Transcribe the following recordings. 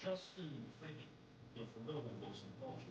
JustinFREAKIN 有福乐活有什么报酬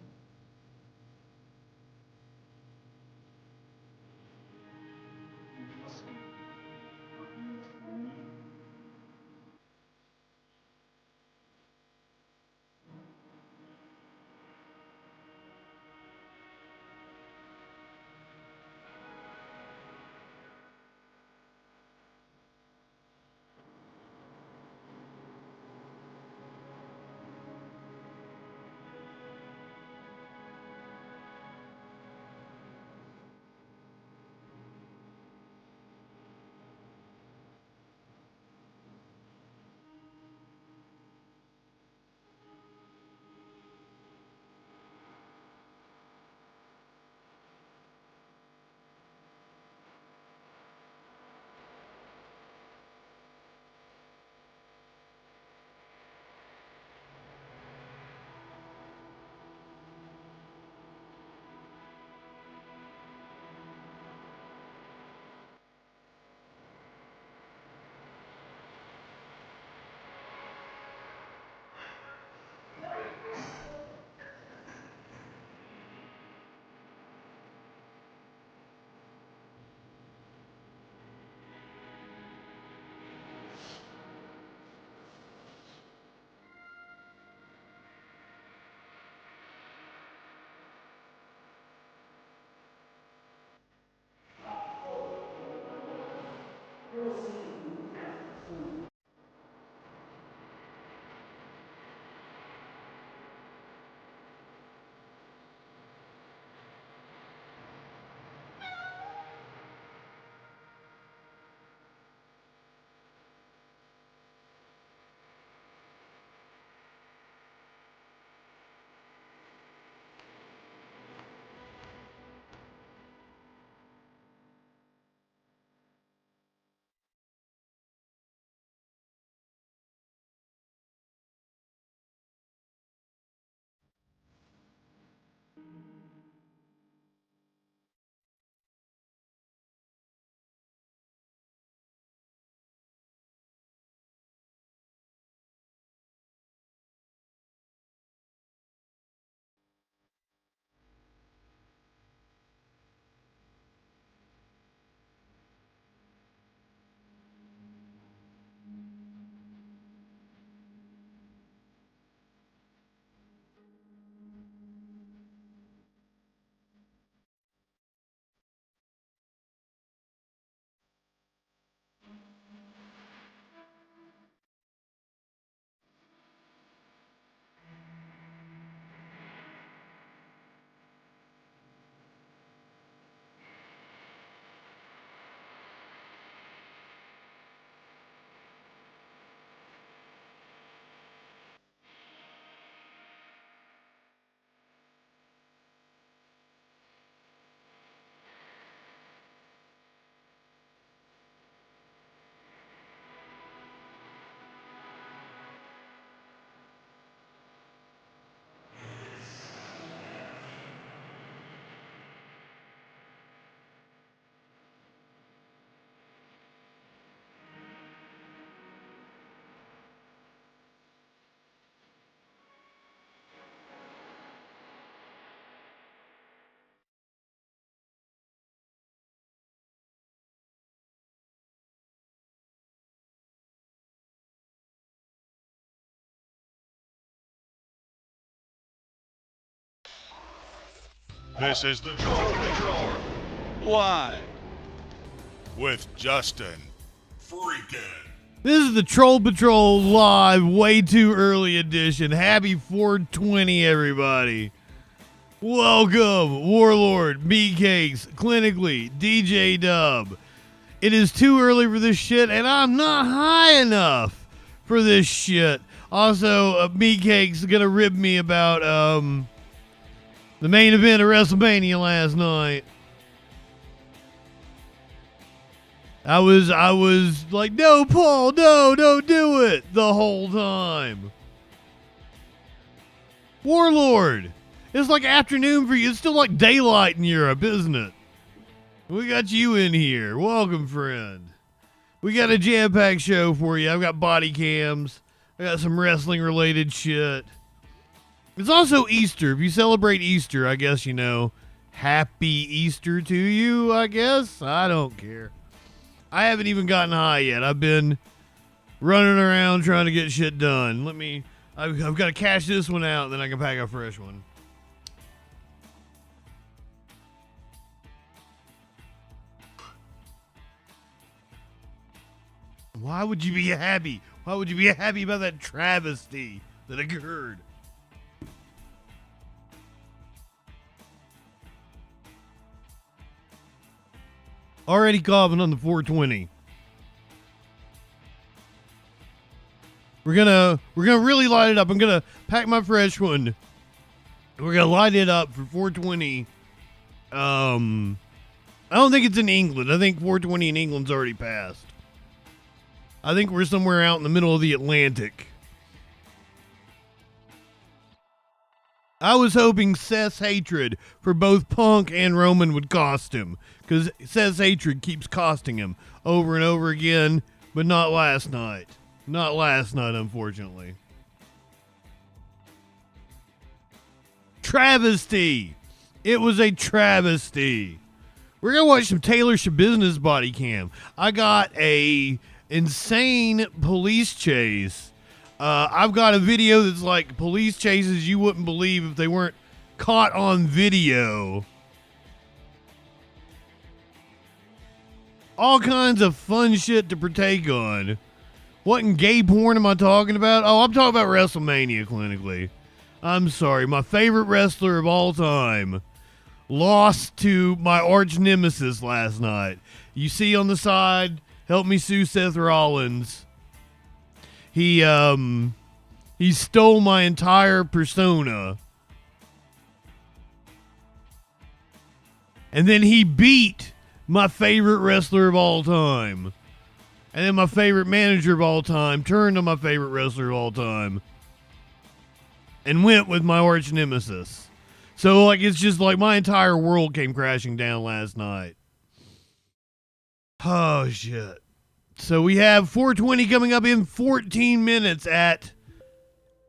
？This is the Troll Patrol Live with Justin Freakin. This is the Troll Patrol Live, way too early edition. Happy 420, everybody. Welcome, Warlord, Meatcakes, Clinically, DJ Dub. It is too early for this shit, and I'm not high enough for this shit. Also, Meatcakes is gonna rib me about, the main event of WrestleMania last night. I was like, no, Paul, no, don't do it the whole time. Warlord, it's like afternoon for you. It's still like daylight in Europe, isn't it? We got you in here. Welcome, friend. We got a jam-packed show for you. I've got body cams. I got some wrestling related shit. It's also Easter. If you celebrate Easter, I guess, you know, happy Easter to you, I guess. I don't care. I haven't even gotten high yet. I've been running around trying to get shit done. I've got to cash this one out, then I can pack a fresh one. Why would you be happy? Why would you be happy about that travesty that occurred? Already coughing on the 420. We're gonna really light it up. I'm gonna pack my fresh one. We're gonna light it up for 420. I don't think it's in England. I think 420 in England's already passed. I think we're somewhere out in the middle of the Atlantic. I was hoping Seth's hatred for both Punk and Roman would cost him, because Seth's hatred keeps costing him over and over again, but not last night. Not last night, unfortunately. Travesty. It was a travesty. We're going to watch some Taylor Schabusiness body cam. I got a insane police chase. I've got a video that's like police chases you wouldn't believe if they weren't caught on video. All kinds of fun shit to partake on. What in gay porn am I talking about? Oh, I'm talking about WrestleMania, clinically. I'm sorry. My favorite wrestler of all time lost to my arch nemesis last night. You see on the side, help me sue Seth Rollins. He stole my entire persona. And then he beat my favorite wrestler of all time. And then my favorite manager of all time turned on my favorite wrestler of all time. And went with my arch nemesis. So, like, it's just like my entire world came crashing down last night. Oh, shit. So we have 420 coming up in 14 minutes at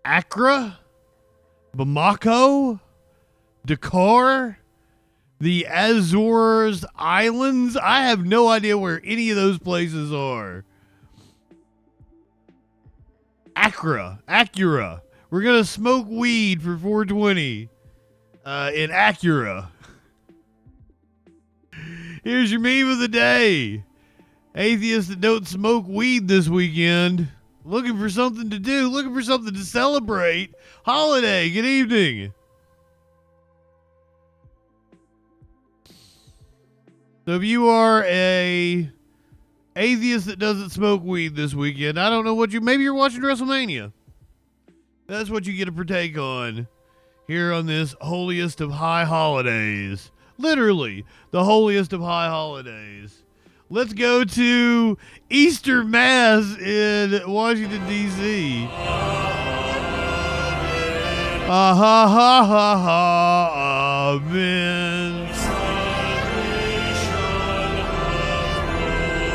Accra, Bamako, Dakar, the Azores Islands. I have no idea where any of those places are. Accra. We're going to smoke weed for 420 in Accra. Here's your meme of the day. Atheists that don't smoke weed this weekend. Looking for something to do. Looking for something to celebrate. Holiday. Good evening. So if you are a atheist that doesn't smoke weed this weekend, I don't know what maybe you're watching WrestleMania. That's what you get to partake on here on this holiest of high holidays. Literally, the holiest of high holidays. Let's go to Easter Mass in Washington, D.C. Ha ha ha ha ha, amen.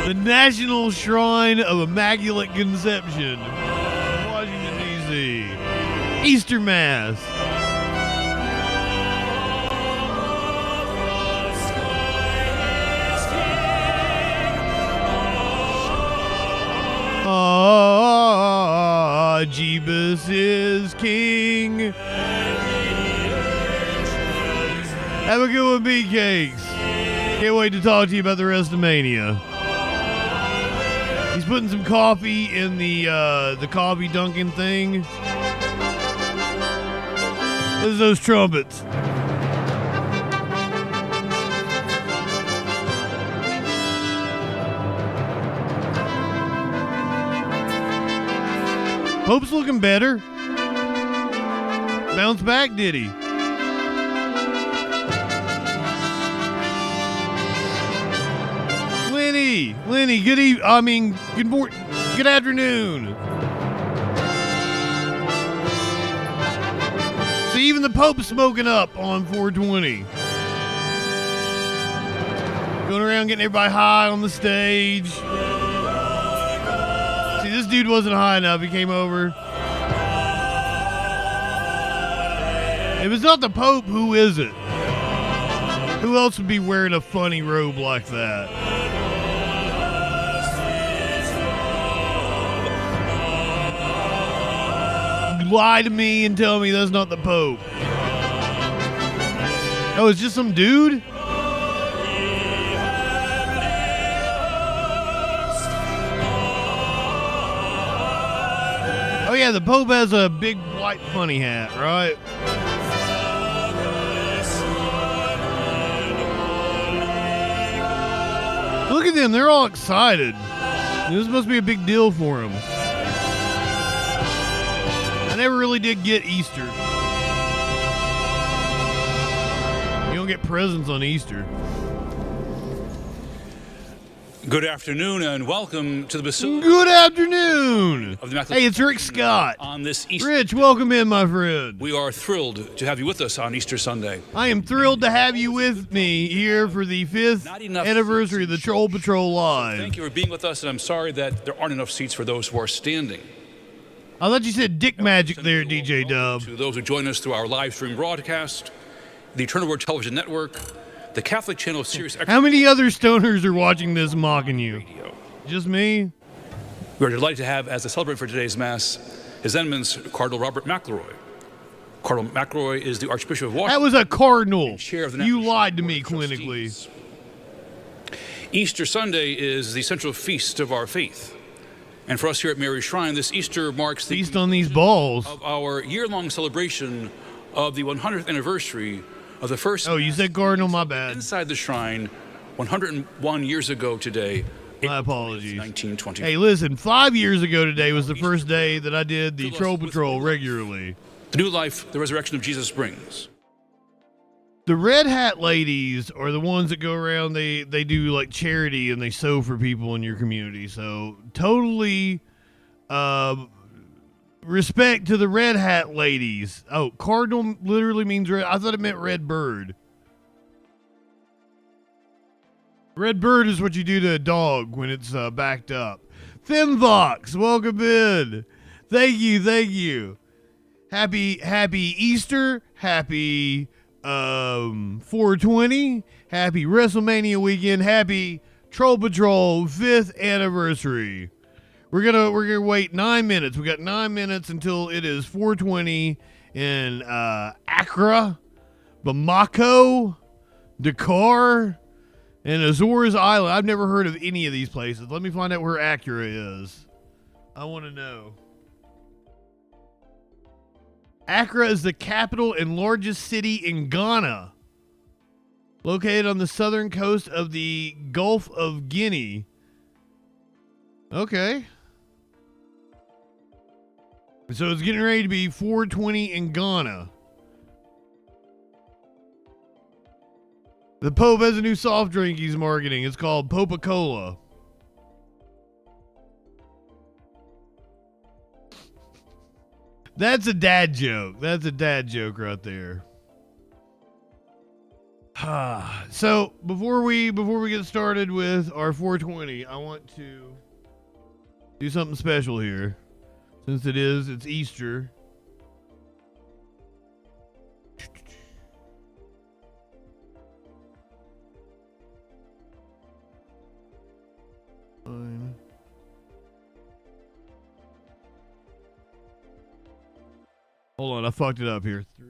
The National Shrine of Immaculate Conception, Washington, D.C. Easter Mass. Ah, Jeebus is king. Have a good one, Bee Cakes. Can't wait to talk to you about the rest of Mania. He's putting some coffee in the coffee dunking thing. Those are those trumpets. Pope's looking better. Bounce back, did he? Lenny, good afternoon. See, even the Pope's smoking up on 420. Going around getting everybody high on the stage. See, this dude wasn't high enough. He came over. If it's not the Pope, who is it? Who else would be wearing a funny robe like that? Lie to me and tell me that's not the Pope. Oh, it's just some dude? Oh yeah, the Pope has a big white funny hat, right? Look at them, they're all excited. This must be a big deal for them. I never really did get Easter. You don't get presents on Easter. Good afternoon and welcome to the Basilica. Good afternoon. Of the Hey, it's Rick Scott. On this Easter, Rich, welcome in, my friend. we are thrilled to have you with us on Easter Sunday. I am thrilled to have you with me here for the 5th anniversary of the Troll Patrol Live. Thank you for being with us, and I'm sorry that there aren't enough seats for those who are standing. I thought you said dick magic there, DJ Dub. To those who join us through our live stream broadcast, the Eternal Word Television Network, the Catholic channel of Sirius XM How many other stoners are watching this mocking you? Radio. Just me? We are delighted to have, as a celebrant for today's Mass, His Eminence Cardinal Robert McElroy. Cardinal McElroy is the Archbishop of Washington. That was a cardinal. Chair of the You National lied to Board me of clinically. Trustees. Easter Sunday is the central feast of our faith. And for us here at Mary's Shrine, this Easter marks the Feast on these balls. of our year-long celebration of the 100th anniversary of the first Oh, you said cardinal, my bad. inside the shrine 101 years ago today. My apologies. 1920. Hey, listen, 5 years ago today was the first day that I did the Troll Patrol regularly. The new life the resurrection of Jesus brings. The Red Hat ladies are the ones that go around, they do like charity and they sew for people in your community. So totally respect to the Red Hat ladies. Oh, cardinal literally means red. I thought it meant red bird. Red bird is what you do to a dog when it's backed up. Femvox, welcome in. Thank you. Happy Easter. Happy 420. Happy WrestleMania weekend. Happy Troll Patrol 5th anniversary. We're gonna wait 9 minutes. We got 9 minutes until it is 420 in Accra, Bamako, Dakar, and Azores Island. I've never heard of any of these places. Let me find out where Accra is. I want to know. Accra is the capital and largest city in Ghana, located on the southern coast of the Gulf of Guinea. Okay. So it's getting ready to be 420 in Ghana. The Pope has a new soft drink he's marketing. It's called Popa-Cola. That's a dad joke. That's a dad joke right there. So before we get started with our 420, I want to do something special here. Since it's Easter. Fine. Hold on, I fucked it up here. 3.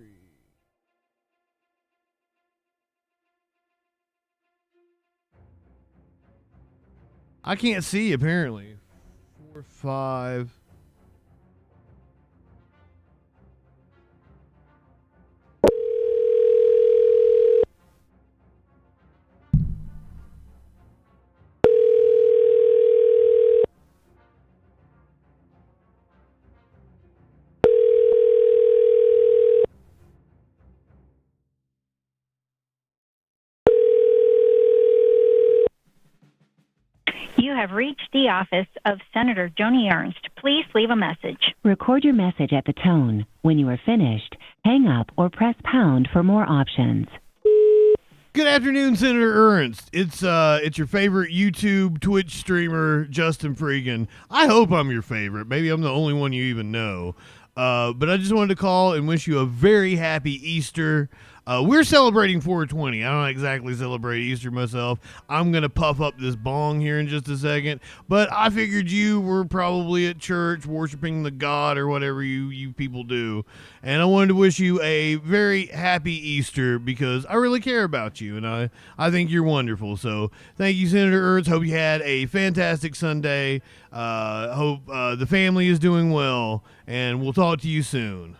I can't see apparently. 4, 5. You have reached the office of Senator Joni Ernst. Please leave a message. Record your message at the tone. When you are finished, hang up or press pound for more options. Good afternoon, Senator Ernst. It's your favorite YouTube Twitch streamer, JustinFREAKIN. I hope I'm your favorite. Maybe I'm the only one you even know. But I just wanted to call and wish you a very happy Easter. We're celebrating 420. I don't exactly celebrate Easter myself. I'm going to puff up this bong here in just a second. But I figured you were probably at church worshiping the God or whatever you people do. And I wanted to wish you a very happy Easter because I really care about you. And I think you're wonderful. So thank you, Senator Ernst. Hope you had a fantastic Sunday. Hope the family is doing well. And we'll talk to you soon.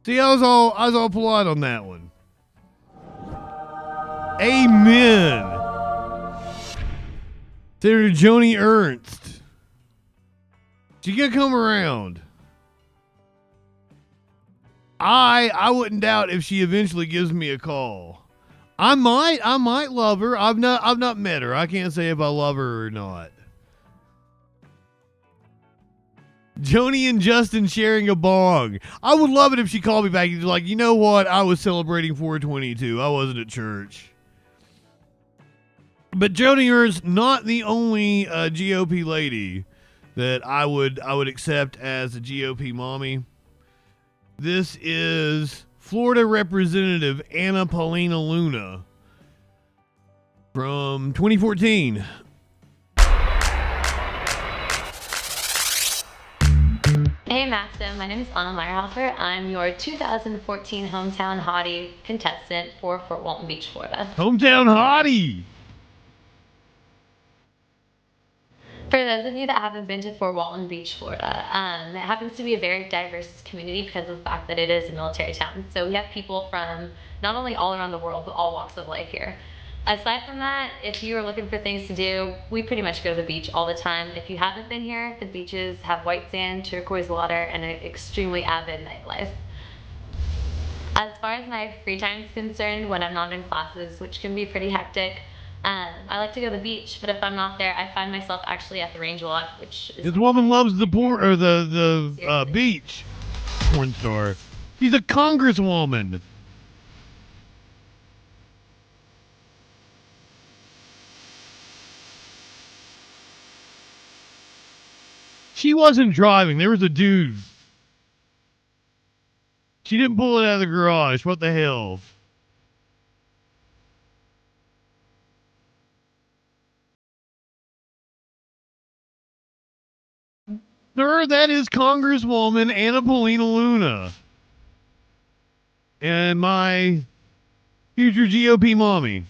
See, I was all polite on that one. Amen. Senator Joni Ernst. She gonna come around. I wouldn't doubt if she eventually gives me a call. I might love her. I've not met her. I can't say if I love her or not. Joni and Justin sharing a bong. I would love it if she called me back and was like, you know what? I was celebrating 422. I wasn't at church. But Joni Ernst, not the only GOP lady that I would accept as a GOP mommy. This is Florida Representative Anna Paulina Luna from 2014. Hey Maxim, my name is Anna Meyerhofer. I'm your 2014 Hometown Hottie contestant for Fort Walton Beach, Florida. Hometown Hottie! For those of you that haven't been to Fort Walton Beach, Florida, it happens to be a very diverse community because of the fact that it is a military town. So we have people from not only all around the world, but all walks of life here. Aside from that, if you are looking for things to do, we pretty much go to the beach all the time. If you haven't been here, the beaches have white sand, turquoise water, and an extremely avid nightlife. As far as my free time is concerned, when I'm not in classes, which can be pretty hectic, I like to go to the beach, but if I'm not there, I find myself actually at the range a lot, which is... This woman loves the beach. Porn star. She's a congresswoman. She wasn't driving. There was a dude. She didn't pull it out of the garage. What the hell? Sir, that is Congresswoman Anna Paulina Luna. And my future GOP mommy.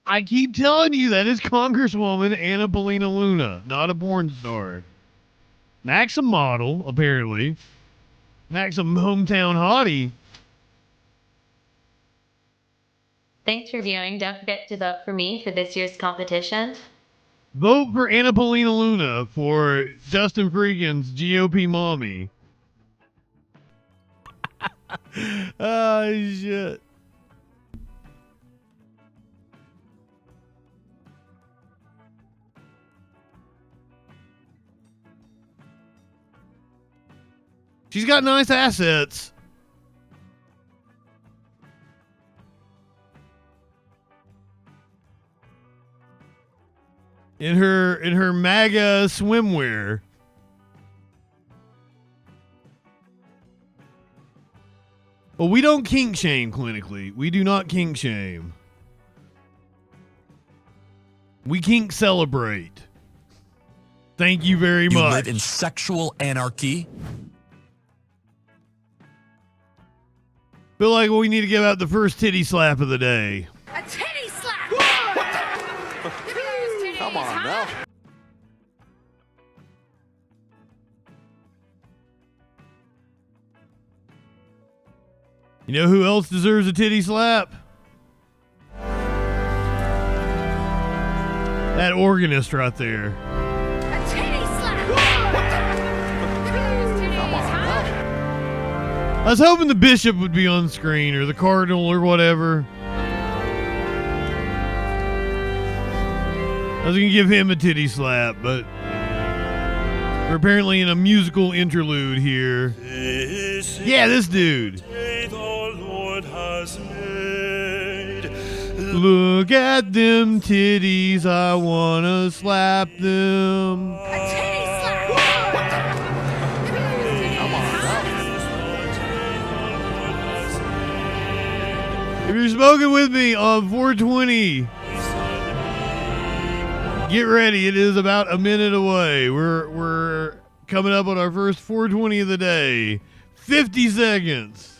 I keep telling you that is Congresswoman Anna Paulina Luna, not a porn star. Maxim model, apparently. Maxim hometown hottie. Thanks for viewing. Don't forget to vote for me for this year's competition. Vote for Anna Paulina Luna for JustinFREAKIN's GOP mommy. Oh, shit. She's got nice assets. In her MAGA swimwear. Well, we don't kink shame clinically. We do not kink shame. We kink celebrate. Thank you very much. You live in sexual anarchy? Feel like we need to give out the first titty slap of the day. A titty slap! What the? Come on now. You know who else deserves a titty slap? That organist right there. A titty slap! Come on now. I was hoping the bishop would be on screen, or the cardinal, or whatever. I was going to give him a titty slap, but we're apparently in a musical interlude here. Yeah, this dude. The Lord has made. Look at them titties, I wanna slap them. If you're smoking with me on 420, get ready. It is about a minute away. We're coming up on our first 420 of the day. 50 seconds.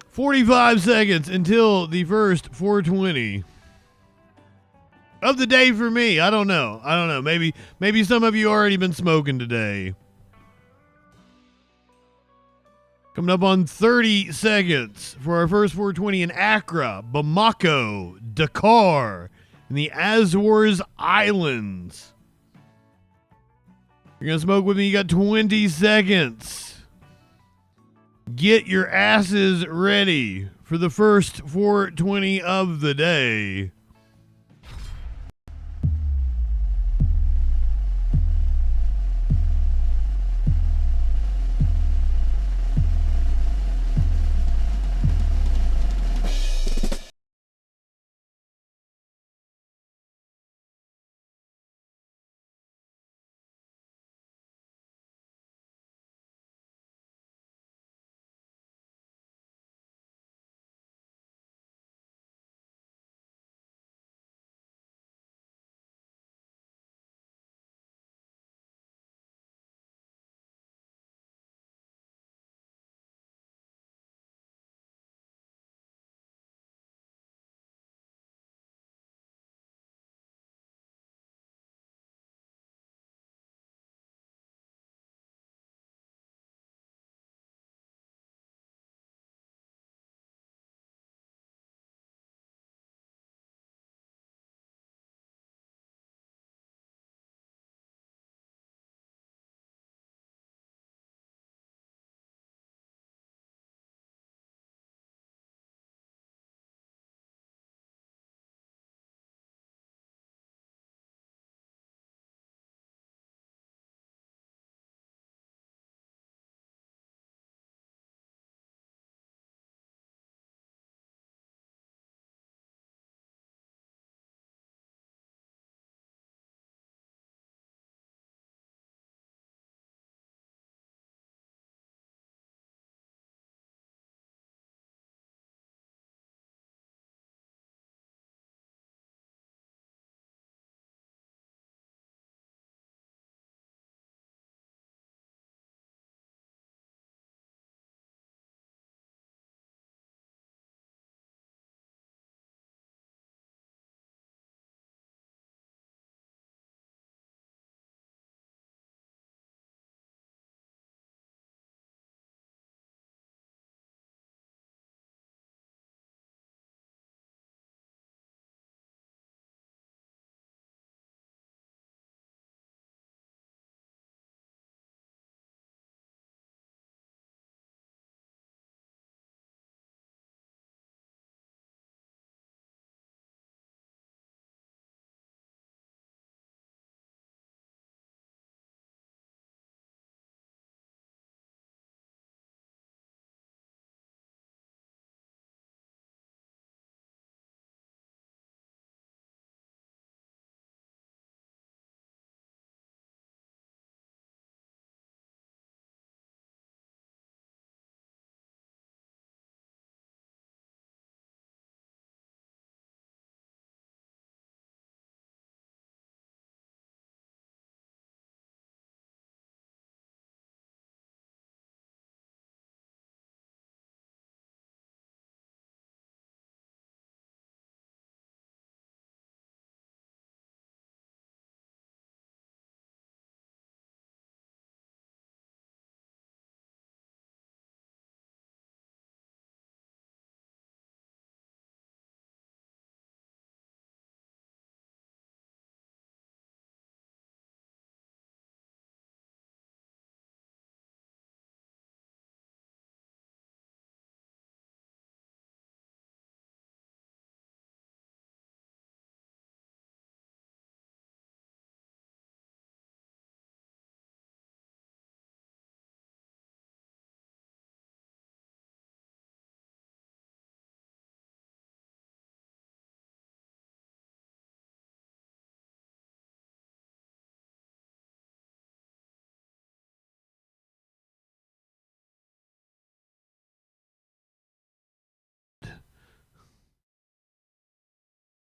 45 seconds until the first 420 of the day for me. I don't know. Maybe some of you already been smoking today. Coming up on 30 seconds for our first 420 in Accra, Bamako, Dakar, and the Azores Islands. You're going to smoke with me. You got 20 seconds. Get your asses ready for the first 420 of the day.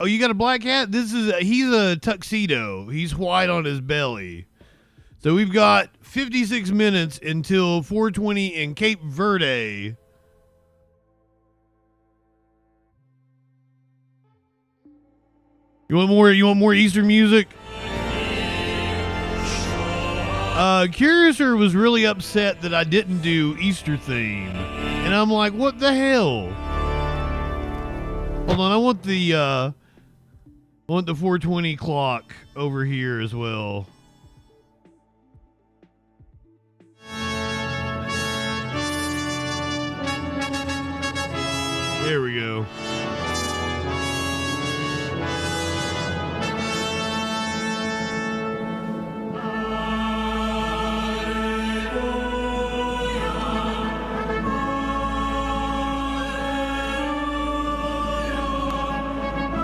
Oh, you got a black cat? He's a tuxedo. He's white on his belly. So we've got 56 minutes until 4:20 in Cape Verde. You want more Easter music? Curiouser was really upset that I didn't do Easter theme. And I'm like, what the hell? Hold on, I want the 4:20 clock over here as well. There we go.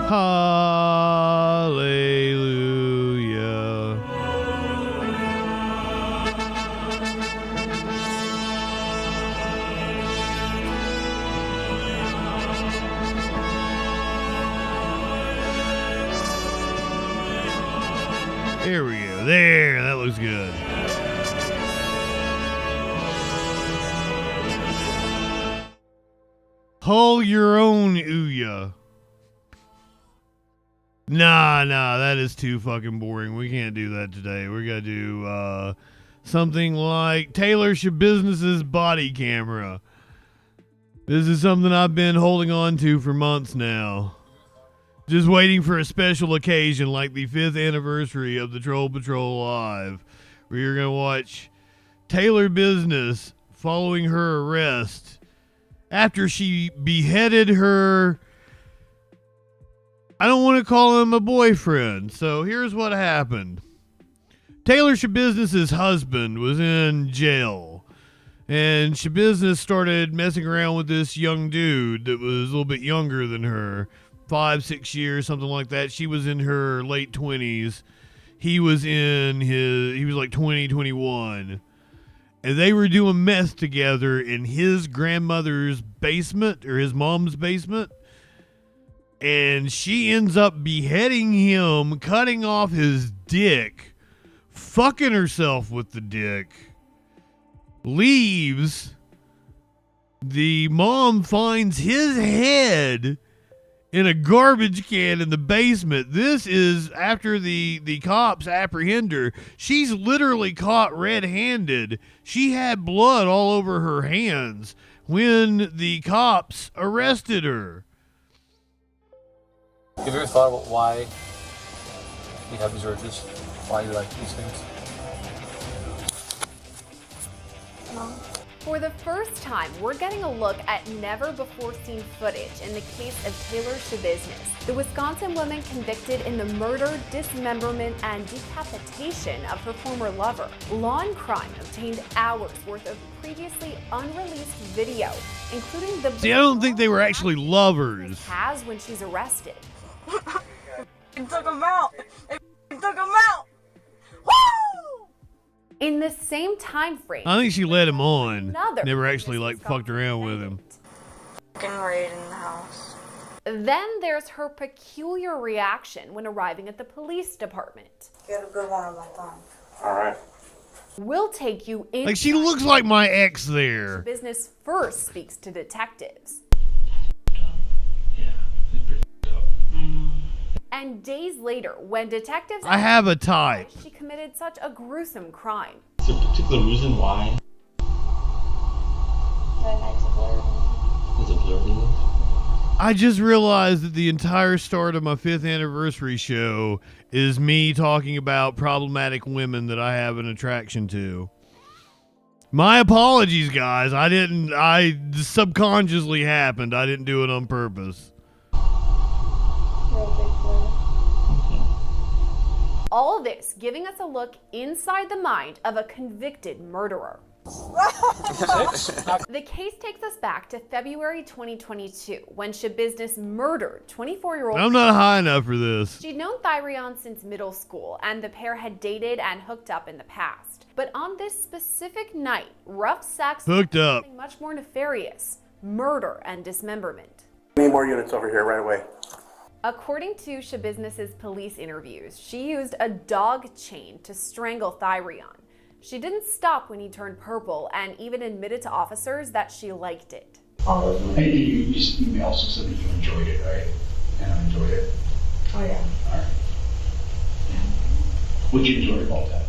Hallelujah. There we go. There, that looks good. Hull your own Ouya. Nah, that is too fucking boring. We can't do that today. We're gonna do something like Taylor Shabusiness's body camera. This is something I've been holding on to for months now. Just waiting for a special occasion like the 5th anniversary of the Troll Patrol Live. We're gonna watch Taylor Business following her arrest after she beheaded her, I don't want to call him a boyfriend. So here's what happened. Taylor Shabusiness's husband was in jail. And Shabusiness started messing around with this young dude that was a little bit younger than her. 5-6 years, something like that. She was in her late 20s. He was like 20, 21. And they were doing meth together in his grandmother's basement, or his mom's basement. And she ends up beheading him, cutting off his dick, fucking herself with the dick, leaves. The mom finds his head in a garbage can in the basement. This is after the cops apprehend her. She's literally caught red-handed. She had blood all over her hands when the cops arrested her. Have you ever thought about why you have these urges? Why you like these things? No. For the first time, we're getting a look at never-before-seen footage in the case of Taylor Shabusiness, the Wisconsin woman convicted in the murder, dismemberment, and decapitation of her former lover. Law and Crime obtained hours worth of previously unreleased video, including the... See, I don't think they were actually lovers. ...has when she's arrested. It took him out! It took him out! Woo! In the same time frame, I think she led him on. Never actually fucked around with him. Fucking raid in the house. Then there's her peculiar reaction when arriving at the police department. You had a good one on my thumb. Alright. We'll take you in. Like, she looks like my ex there. Business first speaks to detectives. And days later, when detectives... I have a type. She committed such a gruesome crime. Is there a particular reason why? Is it blurry? I just realized that the entire start of my 5th anniversary show is me talking about problematic women that I have an attraction to. My apologies, guys. I subconsciously happened. I didn't do it on purpose. All this giving us a look inside the mind of a convicted murderer. The case takes us back to February 2022 when Shabusiness murdered 24-year-old... I'm not high enough for this. She'd known Thur since middle school, and the pair had dated and hooked up in the past. But on this specific night, rough sex... Hooked up. ...something much more nefarious. Murder and dismemberment. Need more units over here right away. According to Shabusiness's police interviews, she used a dog chain to strangle Thyrion. She didn't stop when he turned purple and even admitted to officers that she liked it. And you also said that you enjoyed it, right? And I enjoyed it. Oh yeah. All right. What did you enjoy about that?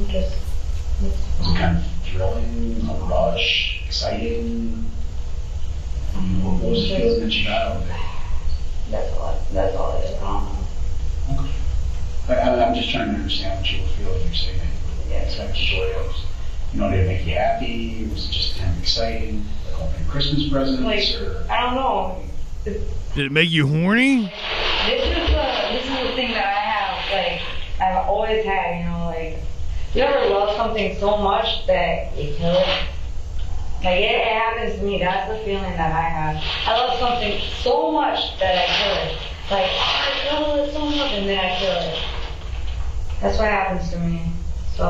Was it kind of thrilling, a rush, exciting? What was the feeling that you got out of it? That's all it is. Okay. I'm just trying to understand what you were feeling. You're saying that you were kind of joyous. Did it make you happy? Was it just kind of exciting? Like opening Christmas presents? Or? I don't know. Did it make you horny? This is the thing that I have, like, I've always had, you ever love something so much that you kill it? Like, it happens to me. That's the feeling that I have. I love something so much that I kill it. Like, I love it so much, and then I kill it. That's what happens to me. So,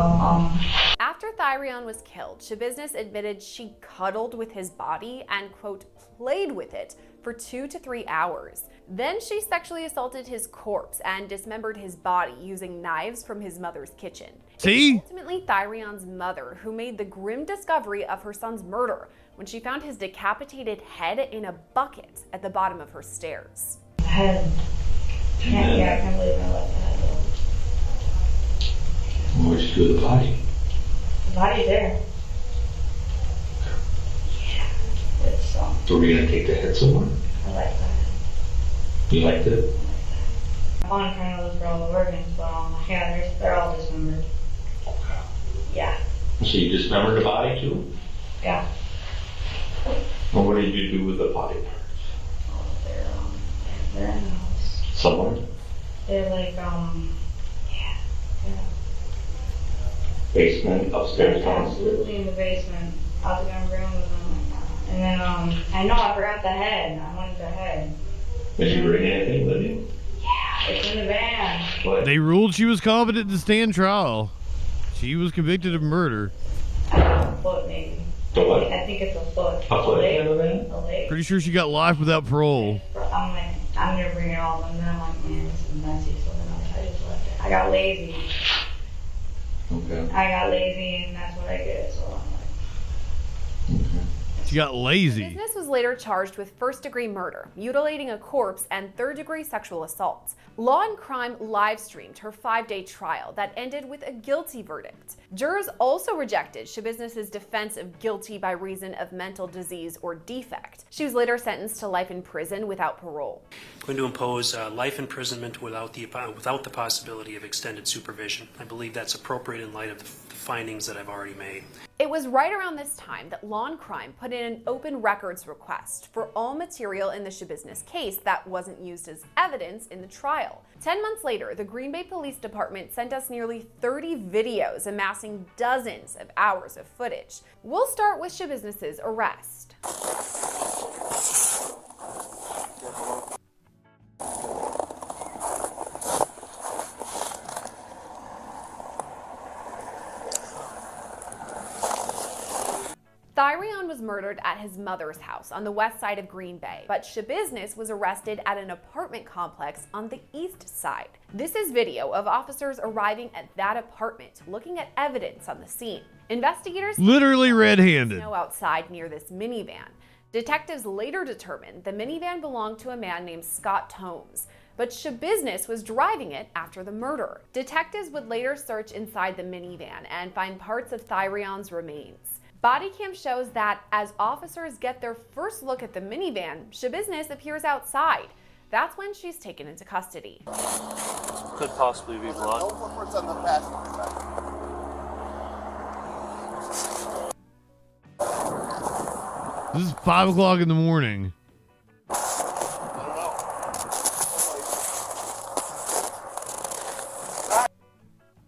After Thyrion was killed, Shabusiness admitted she cuddled with his body and, quote, played with it for 2 to 3 hours. Then she sexually assaulted his corpse and dismembered his body using knives from his mother's kitchen. See? It was ultimately Thyrion's mother who made the grim discovery of her son's murder when she found his decapitated head in a bucket at the bottom of her stairs. Head. I can't believe I left that. Where'd you do the body? The body's there. Yeah. It's, So we're gonna take the head somewhere? I like that. You liked it? I want to kind of look for all the organs, but yeah, they're all dismembered. Yeah. So you dismembered the body too? Yeah. Well, what did you do with the body parts? Oh, they're in the house. Somewhere? They're like, yeah. Basement, upstairs, downstairs? Absolutely in the basement. I was gonna bring them with them. And then, I know I forgot the head. I wanted the head. Did you bring anything with you? Yeah, it's in the van. What? They ruled she was competent to stand trial. She was convicted of murder. A foot, maybe. The what? I think it's a foot. A foot in the van? A leg. Pretty sure she got life without parole. I'm like, I'm gonna bring it all, and then I'm like, man, this is messy, so then I just left it. I got lazy. Okay. I got lazy, and that's what I did, so I'm like. Okay. She got lazy. Shabusiness was later charged with first-degree murder, mutilating a corpse, and third-degree sexual assault. Law and Crime live-streamed her 5-day trial that ended with a guilty verdict. Jurors also rejected Shabusiness's defense of guilty by reason of mental disease or defect. She was later sentenced to life in prison without parole. Going to impose life imprisonment without the possibility of extended supervision. I believe that's appropriate in light of the findings that I've already made. It was right around this time that Law and Crime put in an open records request for all material in the Shabusiness case that wasn't used as evidence in the trial. 10 months later, the Green Bay Police Department sent us nearly 30 videos amassing dozens of hours of footage. We'll start with Shabusiness's arrest. Thyrion was murdered at his mother's house on the west side of Green Bay, but Shabusiness was arrested at an apartment complex on the east side. This is video of officers arriving at that apartment, looking at evidence on the scene. Investigators Literally red-handed. snow outside near this minivan. Detectives later determined the minivan belonged to a man named Scott Tomes, but Shabusiness was driving it after the murder. Detectives would later search inside the minivan and find parts of Thyrion's remains. Body cam shows that as officers get their first look at the minivan, Shabusiness appears outside. That's when she's taken into custody. Could possibly be blood. This is 5 o'clock in the morning.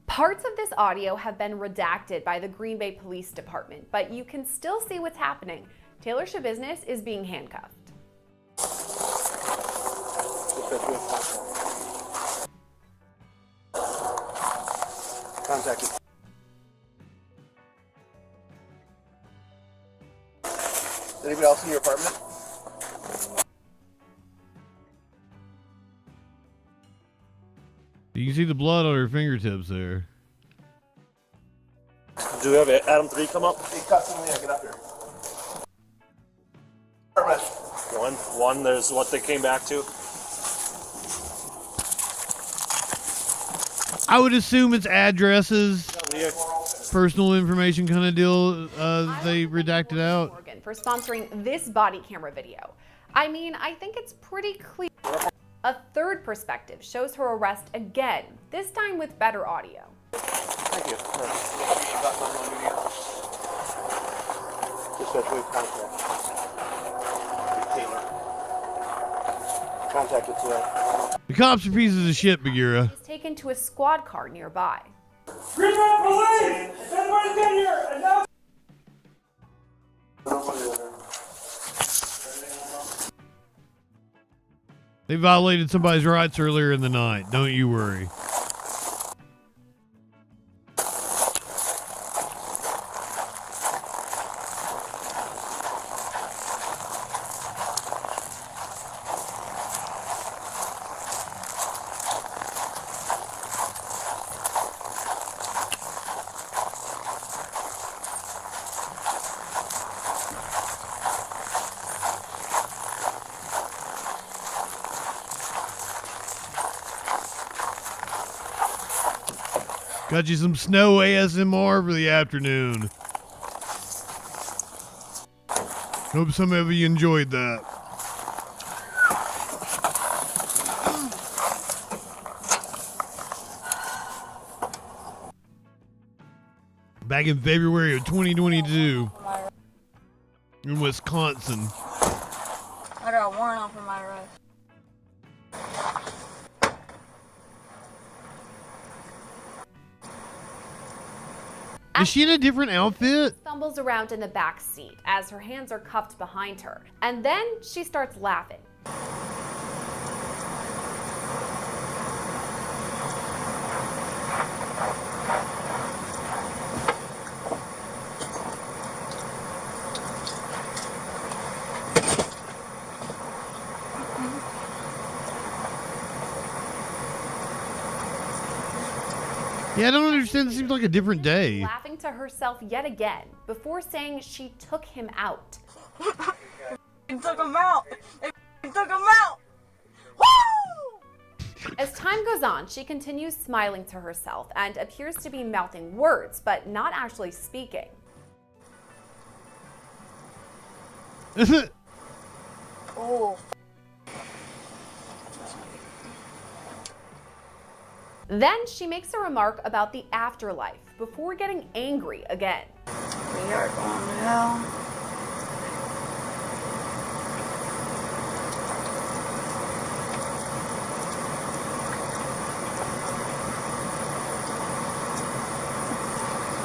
Parts of this audio have been redacted by the Green Bay Police Department, but you can still see what's happening. Taylor Shabusiness is being handcuffed. Contact. Anybody else in your apartment? You can see the blood on her fingertips there. Do we have Adam 3 come up? Hey, custom, yeah, get up here. One, there's what they came back to. I would assume it's addresses, personal information kind of deal they redacted out. For sponsoring this body camera video. I mean, I think it's pretty clear. A third perspective shows her arrest again, this time with better audio. Thank you. Especially contacted today. The cops are pieces of shit, Bagheera. He's taken to a squad car nearby. Greenwood police! If anybody's in here, announce. They violated somebody's rights earlier in the night. Don't you worry. Got you some snow ASMR for the afternoon. Hope some of you enjoyed that. Back in February of 2022 in Wisconsin. I got a warrant out for my arrest. Is she in a different outfit? Stumbles around in the back seat as her hands are cuffed behind her. And then she starts laughing. Yeah, I don't understand. This seems like a different day. Laughing to herself yet again before saying she took him out. He took him out! He took him out! Woo! As time goes on, she continues smiling to herself and appears to be mouthing words, but not actually speaking. Oh. Then she makes a remark about the afterlife before getting angry again. We are going to hell.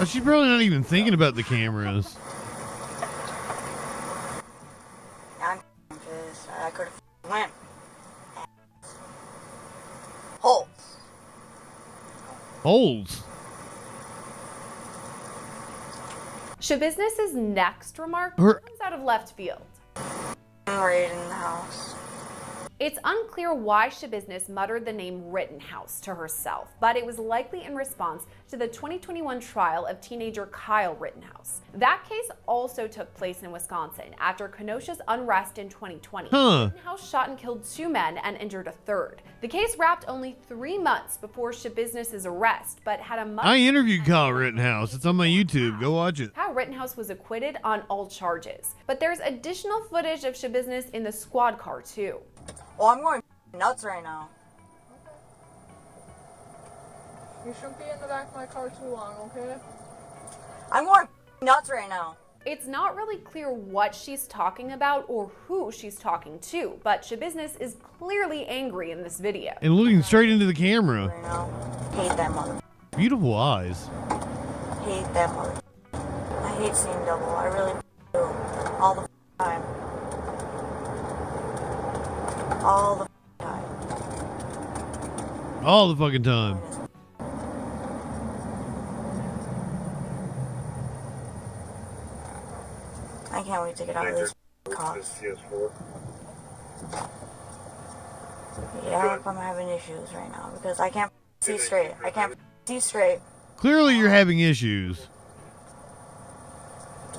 Oh, she's probably not even thinking about the cameras. I'm pissed. I could have went. Holes. Holes. Shabusiness's next remark Her- comes out of left field. I'm right in the house. It's unclear why Shabusiness muttered the name Rittenhouse to herself, but it was likely in response to the 2021 trial of teenager Kyle Rittenhouse. That case also took place in Wisconsin after Kenosha's unrest in 2020. Rittenhouse shot and killed 2 men and injured a third. The case wrapped only 3 months before Shabusiness's arrest, but had a much... I interviewed Kyle Rittenhouse. It's on my YouTube. Go watch it. Kyle Rittenhouse was acquitted on all charges, but there's additional footage of Shabusiness in the squad car too. Oh, I'm going nuts right now. You shouldn't be in the back of my car too long, okay? I'm going nuts right now. It's not really clear what she's talking about or who she's talking to, but Shabusiness is clearly angry in this video. And looking straight into the camera. Right now. Hate that mother. Beautiful eyes. Hate that mother. I hate seeing double. I really do. All the time. All the time. All the fucking time. I can't wait to get out of these cops. Yeah, I'm having issues right now because I can't see straight. I can't see straight. Clearly you're having issues.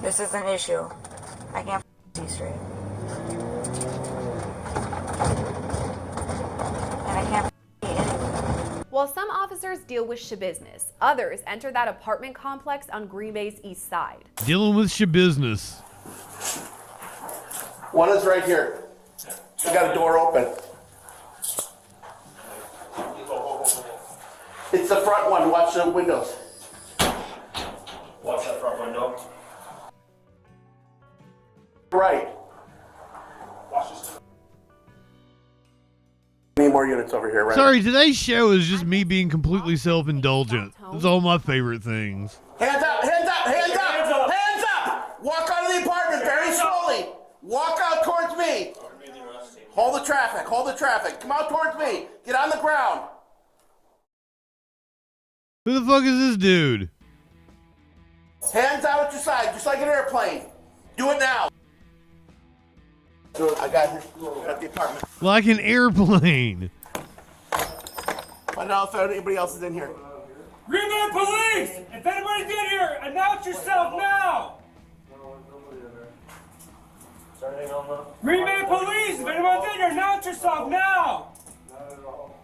This is an issue. I can't see straight. And I can't see anything. While some officers deal with shabusiness, others enter that apartment complex on Green Bay's east side. Dealing with shabusiness. One is right here. I got a door open. It's the front one. Watch the windows. Watch that front window. Right. Any more units over here, right? Sorry, today's show is just me being completely self-indulgent. It's all my favorite things. Hands up, hands up, hands up, hands up! Walk out of the apartment very slowly. Walk out towards me. Hold the traffic, hold the traffic. Come out towards me. Get on the ground. Who the fuck is this dude? Hands out at your side, just like an airplane. Do it now. I got the apartment. Like an airplane. Find out if anybody else is in here. Green Bay Police! If anybody's in here, announce yourself now! Is there anything on the... Green Bay Police! If anyone's in here, announce yourself now! Not at all.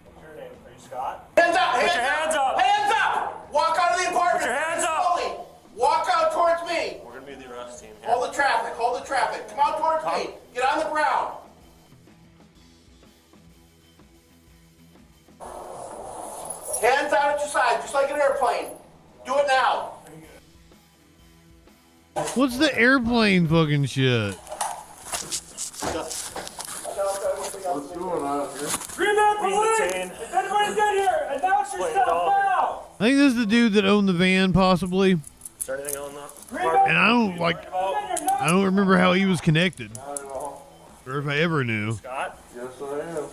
What's your name? Are you Scott? Hands up! Put your hands up! Hands up! Walk out of the apartment. Put your hands up! Slowly. Walk out towards me. We're going to be the arrest team here. Hold the traffic, hold the traffic. Come out towards me. Get on the ground. Hands out at your side, just like an airplane. Do it now. What's the airplane fucking shit? What's going on here? Green Bay Police! If anybody's in here, announce yourself now! I think this is the dude that owned the van, possibly. Is there anything on the... And I don't remember how he was connected. Or if I ever knew. Scott? Yes, I am.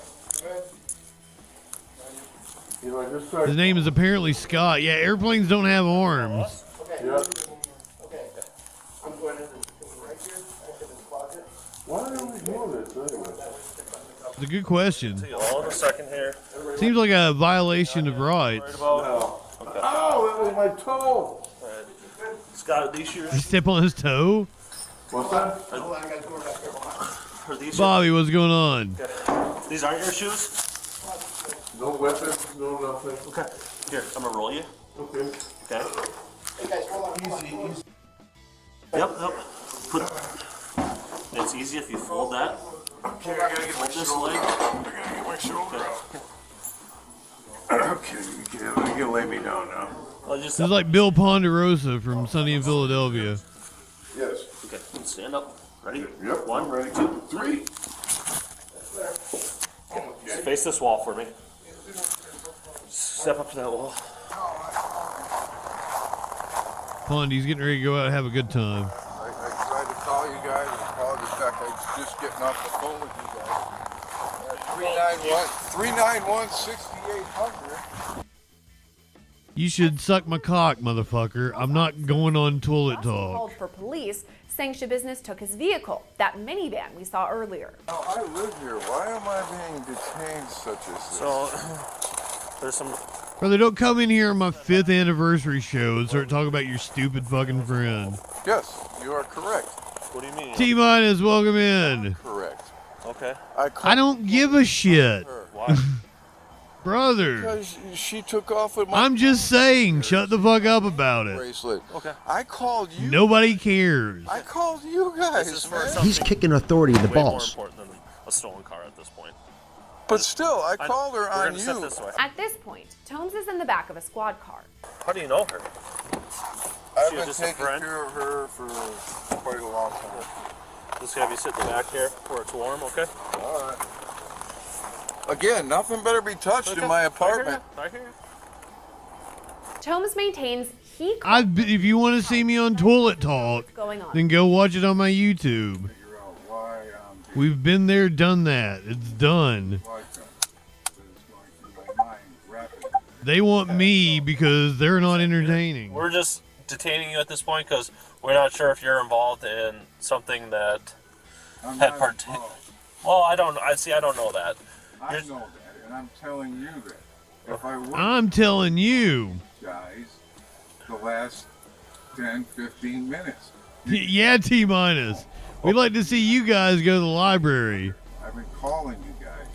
His name is apparently Scott. Yeah, airplanes don't have arms. Okay. Yep. Okay. I'm going in right here, in this closet. Why are we doing this anyway? It's a good question. Hold on a second here. Seems like a violation of rights. No. Okay. Oh, that was my toe. Scott, are these shoes? Did he step on his toe? What's that? Are these Bobby, what's going on? Okay. These aren't your shoes? No weapons, no nothing. Okay. Here, I'm gonna roll you. Okay. Okay. Hey guys, hold on. Easy, easy. Yep. It's easy if you fold that. Okay, I gotta get my shoulder out. I gotta get my shoulder out. Okay, you can lay me down now. This is like Bill Ponderosa from Sunny in Philadelphia. Yes. Okay, stand up. Ready? Yep. 1, 2, 3. Just face this wall for me. Step up to that wall. Pondy's getting ready to go out and have a good time. I tried to call you guys and called you back. I was just getting off the phone with you guys. 391-6800. You should suck my cock, motherfucker. I'm not going on toilet talk. Called for police, saying Shabusiness took his vehicle, that minivan we saw earlier. Now, I live here. Why am I being detained such as this? So, there's some... Brother, don't come in here on my 5th anniversary show and start talking about your stupid fucking friend. Yes, you are correct. What do you mean? T-Minus, welcome in. Correct. Okay. I don't give a shit. Why? Brother. Because she took off with my... I'm just saying, shut the fuck up about it. Bracelet. Okay. I called you. Nobody cares. I called you guys, man. He's kicking authority in the way balls. more important than a stolen car at this point. But still, I called her We're on gonna sit you. this way. At this point, Tones is in the back of a squad car. How do you know her? I've She been just a taking friend? care of her for quite a long time. Just have you sit in the back here where it's warm, okay? All right. Again, nothing better be touched in my apartment. I hear you. Tomes maintains he If you want to see me on toilet talk, going on. then go watch it on my YouTube. We've been there, done that. It's done. They want me because they're not entertaining. We're just detaining you at this point because we're not sure if you're involved in something that had Well, I don't know that. I know that, and I'm telling you that. if I work I'm telling you. guys the last 10, 15 minutes. Yeah, T-minus. We'd like to see you guys go to the library. I've been calling you guys,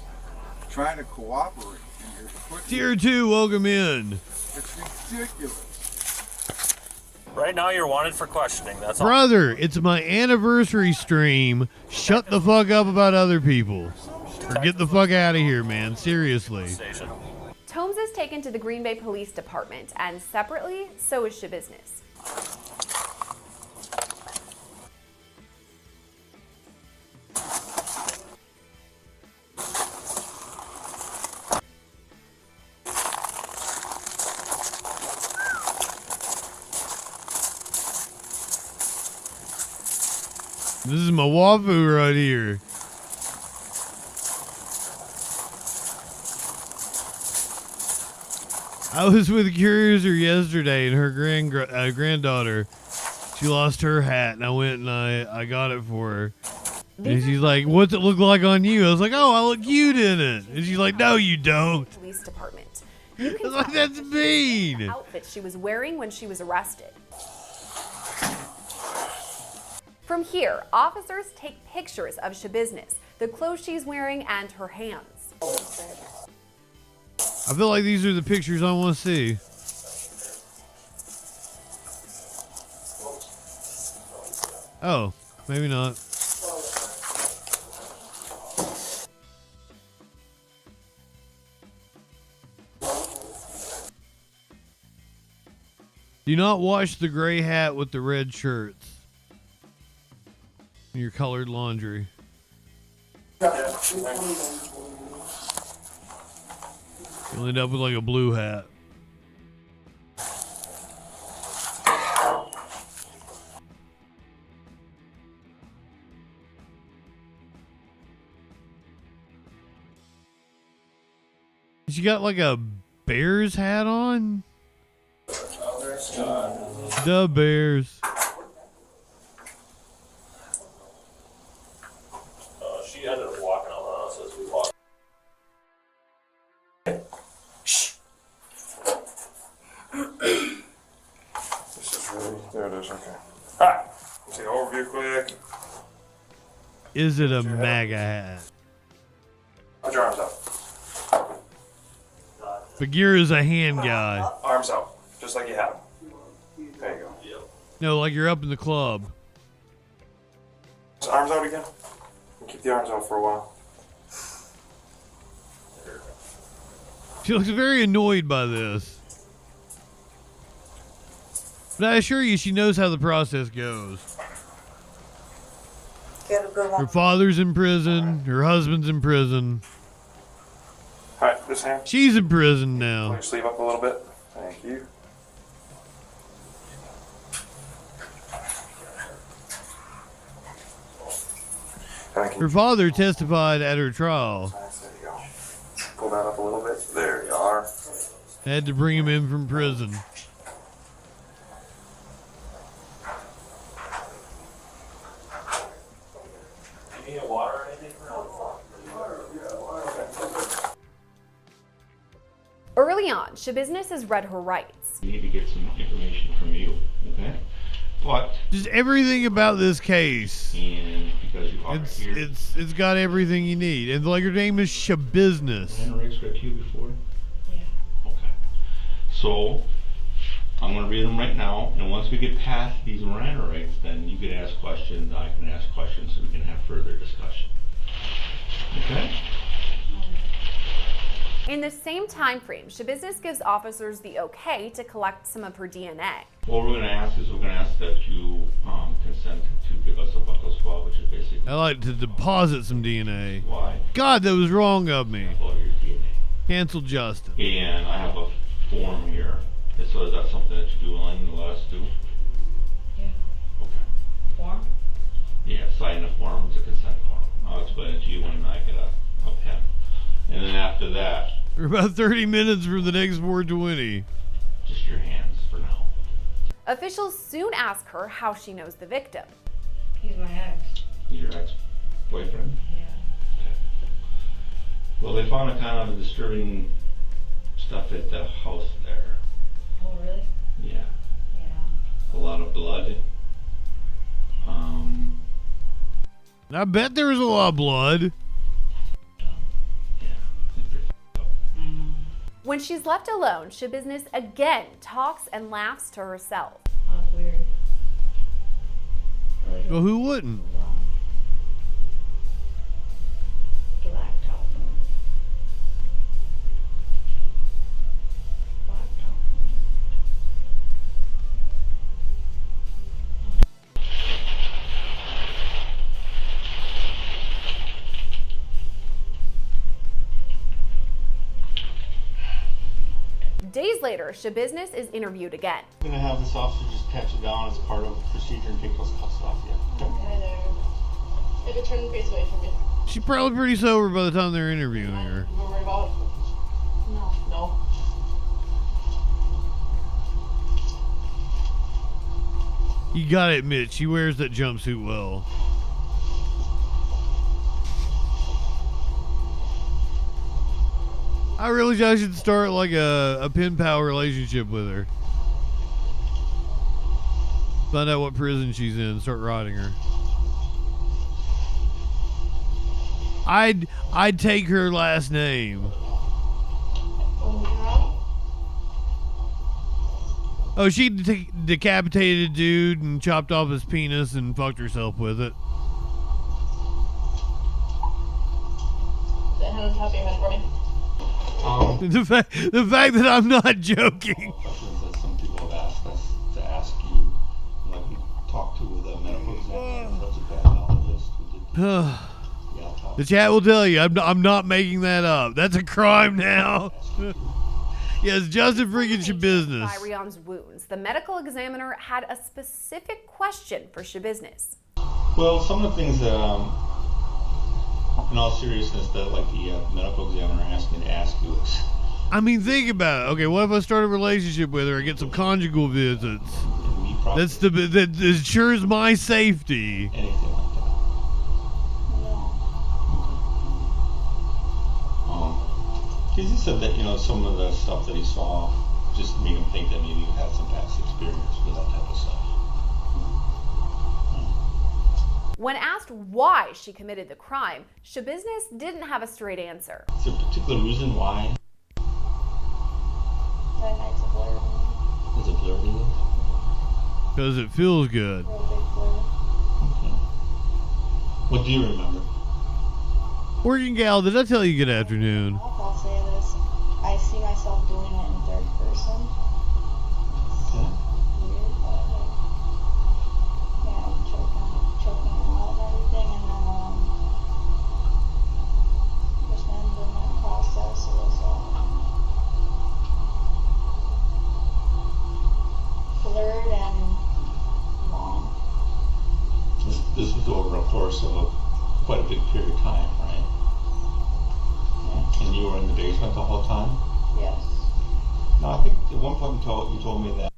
trying to cooperate, and you're putting... Tier 2, welcome in. It's ridiculous. Right now, you're wanted for questioning. That's all. Brother, it's my anniversary stream. Shut the fuck up about other people. Or get the fuck out of here, man. Seriously. Tomes is taken to the Green Bay Police Department, and separately, so is Shabusiness. This is my wafu right here. I was with Curiouser yesterday, and her granddaughter, she lost her hat, and I went and I got it for her. And she's like, "What's it look like on you?" I was like, "Oh, I look cute in it." And she's like, "No, you don't." Police Department. You can like, that's mean. The outfit she was wearing when she was arrested. From here, officers take pictures of Shabusiness, the clothes she's wearing, and her hands. I feel like these are the pictures I want to see. Oh, maybe not. Do not wash the gray hat with the red shirts. Your colored laundry. You'll end up with like a blue hat. She got like a Bears hat on? The Bears. She ended up walking out on us as we walked. This is really... There it is, okay. Alright, see the overview quick. Is it a MAGA hat? Put your arms out. Bagheera's a hand guy. Arms out, just like you have. There you go. No, like you're up in the club. So arms out again. Keep the arms out for a while. She looks very annoyed by this. But I assure you, she knows how the process goes. Her father's in prison. Her husband's in prison. Alright, this hand. She's in prison now. Pull your sleeve up a little bit. Thank you. Her father testified at her trial. Nice, there you go. Pull that up a little bit. There you are. Had to bring him in from prison. You need water or anything? Early on, Shabusiness has read her rights. We need to get some information from you, okay? But just everything about this case. And because you are here, it's got everything you need. And like her name is Shabusiness. Random rights read to you before? Yeah. Okay. So I'm going to read them right now, and once we get past these Miranda rights, then you can ask questions, I can ask questions, so we can have further discussion. Okay? In the same time frame, Shabusiness gives officers the okay to collect some of her DNA. What we're going to ask is we're going to ask that you consent to give us a buccal swab, which is basically... I like to deposit some DNA. Why? God, that was wrong of me. Your DNA. Cancel Justin. And I have a form here. So is that something that you're willing to let us do? Yeah. Okay. A form? Yeah, sign the form. It's a consent form. I'll explain it to you when I get a pen. And then after that... We're about 30 minutes from the next 420. Just your hands for now. Officials soon ask her how she knows the victim. He's my ex. He's your ex-boyfriend? Yeah. Okay. Well, they found a kind of a disturbing stuff at the house there. Oh, really? Yeah. Yeah. A lot of blood. I bet there was a lot of blood. When she's left alone, Shabusiness again talks and laughs to herself. Oh, that's weird. Well, who wouldn't? Black top. Black top. Days later, Shabusiness is interviewed again. I'm gonna have this officer just patch it down as part of the procedure and take those cuffs off you. Hi there. You have to turn and face away from me. She's probably pretty sober by the time they're interviewing her. You worry about? No. No. You gotta admit, she wears that jumpsuit well. I really should start like a pen pal relationship with her. Find out what prison she's in, start riding her. I'd take her last name. Oh, she decapitated a dude and chopped off his penis and fucked herself with it. The hand on top of your head for me. The fact that I'm not joking. Questions that some people have asked us to ask you, like we talked to the medical examiner, that's a pathologist who did The chat will tell you, I'm not making that up. That's a crime now. Yes, JustinFREAKIN Shabusiness. Thyreon's wounds. The medical examiner had a specific question for Shabusiness. Well, some of the things that, in all seriousness, that like the medical examiner asked me to ask you is. I mean, think about it. Okay, what if I start a relationship with her? I get some conjugal visits. That ensures my safety. Anything like that. He just said that, some of the stuff that he saw just made him think that maybe you had some past experience with that type of stuff. When asked why she committed the crime, Shabusiness didn't have a straight answer. Is there a particular reason why? That night's a blur. Is it blurry? Because it feels good. Okay. What do you remember? Working gal, did I tell you good afternoon? I'll say this. I see myself doing it in third person. Okay. Weird, but yeah, I'm choking him out and everything, and then just ended that process. It was blurred and long. This was over a course of quite a big period of time, right? And you were in the basement the whole time? Yes. No, I think at one point you told me that.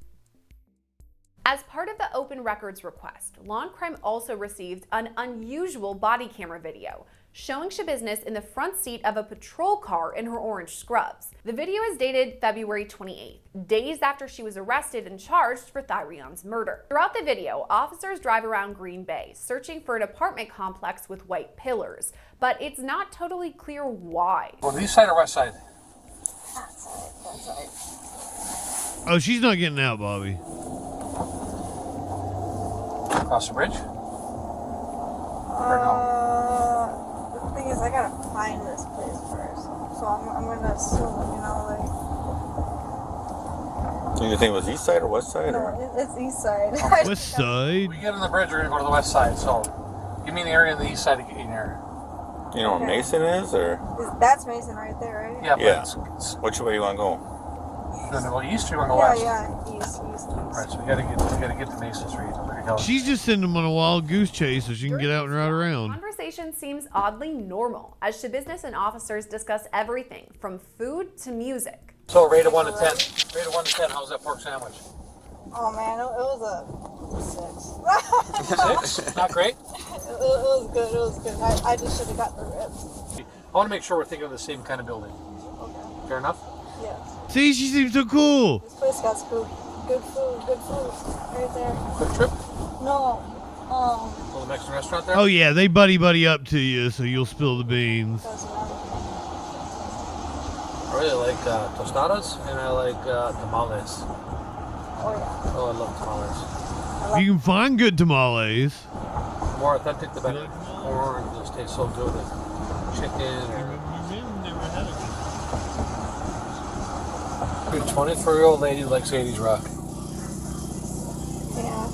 As part of the open records request, Law and Crime also received an unusual body camera video showing Shabusiness in the front seat of a patrol car in her orange scrubs. The video is dated February 28th, days after she was arrested and charged for Thyreon's murder. Throughout the video, officers drive around Green Bay, searching for an apartment complex with white pillars, but it's not totally clear why. On the east side or west side? That side. Oh, she's not getting out, Bobby. Across the bridge? The thing is, I gotta find this place first. So I'm gonna assume, You think it was east side or west side? No, it's east side. West side? We get on the bridge, we're gonna go to the west side, so give me an area on the east side to get you in there. You know where Mason is, or? That's Mason right there, right? Yeah, but Yeah. it's Which way do you want to go? you want to go east or you want to go west? East. Alright, so we gotta get to Mason Street. She's just sending them on a wild goose chase so she can get out and ride around. Conversation seems oddly normal as Shabusiness and officers discuss everything from food to music. So rate of 1 to 10. Rate of 1 to 10, how's that pork sandwich? Oh man, it was a 6? Not great? It was good, I just should have got the ribs. I want to make sure we're thinking of the same kind of building. Okay. Fair enough? Yes. See, she seems so cool. This place got good food, right there. Quick Trip? No, Little Mexican restaurant there? Oh yeah, they buddy up to you, so you'll spill the beans. I really like tostadas and I like tamales. Oh yeah. Oh, I love tamales. You can find good tamales. The more authentic, the better. Corn just tastes so good. And chicken. Or... 24-year-old lady likes 80s rock. Yeah.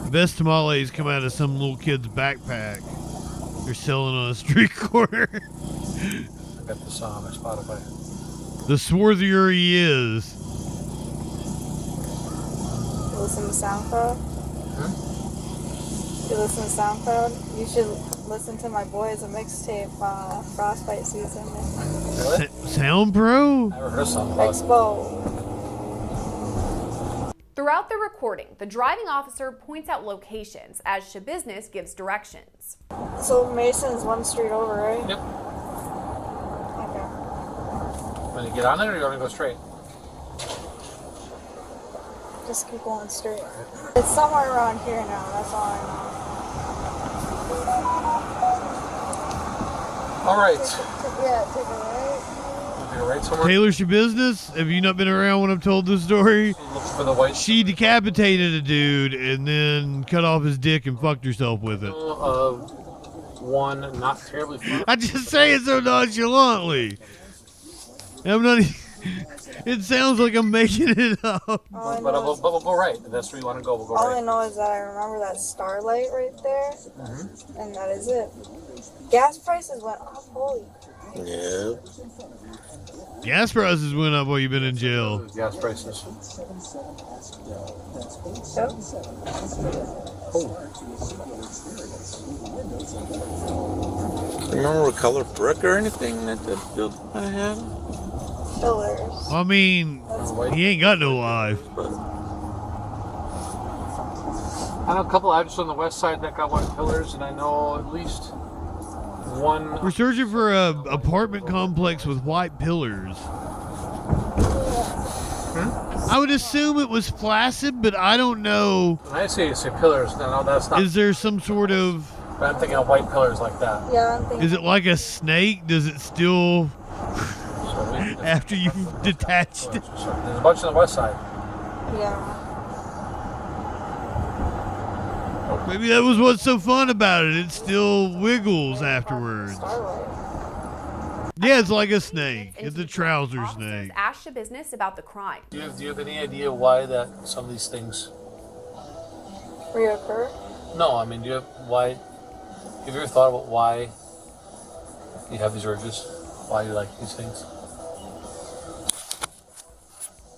The best tamales come out of some little kid's backpack. They're selling on a street corner. I got this on my Spotify. The swarthier he is. You listen to SoundCloud? You listen to SoundCloud? You should listen to my boys a mixtape Frostbite season. Really? Sound Pro? Never heard of SoundCloud. Expo. Throughout the recording, the driving officer points out locations as Shabusiness gives directions. So Mason's one street over, right? Yep. Okay. Want to get on it or you want me to go straight? Just keep going straight. It's somewhere around here now, that's all I know. Alright. Yeah, take a right. Take a right somewhere? Taylor Shabusiness? Have you not been around when I've told this story? Look for the white. She decapitated a dude and then cut off his dick and fucked herself with it. One not terribly far. I just say it so nonchalantly. I'm not. It sounds like I'm making it up. But we'll go right. If that's where you want to go, we'll go All right. I know is that I remember that starlight right there, and that is it. Gas prices went up, holy. Yeah. Gas prices went up while you've been in jail. Gas prices. Yep. Remember what color brick or anything that the building I had? Pillars. I mean, he ain't got no life. I know a couple addresses on the west side that got white pillars, and I know at least one. We're searching for a apartment complex with white pillars. I would assume it was Placid, but I don't know. When I say pillars, no, that's not. Is there some sort of... I'm thinking of white pillars like that. Yeah, I'm thinking. Is it like a snake? Does it still... after you've detached it? There's a bunch on the west side. Yeah. Maybe that was what's so fun about it. It still wiggles afterwards. Yeah, it's like a snake. It's a trouser snake. Ask Shabusiness about the crime. Do you have any idea why that some of these things Reoccur? No, I mean, have you ever thought about why you have these urges? Why you like these things?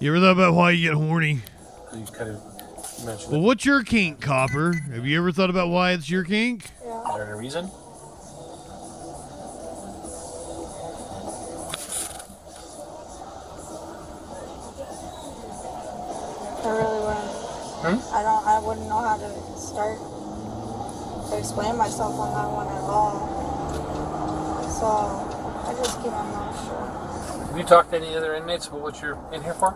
You ever thought about why you get horny? You kind of mentioned Well, what's your kink, Copper? Have you ever thought about why it's your kink? Yeah. Is there any reason? I really wouldn't. I wouldn't know how to start to explain myself on that one at all. So I just keep my mouth shut. Have you talked to any other inmates about what you're in here for?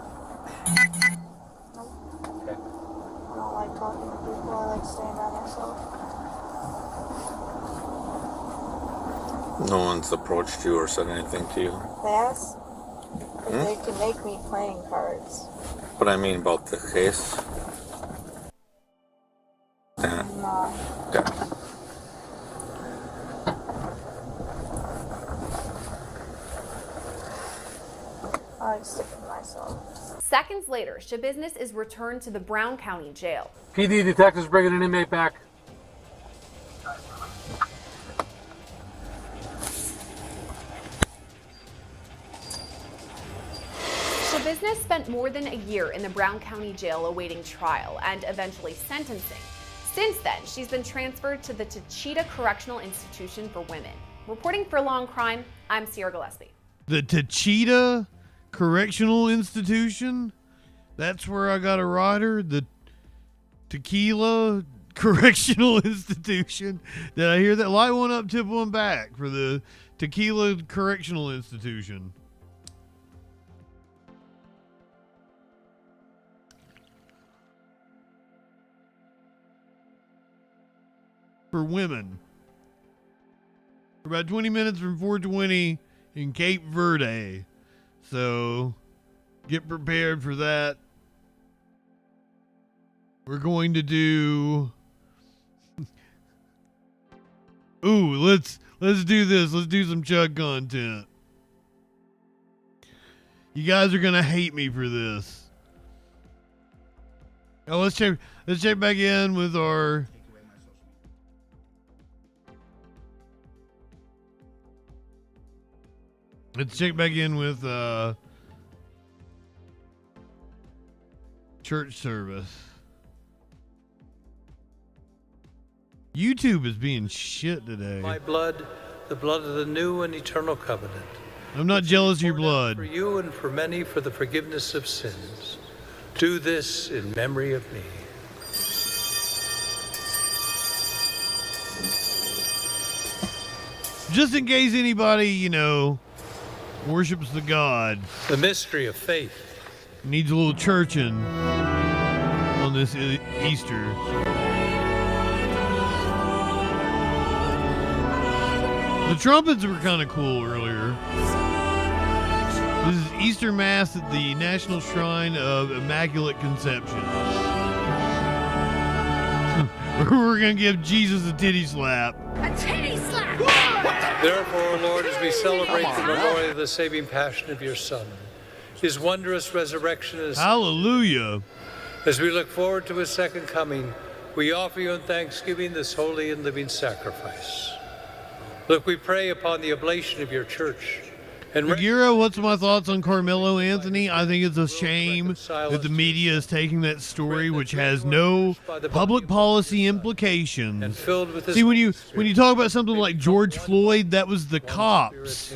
Nope. Okay. I don't like talking to people. I like staying by myself. No one's approached you or said anything to you? They ask if they can make me playing cards. What I mean about the case? Yeah. No. Okay. I like sticking to myself. Seconds later, Shabusiness is returned to the Brown County Jail. PD detectives bringing an inmate back. Shabusiness spent more than a year in the Brown County Jail awaiting trial and eventually sentencing. Since then, she's been transferred to the Tachita Correctional Institution for Women. Reporting for Law and Crime, I'm Sierra Gillespie. The Tachita Correctional Institution? That's where I got a rider? The Tequila Correctional Institution? Did I hear that? Light one up, tip one back for the Tequila Correctional Institution. for women. We're about 20 minutes from 420 in Cape Verde. So get prepared for that. We're going to do... Ooh, let's do this. Let's do some chug content. You guys are going to hate me for this. Oh, let's check back in with our... Let's check back in with church service. YouTube is being shit today. My blood, the blood of the new and eternal covenant. I'm not jealous of your blood. For you and for many for the forgiveness of sins. Do this in memory of me. Just in case anybody, worships the God. The mystery of faith. Needs a little churching on this Easter. The trumpets were kind of cool earlier. This is Easter Mass at the National Shrine of Immaculate Conception. We're going to give Jesus a titty slap. A titty slap! Therefore, Lord, as we celebrate the memorial of the saving passion of your Son, his wondrous resurrection is... Hallelujah. As we look forward to his second coming, we offer you in thanksgiving this holy and living sacrifice. Look, we pray upon the oblation of your church. And Bagheera, what's my thoughts on Carmelo Anthony? I think it's a shame that the media is taking that story, which has no public policy implications. See, when you talk about something like George Floyd, that was the cops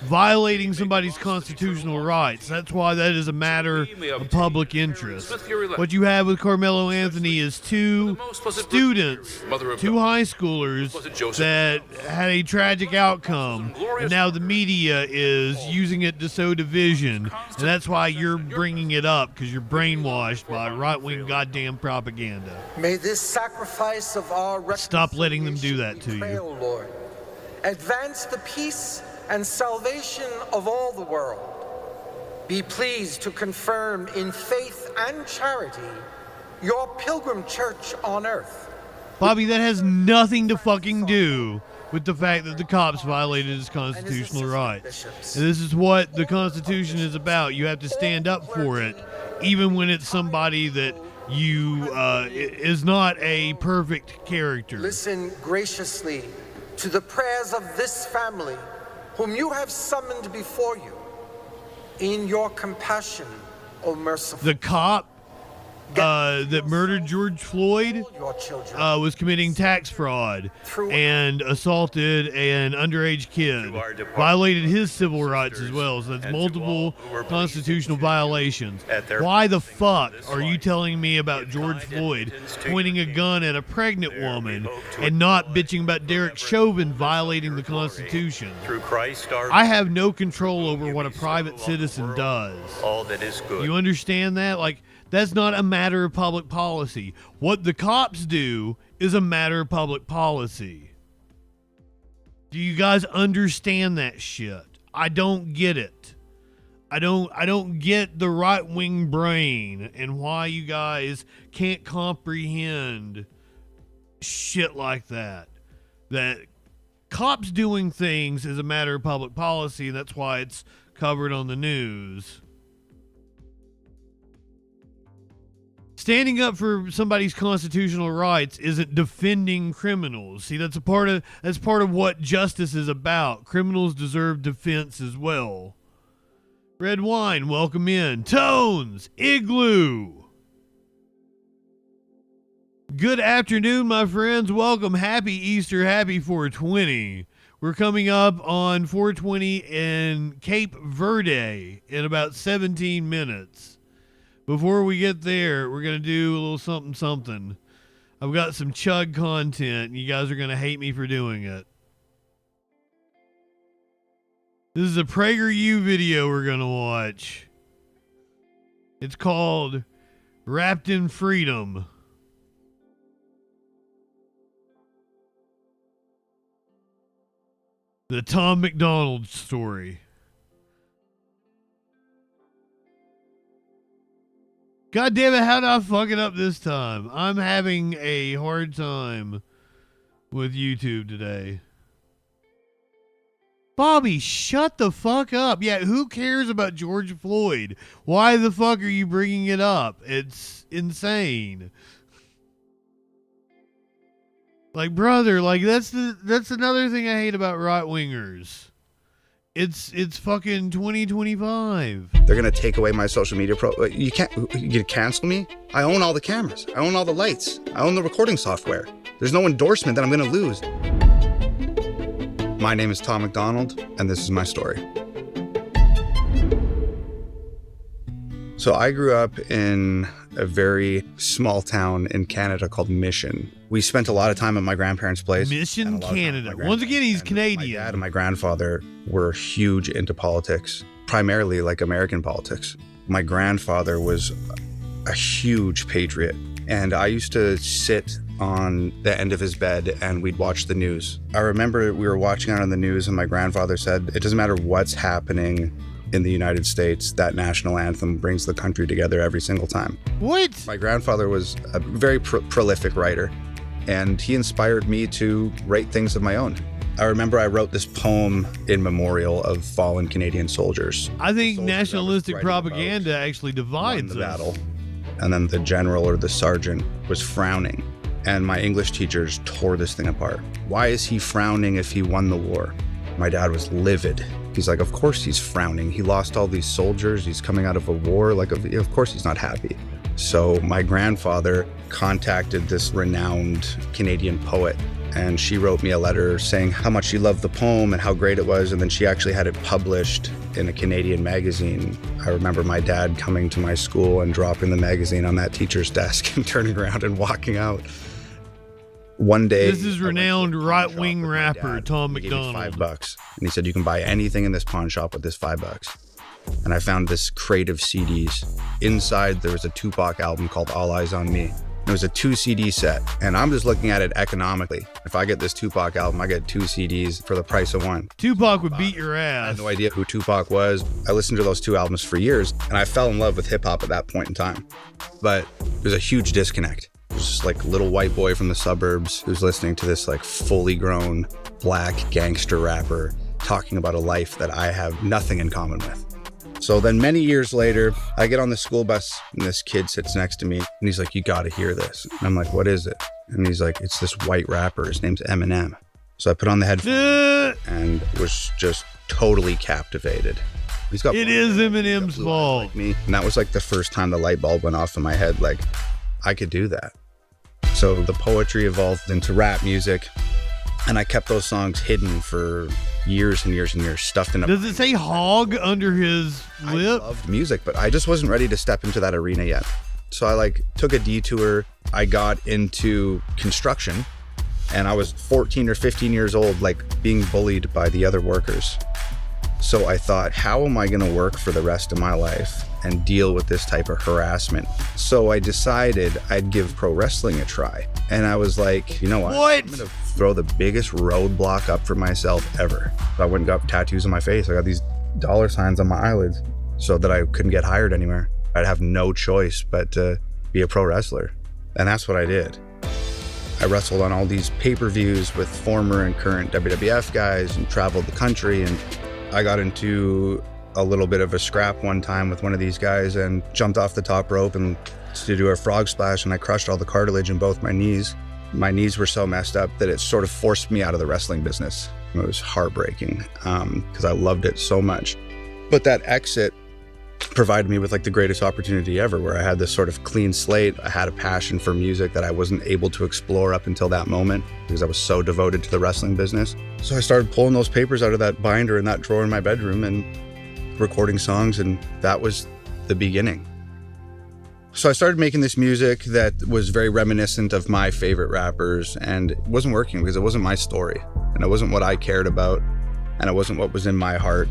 violating somebody's constitutional rights. That's why that is a matter of public interest. What you have with Carmelo Anthony is two students, two high schoolers that had a tragic outcome, and now the media is using it to sow division, and that's why you're bringing it up, because you're brainwashed by right-wing goddamn propaganda. May this sacrifice of our Stop letting them do that to pray, you. O Lord, advance the peace and salvation of all the world. Be pleased to confirm in faith and charity your pilgrim church on earth. Bobby, that has nothing to fucking do with the fact that the cops violated his constitutional rights. And this is what the Constitution is about. You have to stand up for it, even when it's somebody that you is not a perfect character. Listen graciously to the prayers of this family, whom you have summoned before you. In your compassion, O merciful. The cop that murdered George Floyd was committing tax fraud and assaulted an underage kid. Violated his civil rights as well. So that's multiple constitutional violations. Why the fuck are you telling me about George Floyd pointing a gun at a pregnant woman and not bitching about Derek Chauvin violating the Constitution? Through Christ our I have no control over what a private citizen does. all that is good. You understand that? Like, that's not a matter of public policy. What the cops do is a matter of public policy. Do you guys understand that shit? I don't get it. I don't get the right-wing brain and why you guys can't comprehend shit like that. That cops doing things is a matter of public policy, and that's why it's covered on the news. Standing up for somebody's constitutional rights isn't defending criminals. See, that's part of what justice is about. Criminals deserve defense as well. Red Wine, welcome in. Tones, Igloo. Good afternoon, my friends. Welcome. Happy Easter. Happy 420. We're coming up on 420 in Cape Verde in about 17 minutes. Before we get there, we're going to do a little something. I've got some chug content, and you guys are going to hate me for doing it. This is a PragerU video we're going to watch. It's called Wrapped in Freedom. The Tom McDonald story. God damn it, how did I fuck it up this time? I'm having a hard time with YouTube today. Bobby, shut the fuck up. Yeah, who cares about George Floyd? Why the fuck are you bringing it up? It's insane. Like, brother, like that's another thing I hate about right-wingers. It's fucking 2025. They're gonna take away my social media you can cancel me? I own all the cameras. I own all the lights. I own the recording software. There's no endorsement that I'm gonna lose. My name is Tom McDonald, and this is my story. So I grew up in a very small town in Canada called Mission. We spent a lot of time at my grandparents' place. Mission, Canada. Once again, he's Canadian. My dad and my grandfather were huge into politics, primarily like American politics. My grandfather was a huge patriot, and I used to sit on the end of his bed and we'd watch the news. I remember we were watching it on the news and my grandfather said, it doesn't matter what's happening in the United States, that national anthem brings the country together every single time. What? My grandfather was a very prolific writer, and he inspired me to write things of my own. I remember I wrote this poem in memorial of fallen Canadian soldiers. I think nationalistic propaganda actually divides the us. battle. And then the general or the sergeant was frowning, and my English teachers tore this thing apart. Why is he frowning if he won the war? My dad was livid. He's like, of course he's frowning. He lost all these soldiers. He's coming out of a war. Like, of course he's not happy. So my grandfather contacted this renowned Canadian poet, and she wrote me a letter saying how much she loved the poem and how great it was. And then she actually had it published in a Canadian magazine. I remember my dad coming to my school and dropping the magazine on that teacher's desk and turning around and walking out. One day, this is renowned right-wing rapper Tom McDonald. He gave me $5, and he said, "You can buy anything in this pawn shop with this $5." And I found this crate of CDs. Inside, there was a Tupac album called All Eyes on Me. It was a 2-CD set, and I'm just looking at it economically. If I get this Tupac album, I get 2 CDs for the price of 1. Tupac would beat your ass. I had no idea who Tupac was. I listened to those 2 albums for years, and I fell in love with hip-hop at that point in time. But there's a huge disconnect. There's just like a little white boy from the suburbs who's listening to this like fully grown black gangster rapper talking about a life that I have nothing in common with. So then many years later, I get on the school bus and this kid sits next to me and he's like, "You gotta hear this." And I'm like, "What is it?" And he's like, "It's this white rapper. His name's Eminem." So I put on the headphones and was just totally captivated. He's got it is Eminem's fault. Like me. And that was like the first time the light bulb went off in my head. Like, I could do that. So the poetry evolved into rap music, and I kept those songs hidden for years and years and years, stuffed in a... Does it say hog under his lip? I loved music, but I just wasn't ready to step into that arena yet. So I like took a detour. I got into construction, and I was 14 or 15 years old, like being bullied by the other workers. So I thought, how am I going to work for the rest of my life and deal with this type of harassment? So I decided I'd give pro wrestling a try. And I was like, you know what? I'm going to throw the biggest roadblock up for myself ever. So I went and got tattoos on my face. I got these $ signs on my eyelids so that I couldn't get hired anywhere. I'd have no choice but to be a pro wrestler. And that's what I did. I wrestled on all these pay-per-views with former and current WWF guys and traveled the country, and I got into a little bit of a scrap one time with one of these guys and jumped off the top rope and to do a frog splash, and I crushed all the cartilage in both my knees. My knees were so messed up that it sort of forced me out of the wrestling business. It was heartbreaking because I loved it so much. But that exit provided me with like the greatest opportunity ever, where I had this sort of clean slate. I had a passion for music that I wasn't able to explore up until that moment because I was so devoted to the wrestling business. So I started pulling those papers out of that binder in that drawer in my bedroom and recording songs, and that was the beginning. So I started making this music that was very reminiscent of my favorite rappers, and it wasn't working because it wasn't my story, and it wasn't what I cared about, and it wasn't what was in my heart.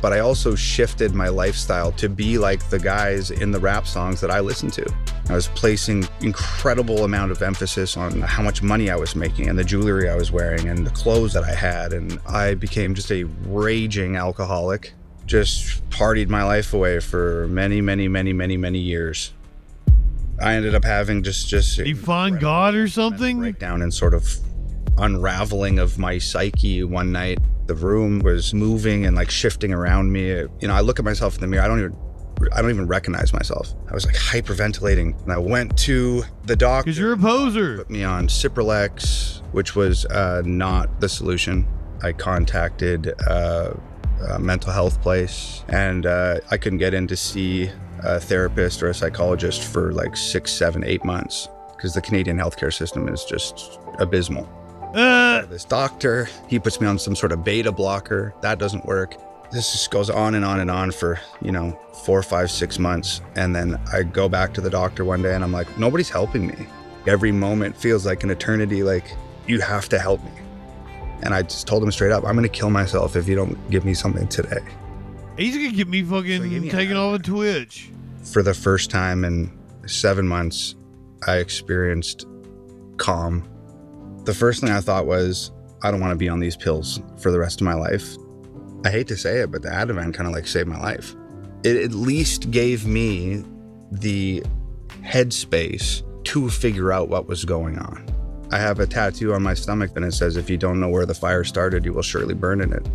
But I also shifted my lifestyle to be like the guys in the rap songs that I listened to. I was placing incredible amount of emphasis on how much money I was making and the jewelry I was wearing and the clothes that I had. And I became just a raging alcoholic. Just partied my life away for many, many, many, many, many years. I ended up having just you find God or something? Breakdown and sort of unraveling of my psyche one night. The room was moving and like shifting around me. You know, I look at myself in the mirror. I don't even recognize myself. I was like hyperventilating, and I went to the doctor. Because you're a poser. Put me on Cipralex, which was not the solution. I contacted a mental health place, and I couldn't get in to see a therapist or a psychologist for like 6, 7, 8 months because the Canadian healthcare system is just abysmal. This doctor, he puts me on some sort of beta blocker. That doesn't work. This just goes on and on and on for, 4, 5, 6 months. And then I go back to the doctor one day and I'm like, nobody's helping me. Every moment feels like an eternity. Like, you have to help me. And I just told him straight up, I'm going to kill myself if you don't give me something today. He's going to get me fucking taken off of Twitch. For the first time in 7 months, I experienced calm. The first thing I thought was, I don't want to be on these pills for the rest of my life. I hate to say it, but the Ativan kind of like saved my life. It at least gave me the headspace to figure out what was going on. I have a tattoo on my stomach and it says, if you don't know where the fire started, you will surely burn in it.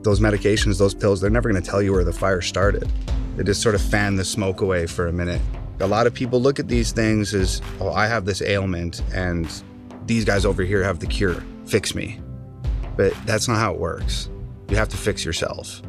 Those medications, those pills, they're never going to tell you where the fire started. They just sort of fan the smoke away for a minute. A lot of people look at these things as, oh, I have this ailment and these guys over here have the cure. Fix me. But that's not how it works. You have to fix yourself.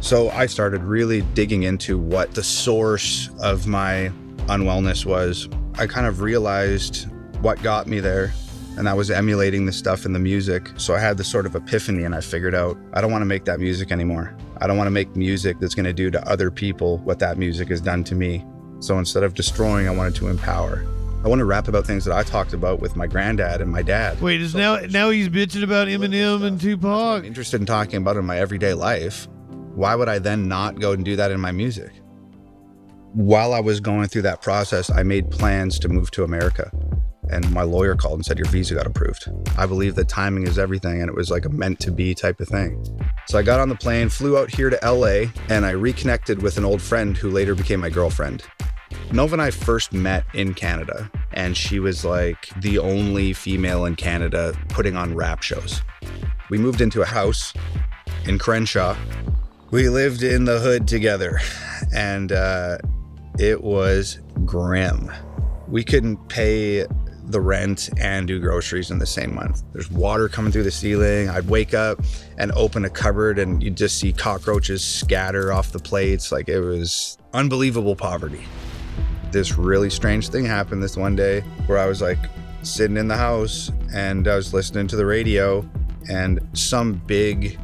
So I started really digging into what the source of my unwellness was. I kind of realized what got me there, and that was emulating the stuff in the music. So I had this sort of epiphany, and I figured out, I don't want to make that music anymore. I don't want to make music that's going to do to other people what that music has done to me. So instead of destroying, I wanted to empower. I want to rap about things that I talked about with my granddad and my dad. Wait, is now he's bitching about Eminem and Tupac? I'm interested in talking about in my everyday life. Why would I then not go and do that in my music? While I was going through that process, I made plans to move to America. And my lawyer called and said, your visa got approved. I believe that timing is everything, and it was like a meant to be type of thing. So I got on the plane, flew out here to LA, and I reconnected with an old friend who later became my girlfriend. Nova and I first met in Canada, and she was like the only female in Canada putting on rap shows. We moved into a house in Crenshaw. We lived in the hood together, and it was grim. We couldn't pay the rent and do groceries in the same month. There's water coming through the ceiling. I'd wake up and open a cupboard and you'd just see cockroaches scatter off the plates. Like, it was unbelievable poverty. This really strange thing happened this one day where I was like sitting in the house and I was listening to the radio and some big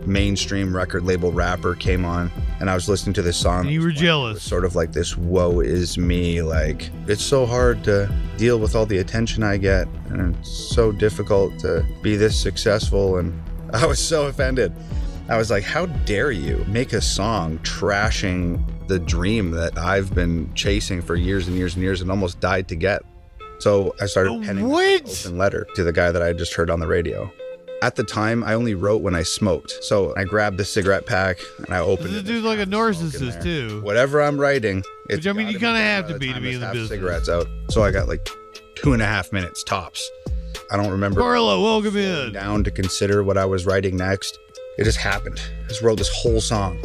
mainstream record label rapper came on and I was listening to this song. And you were jealous. It was sort of like this woe is me, like, it's so hard to deal with all the attention I get and it's so difficult to be this successful, and I was so offended. I was like, how dare you make a song trashing the dream that I've been chasing for years and years and years and almost died to get. So I started penning an open letter to the guy that I just heard on the radio. At the time, I only wrote when I smoked. So I grabbed the cigarette pack and I opened it. This dude's like a narcissist too. Whatever I'm writing, which I mean, you kind of have to be in the business. Cigarettes out. So I got like 2.5 minutes tops. I don't remember. Carla, welcome in. Down to consider what I was writing next. It just happened. I just wrote this whole song.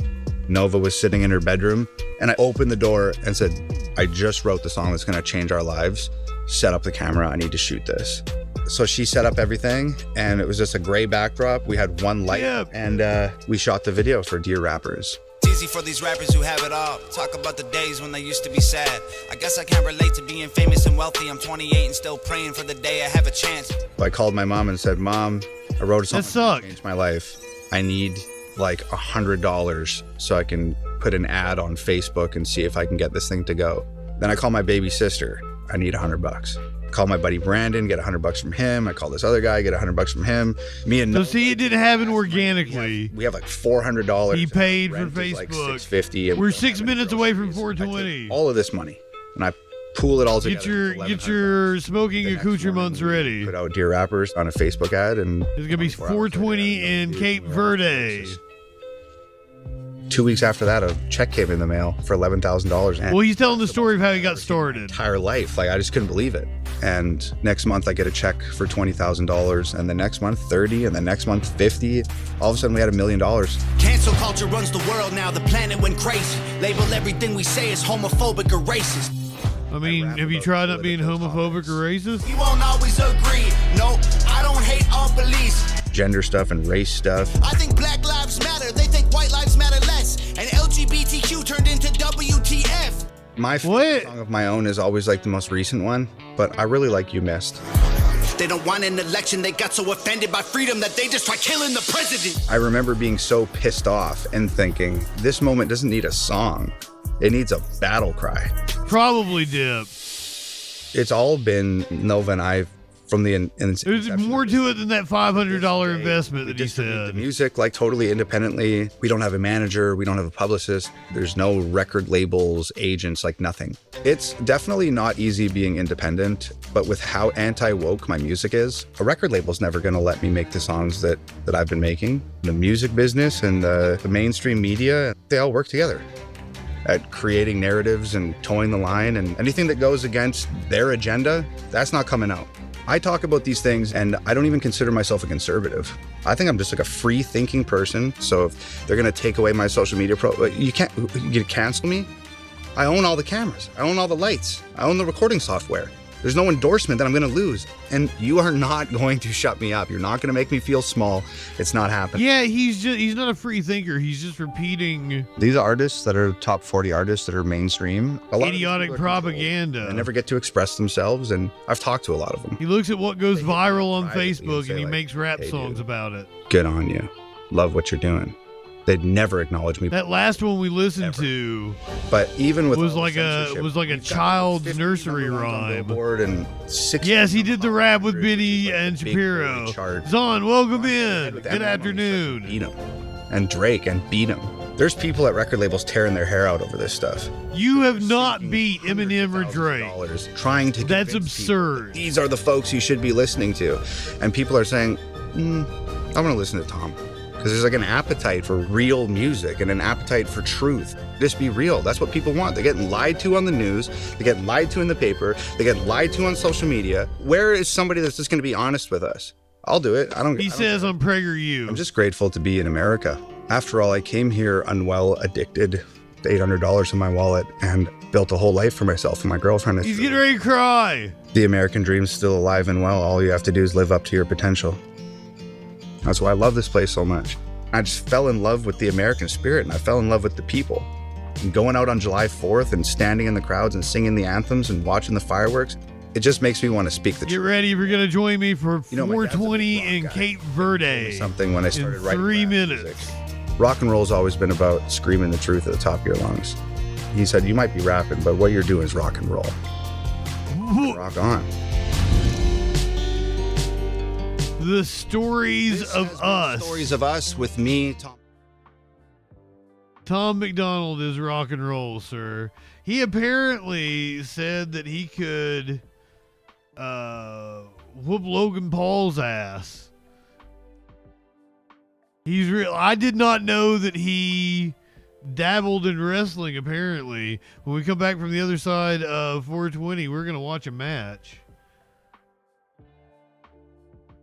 Nova was sitting in her bedroom and I opened the door and said, I just wrote the song that's going to change our lives. Set up the camera. I need to shoot this. So she set up everything and it was just a gray backdrop. We had one light and we shot the video for Dear Rappers. It's easy for these rappers who have it all. Talk about the days when they used to be sad. I guess I can't relate to being famous and wealthy. I'm 28 and still praying for the day I have a chance. I called my mom and said, Mom, I wrote a song that changed my life. I need like $100 so I can put an ad on Facebook and see if I can get this thing to go. Then I call my baby sister. I need $100. Call my buddy Brandon, get $100 from him. I call this other guy, get $100 from him. Me and so see, it didn't happen organically. We have like $400. He paid for Facebook. Like $650. We're 6 minutes away from 420. All of this money, and I pool it all together. Get your smoking accoutrements ready. Put out Dear Rappers on a Facebook ad, and it's gonna be 420 in Cape Verde. 2 weeks after that, a check came in the mail for $11,000. Well, he's telling the story of how he got started. Entire life, like I just couldn't believe it. And next month I get a check for $20,000, and the next month 30, and the next month 50. All of a sudden we had $1 million. Cancel culture runs the world now. The planet went crazy. Label everything we say as homophobic or racist. I mean, have you tried not being homophobic or racist? You won't always agree. No, I don't hate all police. Gender stuff and race stuff. I think Black Lives Matter. They think white lives matter less. And LGBTQ turned into WTF. My favorite song of my own is always like the most recent one, but I really like You Missed. They don't want an election. They got so offended by freedom that they just try killing the president. I remember being so pissed off and thinking, this moment doesn't need a song. It needs a battle cry. Probably dip. It's all been Nova and I from the There's more to it than that $500 investment that he said. The music, like totally independently. We don't have a manager. We don't have a publicist. There's no record labels, agents, like nothing. It's definitely not easy being independent, but with how anti-woke my music is, a record label's never going to let me make the songs that I've been making. The music business and the mainstream media, they all work together at creating narratives and towing the line, and anything that goes against their agenda, that's not coming out. I talk about these things and I don't even consider myself a conservative. I think I'm just like a free thinking person. So if they're gonna take away my social media you can cancel me. I own all the cameras. I own all the lights. I own the recording software. There's no endorsement that I'm gonna lose. And you are not going to shut me up. You're not gonna make me feel small. It's not happening. Yeah, he's not a free thinker. He's just repeating these artists that are top 40 artists that are mainstream. Idiotic propaganda. They never get to express themselves, and I've talked to a lot of them. He looks at what goes viral on Facebook and he makes rap songs about it. Good on you. Love what you're doing. They'd never acknowledge me. That last one we listened to, but even with was like a child's nursery rhyme. And yes, he did the rap with Biddy and Shapiro. Zon, welcome in. Good afternoon. Beat him, and Drake, and beat him. There's people at record labels tearing their hair out over this stuff. You have not beat Eminem or Drake. Trying to. That's absurd. These are the folks you should be listening to, and people are saying, "I'm going to listen to Tom." Because there's like an appetite for real music and an appetite for truth. Just be real. That's what people want. They're getting lied to on the news. They get lied to in the paper. They get lied to on social media. Where is somebody that's just going to be honest with us? I'll do it. He says on PragerU. I'm just grateful to be in America. After all, I came here unwell, addicted, $800 in my wallet, and built a whole life for myself and my girlfriend. He's getting ready to cry. The American dream's still alive and well. All you have to do is live up to your potential. That's why I love this place so much. I just fell in love with the American spirit, and I fell in love with the people. And going out on July 4th and standing in the crowds and singing the anthems and watching the fireworks, it just makes me want to speak the truth. Get ready if you're going to join me for 420 in Cape Verde. Something when I started writing 3 minutes. Rock and roll's always been about screaming the truth at the top of your lungs. He said, you might be rapping, but what you're doing is rock and roll. Rock on. The stories of us. Stories of us with me, Tom. Tom McDonald is rock and roll, sir. He apparently said that he could whoop Logan Paul's ass. He's real. I did not know that he dabbled in wrestling, apparently. When we come back from the other side of 420, we're going to watch a match.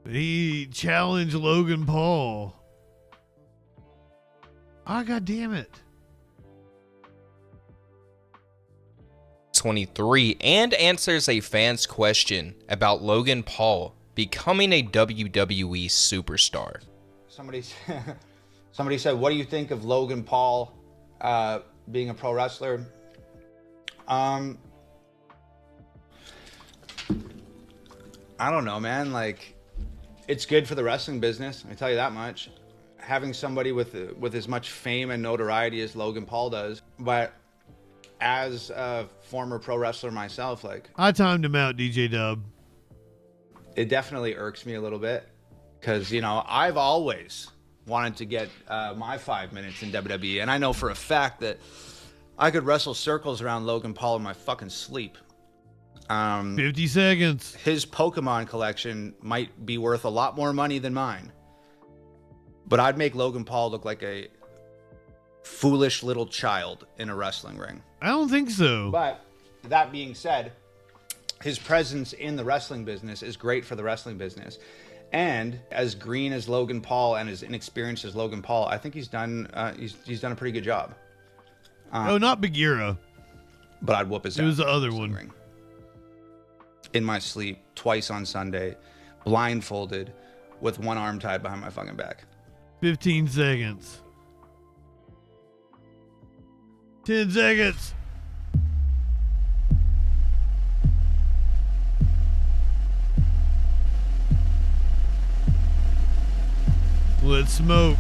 He challenged Logan Paul. Ah, God damn it. 23 and answers a fan's question about Logan Paul becoming a WWE superstar. Somebody said, what do you think of Logan Paul being a pro wrestler? I don't know, man. Like, it's good for the wrestling business, I tell you that much. Having somebody with as much fame and notoriety as Logan Paul does. But as a former pro wrestler myself, like, I timed him out, DJ Dub. It definitely irks me a little bit. Because, you know, I've always wanted to get my 5 minutes in WWE. And I know for a fact that I could wrestle circles around Logan Paul in my fucking sleep. 50 seconds. His Pokemon collection might be worth a lot more money than mine. But I'd make Logan Paul look like a foolish little child in a wrestling ring. I don't think so. But that being said, his presence in the wrestling business is great for the wrestling business. And as green as Logan Paul and as inexperienced as Logan Paul, I think he's done he's done a pretty good job. Oh, not Bagheera. But I'd whoop his ass. It was the other one. Ring. In my sleep, twice on Sunday, blindfolded, with one arm tied behind my fucking back. 15 seconds. 10 seconds. Let's smoke.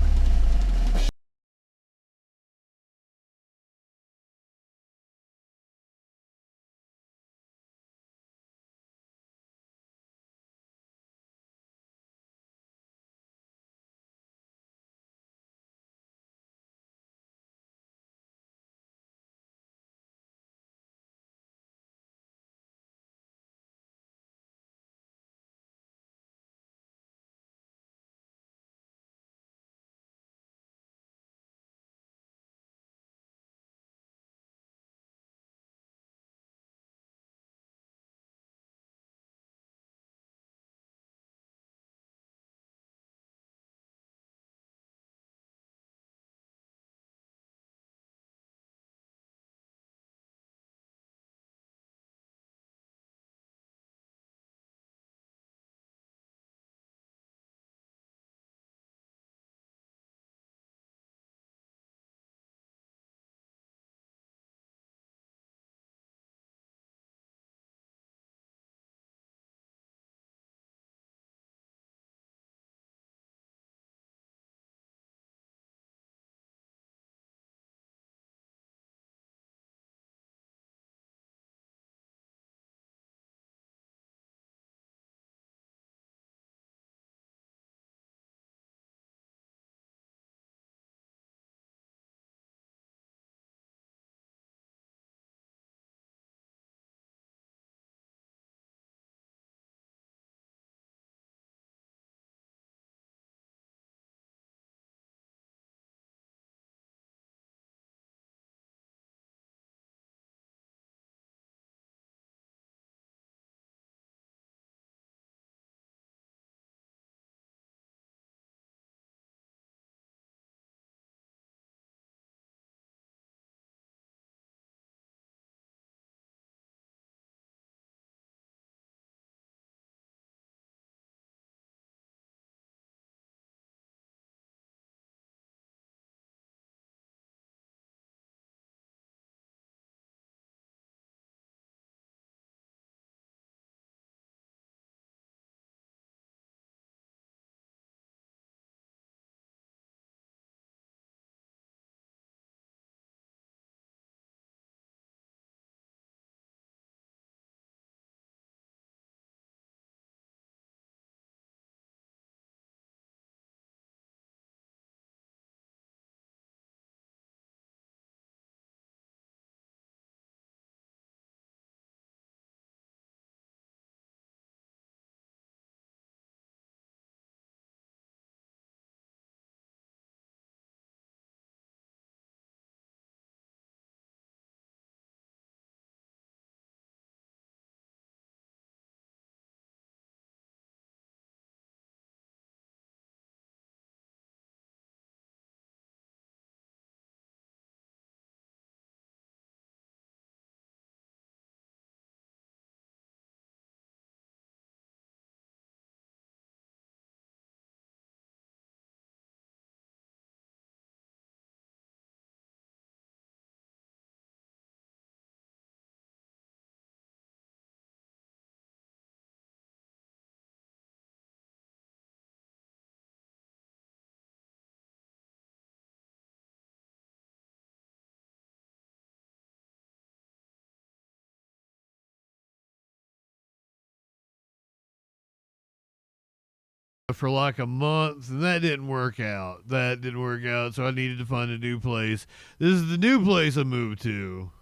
For like a month, and that didn't work out. So I needed to find a new place. This is the new place I moved to.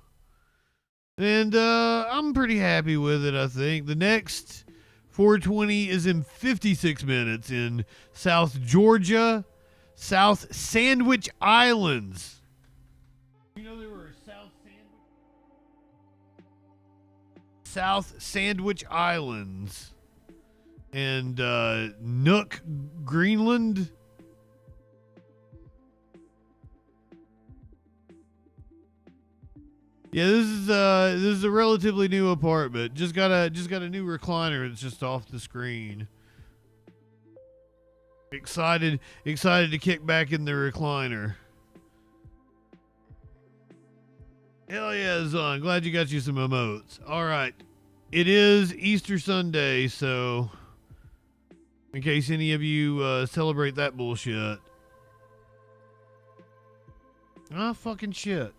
And I'm pretty happy with it, I think. The next 420 is in 56 minutes in South Georgia, South Sandwich Islands. You know there were South Sandwich Islands and Nook, Greenland. Yeah, this is a relatively new apartment. Just got a new recliner. It's just off the screen. Excited to kick back in the recliner. Hell yeah, Zon. Glad you got you some emotes. All right, it is Easter Sunday, so in case any of you celebrate that bullshit. Ah, fucking shit.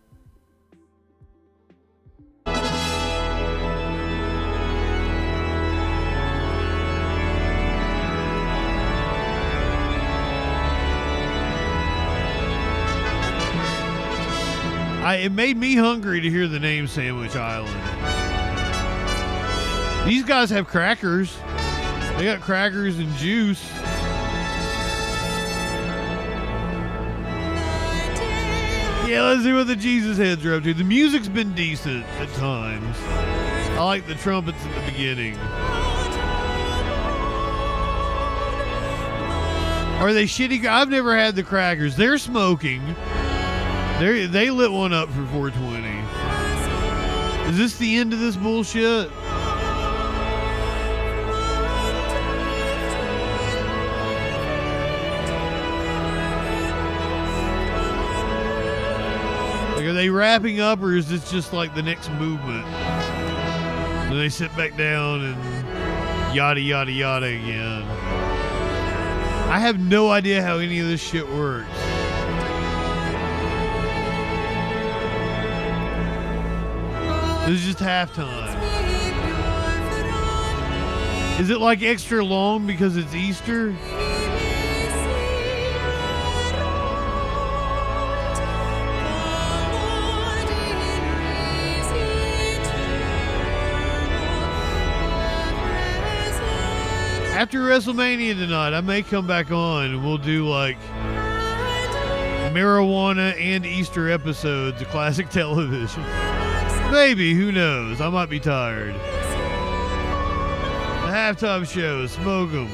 It made me hungry to hear the name Sandwich Island. These guys have crackers. They got crackers and juice. Yeah, let's see what the Jesus heads are up to. The music's been decent at times. I like the trumpets at the beginning. Are they shitty? I've never had the crackers. They're smoking. They lit one up for 420. Is this the end of this bullshit? Like, are they wrapping up, or is this just like the next movement? Then they sit back down and yada yada yada again. I have no idea how any of this shit works. This is just halftime. Is it like extra long because it's Easter? After WrestleMania tonight, I may come back on and we'll do like marijuana and Easter episodes of classic television. Maybe, who knows? I might be tired. The halftime show, smoke 'em.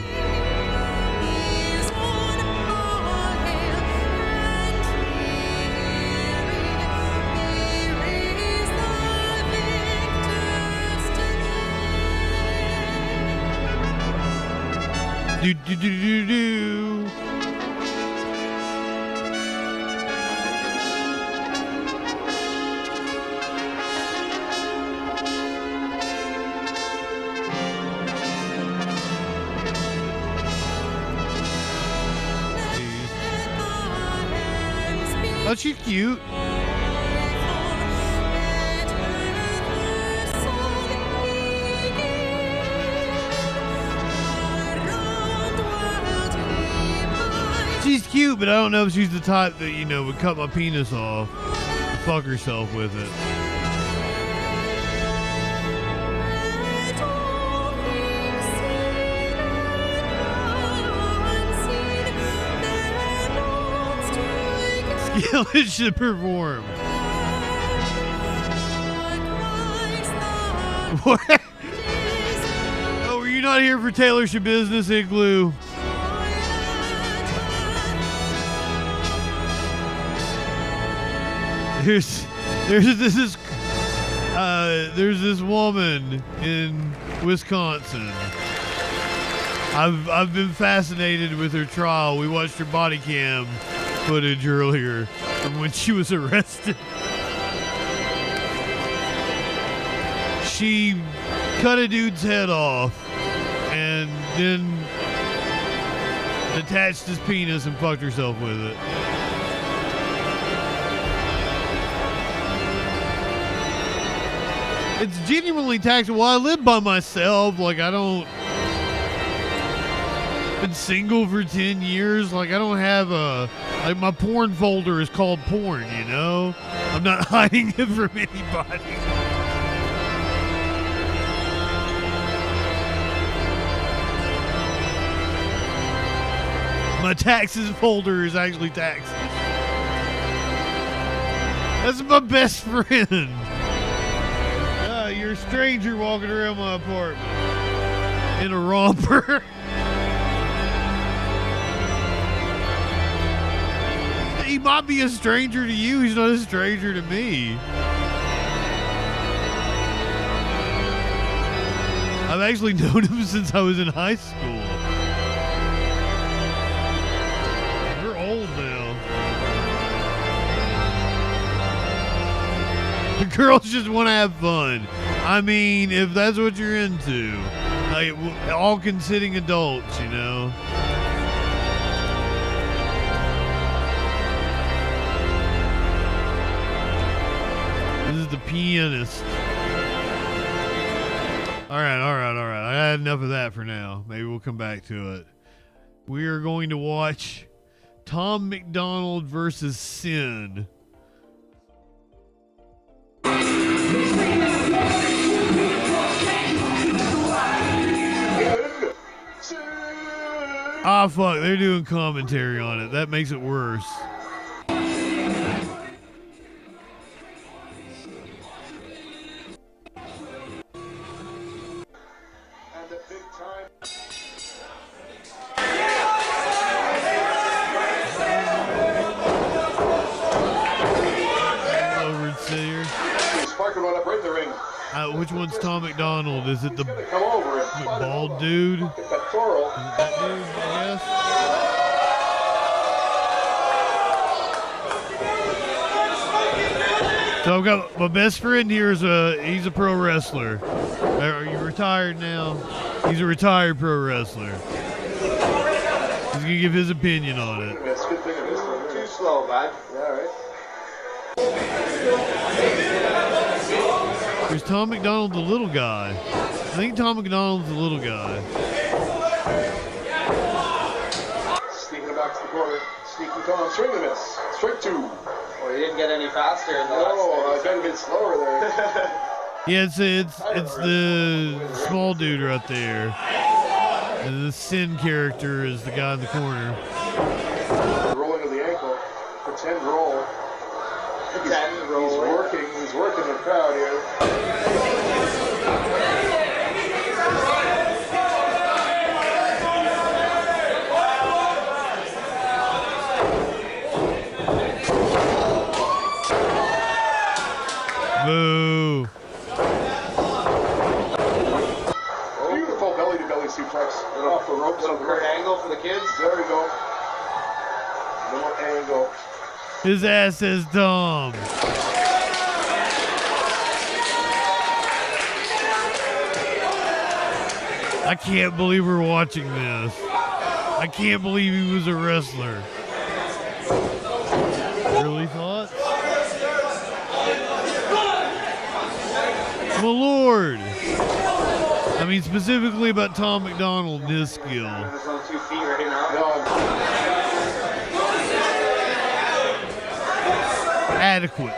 Do do do do do. Oh, she's cute. She's cute, but I don't know if she's the type that, you know, would cut my penis off and fuck herself with it. Skillet should perform. What? Oh, were you not here for Taylor Should Business, Igloo? There's this woman in Wisconsin. I've been fascinated with her trial. We watched her body cam footage earlier from when she was arrested. She cut a dude's head off and then detached his penis and fucked herself with it. It's genuinely taxable. Well, I live by myself. Like, been single for 10 years. Like, I don't have like, my porn folder is called porn, you know? I'm not hiding it from anybody. My taxes folder is actually taxes. That's my best friend. You're a stranger walking around my apartment in a romper. He might be a stranger to you. He's not a stranger to me. I've actually known him since I was in high school. We're old now. The girls just want to have fun. I mean, if that's what you're into. Like, all consenting adults, you know. This is the pianist. All right. I had enough of that for now. Maybe we'll come back to it. We are going to watch Tom McDonald versus Sin. Ah, fuck, they're doing commentary on it. That makes it worse. Which one's Tom McDonald? Is it the bald dude? Is it that dude, I guess? So I've got my best friend here he's a pro wrestler. Are you retired now? He's a retired pro wrestler. He's gonna give his opinion on it. That's a good thing it is too slow, bud. Yeah, right. There's Tom McDonald, the little guy. I think Tom McDonald's the little guy. Sneaking back to the corner. Sneaking Tom. Swing and miss. Strike two. Well, you didn't get any faster in the last I got a bit slower there. Yeah, it's the small dude right there. And the Sin character is the guy in the corner. Rolling of the ankle. Pretend roll. He's working the crowd here. Boo. Beautiful belly to belly suplex. Off the ropes. Little Kurt Angle for the kids. There we go. Little angle. His ass says Tom. I can't believe we're watching this. I can't believe he was a wrestler. Really thought? My lord. I mean, specifically about Tom McDonald and his skill. He's on 2 feet right now. Adequate.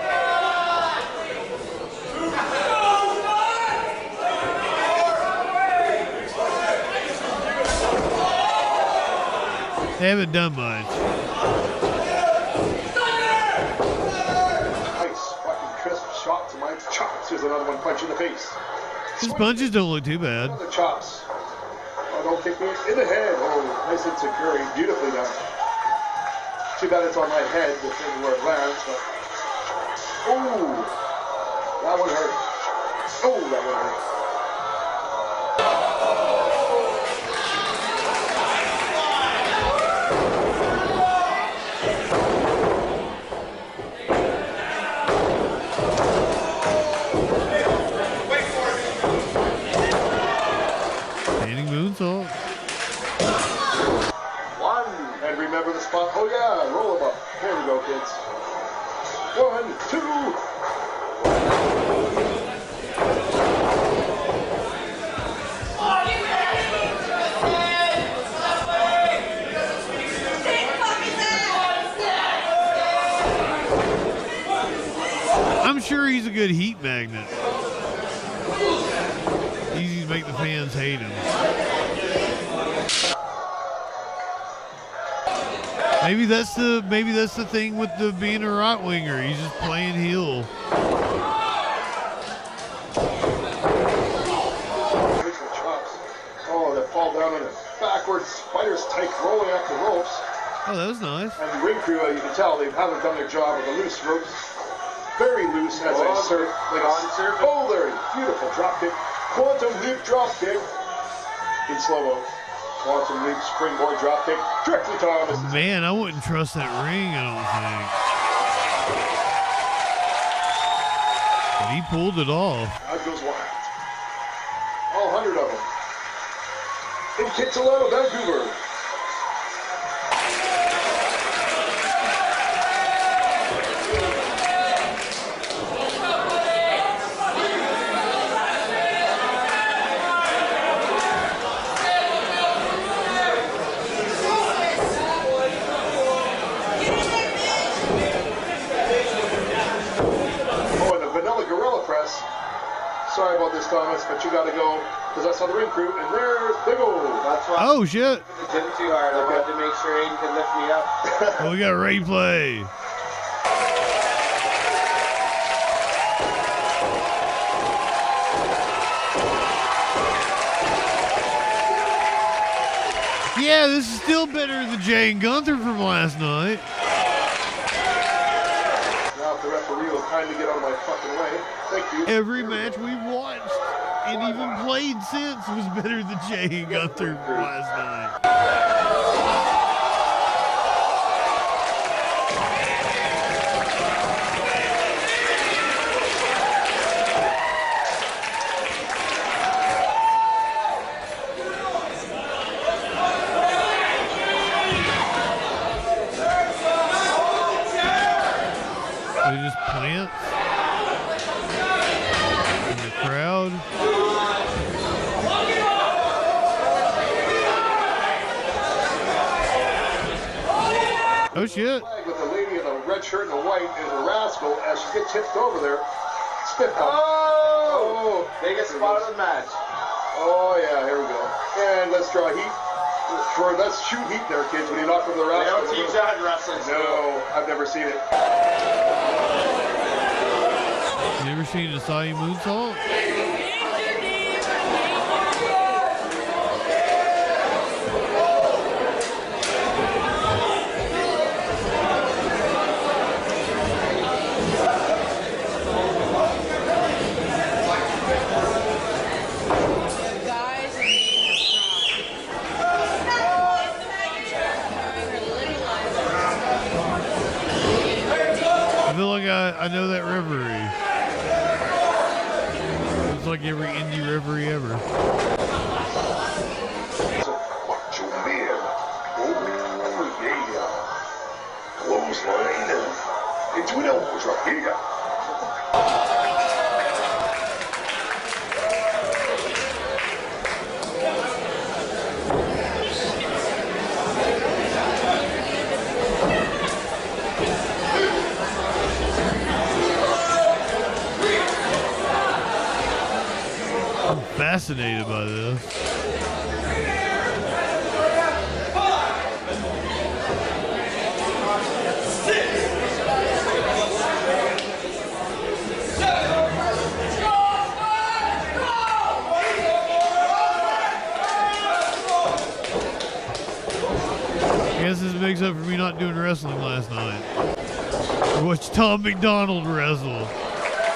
They haven't done much. Nice fucking crisp shot to my chops. Here's another one punch in the face. His punches don't look too bad. The chops. Oh, don't kick me in the head. Oh, nice and secure. Beautifully done. Too bad it's on my head, the thing where it lands, but. Oh, that one hurt. Oh, that one hurt. Moonsault. One. And remember the spot. Oh, yeah. Roll them up. There we go, kids. 1, 2. I'm sure he's a good heat magnet. Easy to make the fans hate him. Maybe that's the thing with the being a right winger. He's just playing heel. Oh, that fall down on it. Backwards, spider's tight, rolling up the ropes. Oh, that was nice. And the ring crew, you can tell, they haven't done their job with the loose ropes. Very loose as a surf. Like oh, there, beautiful drop kick. Quantum leap drop kick. In slow-mo. Quantum leap springboard drop kick. Directly to Thomas. Man, I wouldn't trust that ring, I don't think. But he pulled it off. Out goes wild. All 100 of them. In Kitsilano, Vancouver. Oh, and the Vanilla Gorilla Press. Sorry about this, Thomas, but you got to go because I saw the ring crew, and there they go. That's why. Oh, shit. I did too hard. I wanted to make sure Aiden could lift me up. Oh, we got replay. Yeah, this is still better than Jay and Gunther from last night. Now if the referee will kindly get out of my fucking way. Thank you. Every match we've watched and even played since was better than Jay and Gunther from last night. They just plant in the crowd. Oh shit. With the lady in the red shirt and the white is a rascal as she gets tipped over there. Spit bump. Oh! Biggest spot of the match. Oh yeah, here we go. And let's draw heat. Let's shoot heat there, kids, when you knock over the rascal. They don't teach that in wrestling. No, I've never seen it. You ever seen a Asai moonsault? I feel like I know that referee. It's like every indie referee ever. Macho man. Oh yeah. Clothesline. Into an elbow drop. Here. I'm fascinated by this. I guess this makes up for me not doing wrestling last night. I watched Tom McDonald wrestle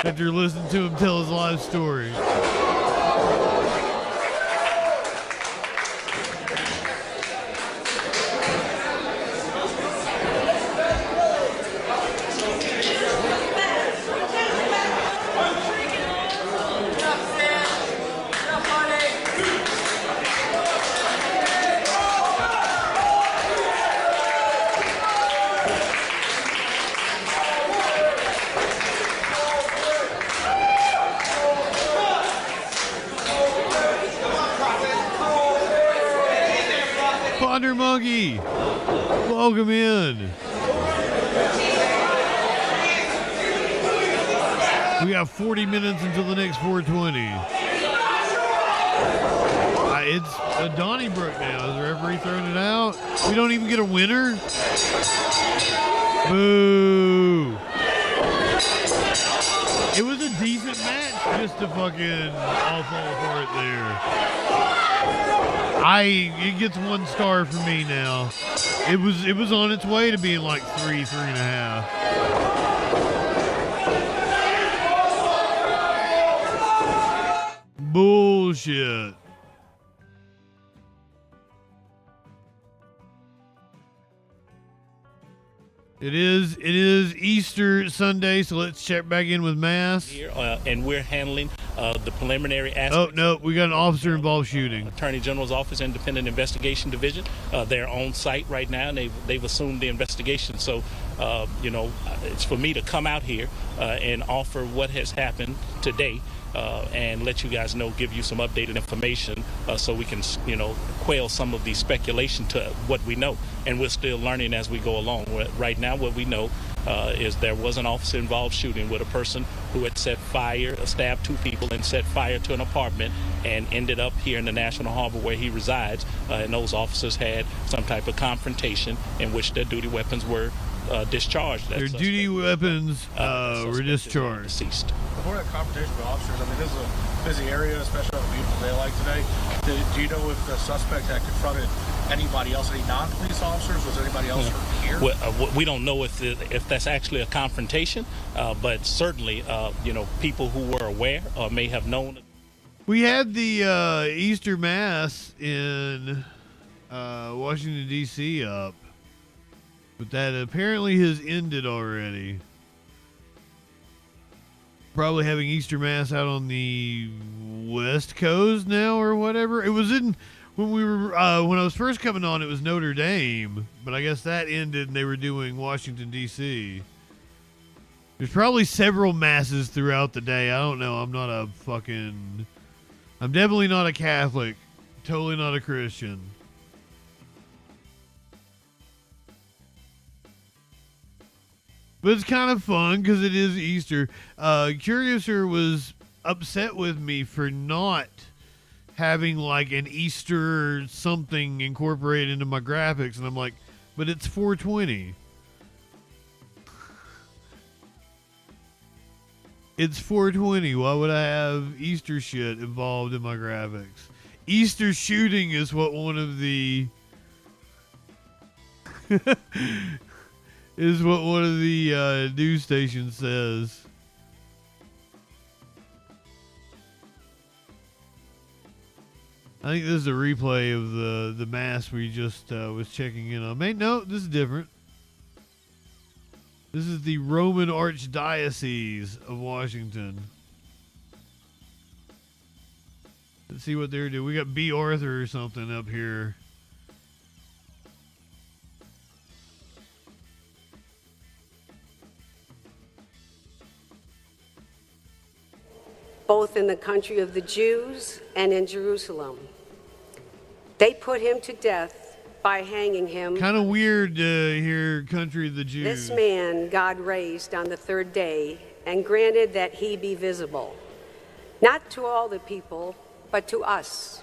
after listening to him tell his life story. Ponder Monkey, welcome in. We got 40 minutes until the next 420. It's Donnybrook now. Is the referee throwing it out? We don't even get a winner? Boo. It was a decent match just to fucking all fall apart there. It gets 1 star for me now. It was on its way to being like 3.5. Bullshit. It is Easter Sunday, so let's check back in with Mass. Here, and we're handling the preliminary aspects. Oh, no, we got an officer involved shooting. Attorney General's Office Independent Investigation Division. They're on site right now, and they've assumed the investigation. So, it's for me to come out here and offer what has happened today. And let you guys know, give you some updated information so we can, quail some of the speculation to what we know. And we're still learning as we go along. Right now, what we know is there was an officer-involved shooting with a person who had stabbed 2 people and set fire to an apartment and ended up here in the National Harbor where he resides. And those officers had some type of confrontation in which their duty weapons were discharged. Their duty weapons were discharged. Deceased. Before that confrontation with officers, I mean, this is a busy area, especially on a beautiful day like today. Do you know if the suspect had confronted anybody else, any non-police officers? Was anybody else hurt here? Well, we don't know if that's actually a confrontation, but certainly, people who were aware or may have known. We had the Easter Mass in Washington, D.C. up, but that apparently has ended already. Probably having Easter Mass out on the West Coast now or whatever. It was when I was first coming on, it was Notre Dame, but I guess that ended and they were doing Washington, D.C. There's probably several masses throughout the day. I don't know. I'm definitely not a Catholic. Totally not a Christian. But it's kind of fun because it is Easter. Curiouser was upset with me for not having like an Easter something incorporated into my graphics. And I'm like, but it's 420. It's 420. Why would I have Easter shit involved in my graphics? Easter shooting is what one of the... is what one of the news stations says. I think this is a replay of the mass we just was checking in on. No, this is different. This is the Roman Archdiocese of Washington. Let's see what they're doing. We got B. Arthur or something up here. Both in the country of the Jews and in Jerusalem. They put him to death by hanging him. Kind of weird to hear country of the Jews. This man God raised on the 3rd day and granted that he be visible, not to all the people, but to us,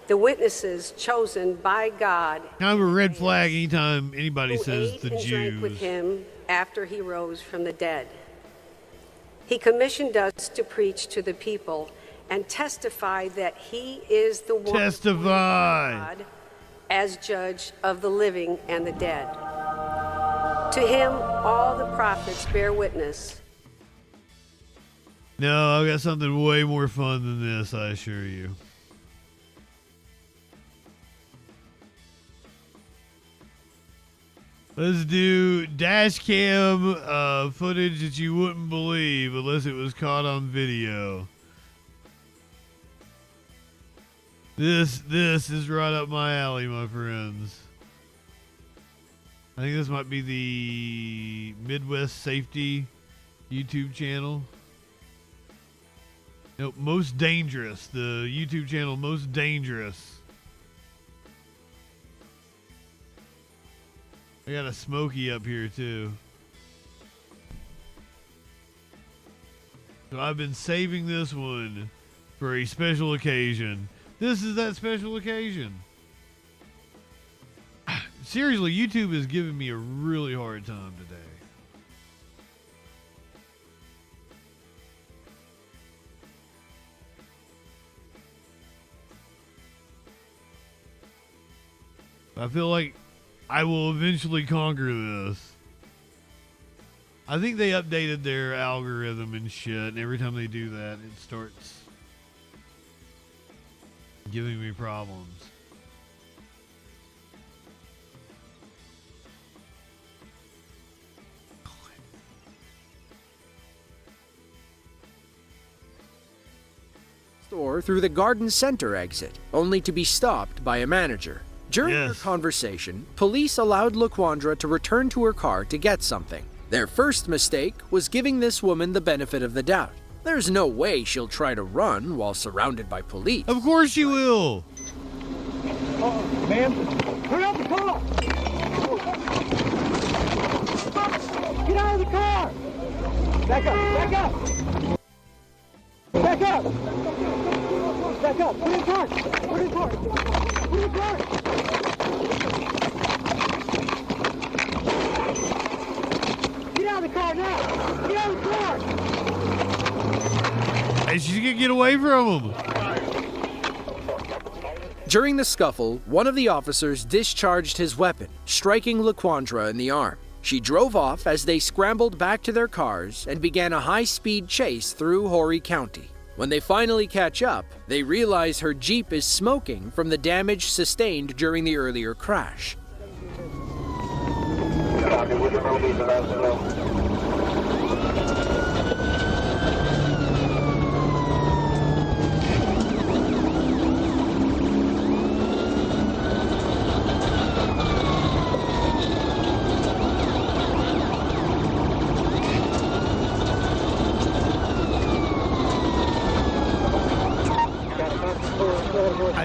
the witnesses chosen by God. Kind of a red flag anytime anybody who says ate the and Jews. drank with him after he rose from the dead. He commissioned us to preach to the people and testify that he is the one Testify. God as judge of the living and the dead. To him, all the prophets bear witness. No, I've got something way more fun than this, I assure you. Let's do dash cam footage that you wouldn't believe unless it was caught on video. This is right up my alley, my friends. I think this might be the Midwest Safety YouTube channel. Nope, Most Dangerous. The YouTube channel Most Dangerous. I got a Smokey up here too. So I've been saving this one for a special occasion. This is that special occasion. Seriously, YouTube is giving me a really hard time today. I feel like I will eventually conquer this. I think they updated their algorithm and shit, and every time they do that, it starts giving me problems. Store through the garden center exit, only to be stopped by a manager. During their conversation, police allowed Laquandra to return to her car to get something. Their first mistake was giving this woman the benefit of the doubt. There's no way she'll try to run while surrounded by police. Of course she will! Oh, ma'am, turn out the car! Get out of the car! Back up, back up! Back up! Back up, put in park! Put in park! Put in park! Get out of the car now! Get out of the car! Hey, she's gonna get away from him! During the scuffle, one of the officers discharged his weapon, striking Laquandra in the arm. She drove off as they scrambled back to their cars and began a high-speed chase through Horry County. When they finally catch up, they realize her Jeep is smoking from the damage sustained during the earlier crash.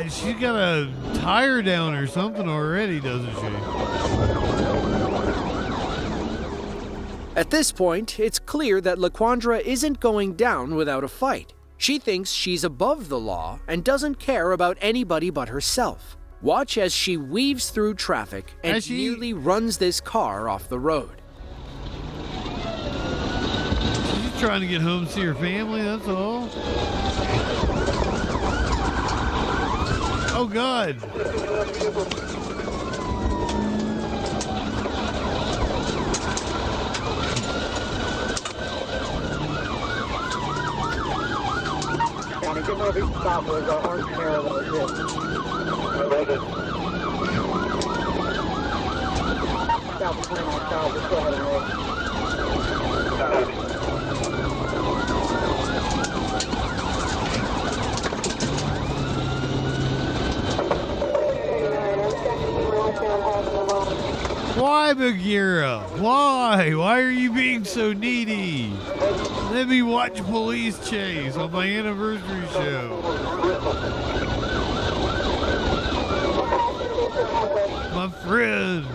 She's got a tire down or something already, doesn't she? At this point, it's clear that Laquandra isn't going down without a fight. She thinks she's above the law and doesn't care about anybody but herself. Watch as she weaves through traffic and nearly runs this car off the road. She's trying to get home to see her family, that's all. Oh, God. County, get more people stop. There's an orange parallel here. South of 29 south. Let's go ahead and roll. Why, Bagheera? Why? Why are you being so needy? Let me watch Police Chase on my anniversary show. My friend.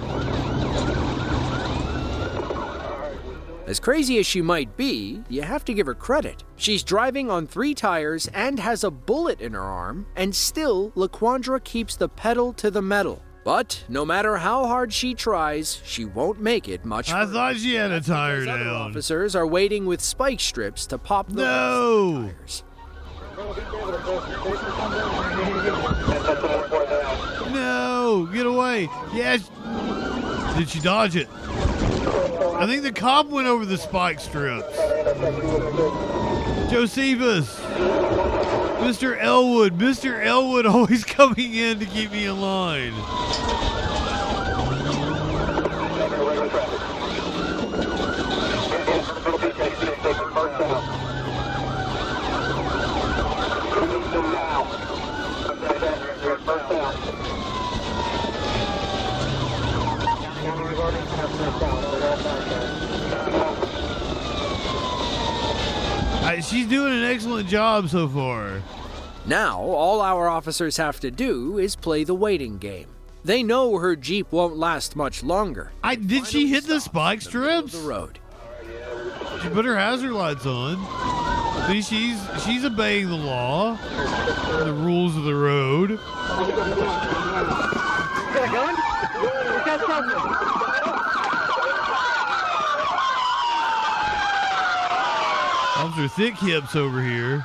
As crazy as she might be, you have to give her credit. She's driving on 3 tires and has a bullet in her arm, and still Laquandra keeps the pedal to the metal. But no matter how hard she tries, she won't make it much further. I thought she had a tire Other down. officers are waiting with spike strips to pop the tires. No, get away. Yes. Did she dodge it? I think the cop went over the spike strips. Josephus. Mr. Elwood. Mr. Elwood always coming in to keep me in line. She's doing an excellent job so far. Now, all our officers have to do is play the waiting game. They know her Jeep won't last much longer. Did she hit the spike strips? The road. She put her hazard lights on. See, she's obeying the law, the rules of the road. You got a gun? You got something? Officer Thick Hips over here.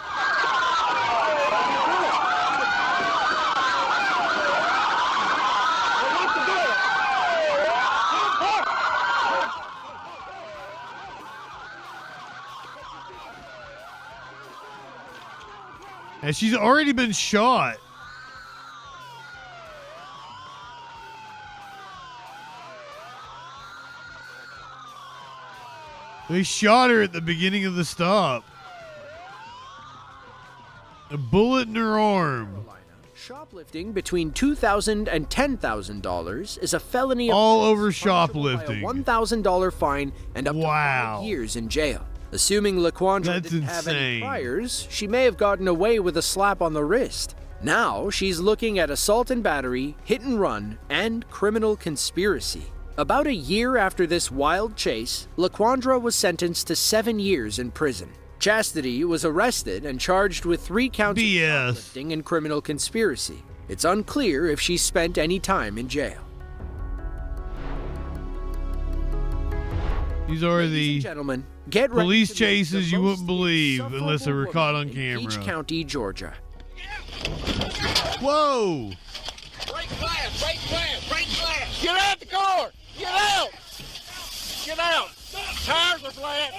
And she's already been shot. They shot her at the beginning of the stop. A bullet in her arm. Shoplifting between $2,000 and $10,000 is a felony. All over shoplifting. A $1,000 fine and up to 5 years in jail. Assuming LaQuandra didn't have any priors, she may have gotten away with a slap on the wrist. Now she's looking at assault and battery, hit and run, and criminal conspiracy. About a year after this wild chase, LaQuandra was sentenced to 7 years in prison. Chastity was arrested and charged with 3 counts of shoplifting and criminal conspiracy. It's unclear if she spent any time in jail. These are the gentlemen, get ready police chases you wouldn't believe unless they were caught on camera. Each county, Georgia. Whoa! Break glass! Break glass! Break glass! Get out the car! Get out! Get out! Tires are flat!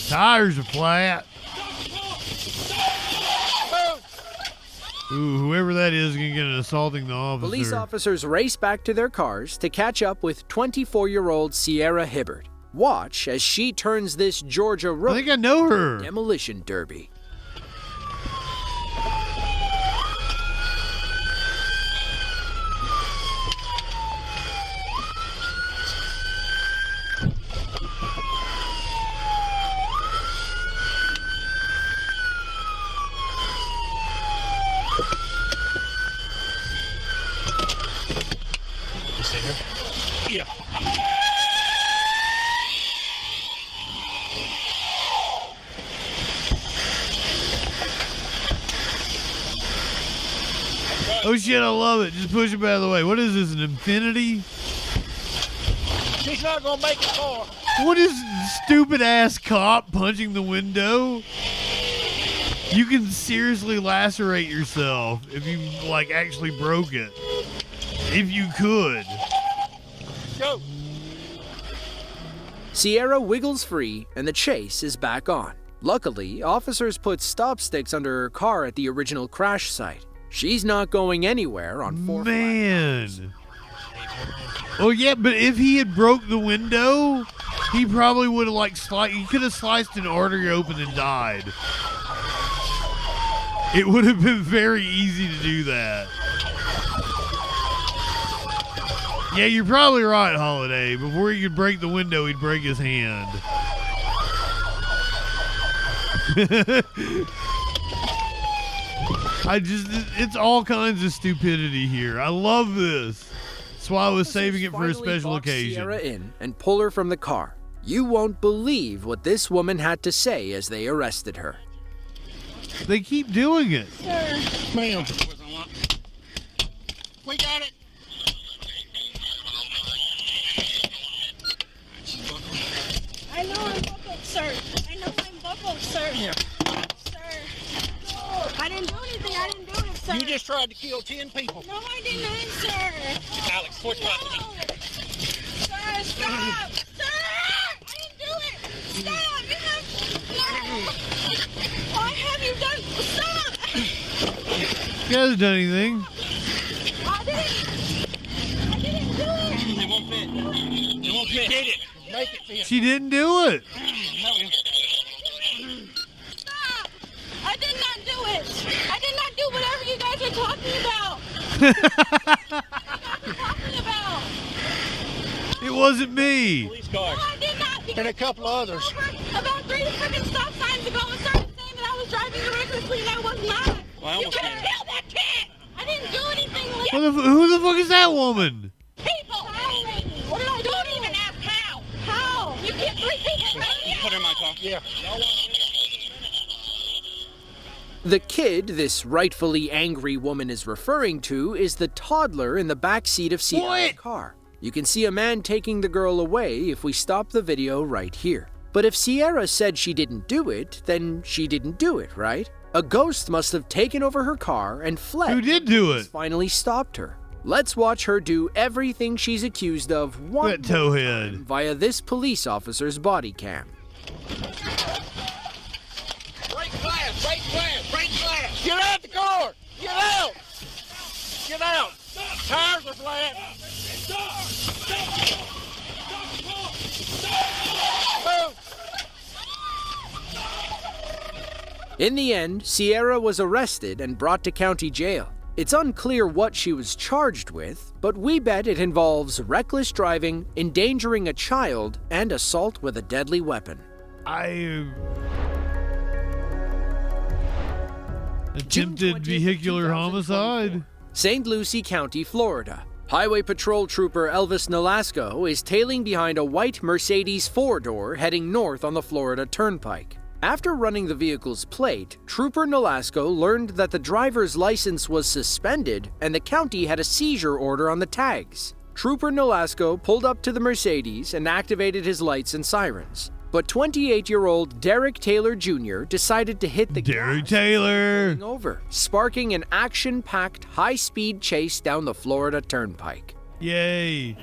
Tires are flat. Ooh, whoever that is gonna get an assaulting the officer. Police officers race back to their cars to catch up with 24-year-old Sierra Hibbert. Watch as she turns this Georgia road. I think I know her. Demolition derby. Yeah. Oh shit, I love it. Just push it out of the way. What is this, an Infinity? She's not gonna make it far. What is stupid ass cop punching the window? You can seriously lacerate yourself if you like actually broke it. If you could. Go. Sierra wiggles free and the chase is back on. Luckily, officers put stop sticks under her car at the original crash site. She's not going anywhere on 4 Man. Oh yeah, but if he had broke the window, he probably would have he could have sliced an artery open and died. It would have been very easy to do that. Yeah, you're probably right, Holiday. Before he could break the window, he'd break his hand. It's all kinds of stupidity here. I love this. That's why I was saving it for a special occasion. Sierra in and pull her from the car. You won't believe what this woman had to say as they arrested her. They keep doing it. Ma'am. We got it. I know I'm buckled, sir. I know I'm buckled, sir. Yeah. Sir. I didn't do anything. I didn't do it, sir. You just tried to kill 10 people. No, I did not, sir. Alex, push back. Sir, stop. Sir, I didn't do it. Stop. You have... Why have you done... Stop. She hasn't done anything. I didn't do it. It won't fit. It won't fit. You did it. Make it fit. She didn't do it. Stop. I did not do it. I did not do whatever you guys are talking about. Talking about. It wasn't me. Police car. No, I did not. And a couple others. About 3 freaking stop signs ago and started saying that I was driving recklessly and I was not. Well, You could have killed that kid. I didn't do anything. Who the fuck is that woman? People, what did I do? Don't even ask how. How? You get 3 people right here. Put her in my car. Yeah. The kid this rightfully angry woman is referring to is the toddler in the back seat of Sierra's car. You can see a man taking the girl away if we stop the video right here. But if Sierra said she didn't do it, then she didn't do it, right? A ghost must have taken over her car and fled. Who did do it? Finally stopped her. Let's watch her do everything she's accused of one more time via this police officer's body cam. Break glass, break glass, break glass. Get out the car. Get out. Get out. Tires are flat. Move. In the end, Sierra was arrested and brought to county jail. It's unclear what she was charged with, but we bet it involves reckless driving, endangering a child, and assault with a deadly weapon. Attempted vehicular homicide? St. Lucie County, Florida. Highway Patrol Trooper Elvis Nolasco is tailing behind a white Mercedes four-door heading north on the Florida Turnpike. After running the vehicle's plate, Trooper Nolasco learned that the driver's license was suspended and the county had a seizure order on the tags. Trooper Nolasco pulled up to the Mercedes and activated his lights and sirens. But 28-year-old Derek Taylor Jr. decided to hit the Derek Taylor over, sparking an action-packed high-speed chase down the Florida Turnpike. Yay.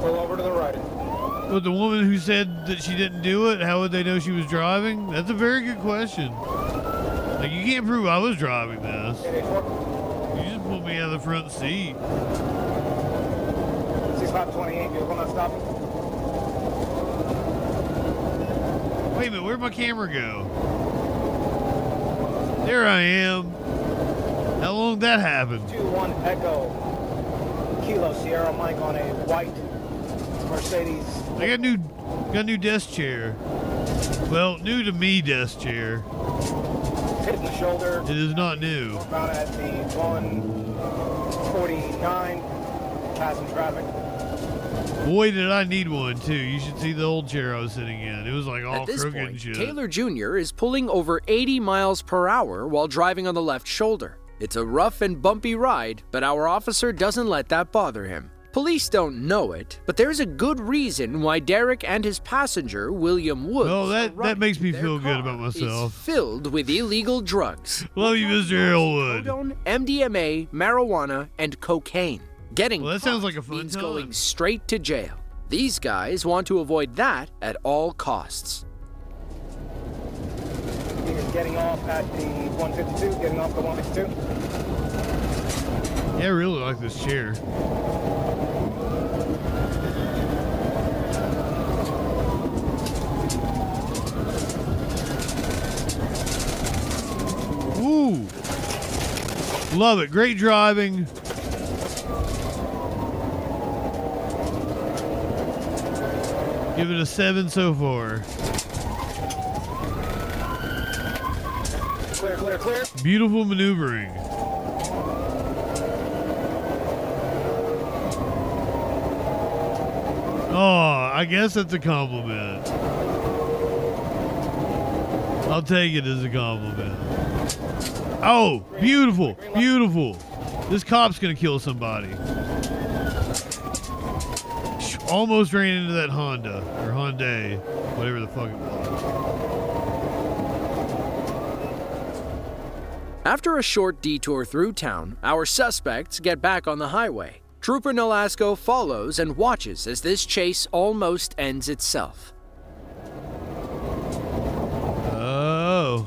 Pull over to the right. But the woman who said that she didn't do it, how would they know she was driving? That's a very good question. Like, you can't prove I was driving this. You just put me out of the front seat. 6528, vehicle not stopping. Wait a minute, where'd my camera go? There I am. How long did that happen? 21 Echo Kilo Sierra Mike on a white Mercedes. I got new desk chair. Well, new to me desk chair. Hitting the shoulder. It is not new. About at the 149, passing traffic. Boy, did I need one too. You should see the old chair I was sitting in. It was like all At this crooked point, and shit. Taylor Jr. is pulling over 80 miles per hour while driving on the left shoulder. It's a rough and bumpy ride, but our officer doesn't let that bother him. Police don't know it, but there's a good reason why Derek and his passenger, William Woods, Oh, that makes me feel good about myself. filled with illegal drugs. Love you, Mr. Elwood. Cocaine, MDMA, marijuana, and cocaine. Getting that sounds like a fun means time. going straight to jail. These guys want to avoid that at all costs. He is getting off at the 152, getting off the 152. Yeah, I really like this chair. Ooh. Love it. Great driving. Give it a 7 so far. Clear, clear, clear. Beautiful maneuvering. Oh, I guess that's a compliment. I'll take it as a compliment. Oh, beautiful, beautiful. This cop's gonna kill somebody. Almost ran into that Honda, or Hyundai, whatever the fuck it was. After a short detour through town, our suspects get back on the highway. Trooper Nolasco follows and watches as this chase almost ends itself. Oh.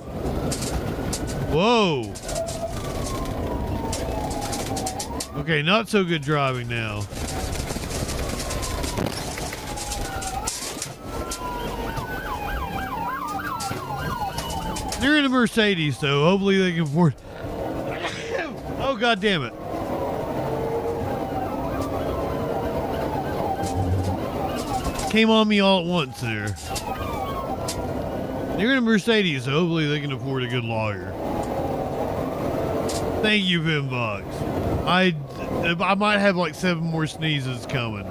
Whoa. Okay, not so good driving now. They're in a Mercedes, so hopefully they can afford. Oh, God damn it. Came on me all at once there. They're in a Mercedes, so hopefully they can afford a good lawyer. Thank you, Vimbox. I might have like 7 more sneezes coming.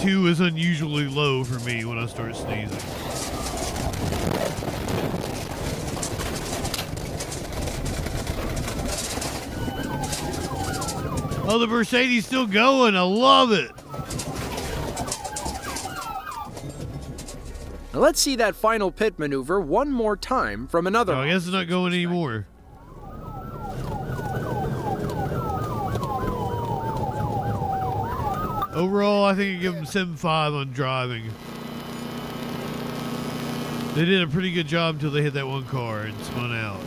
Two is unusually low for me when I start sneezing. Oh, the Mercedes still going. I love it. Now let's see that final pit maneuver one more time from another. No, I guess it's not going anymore. Overall, I think I give them 7.5 on driving. They did a pretty good job until they hit that one car and spun out.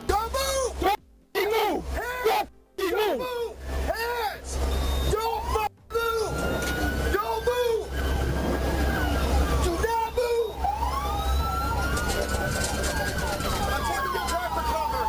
Don't move! Don't move! Don't move! Hands! Don't move! Don't move! Do not move! I'm taking your driver cover.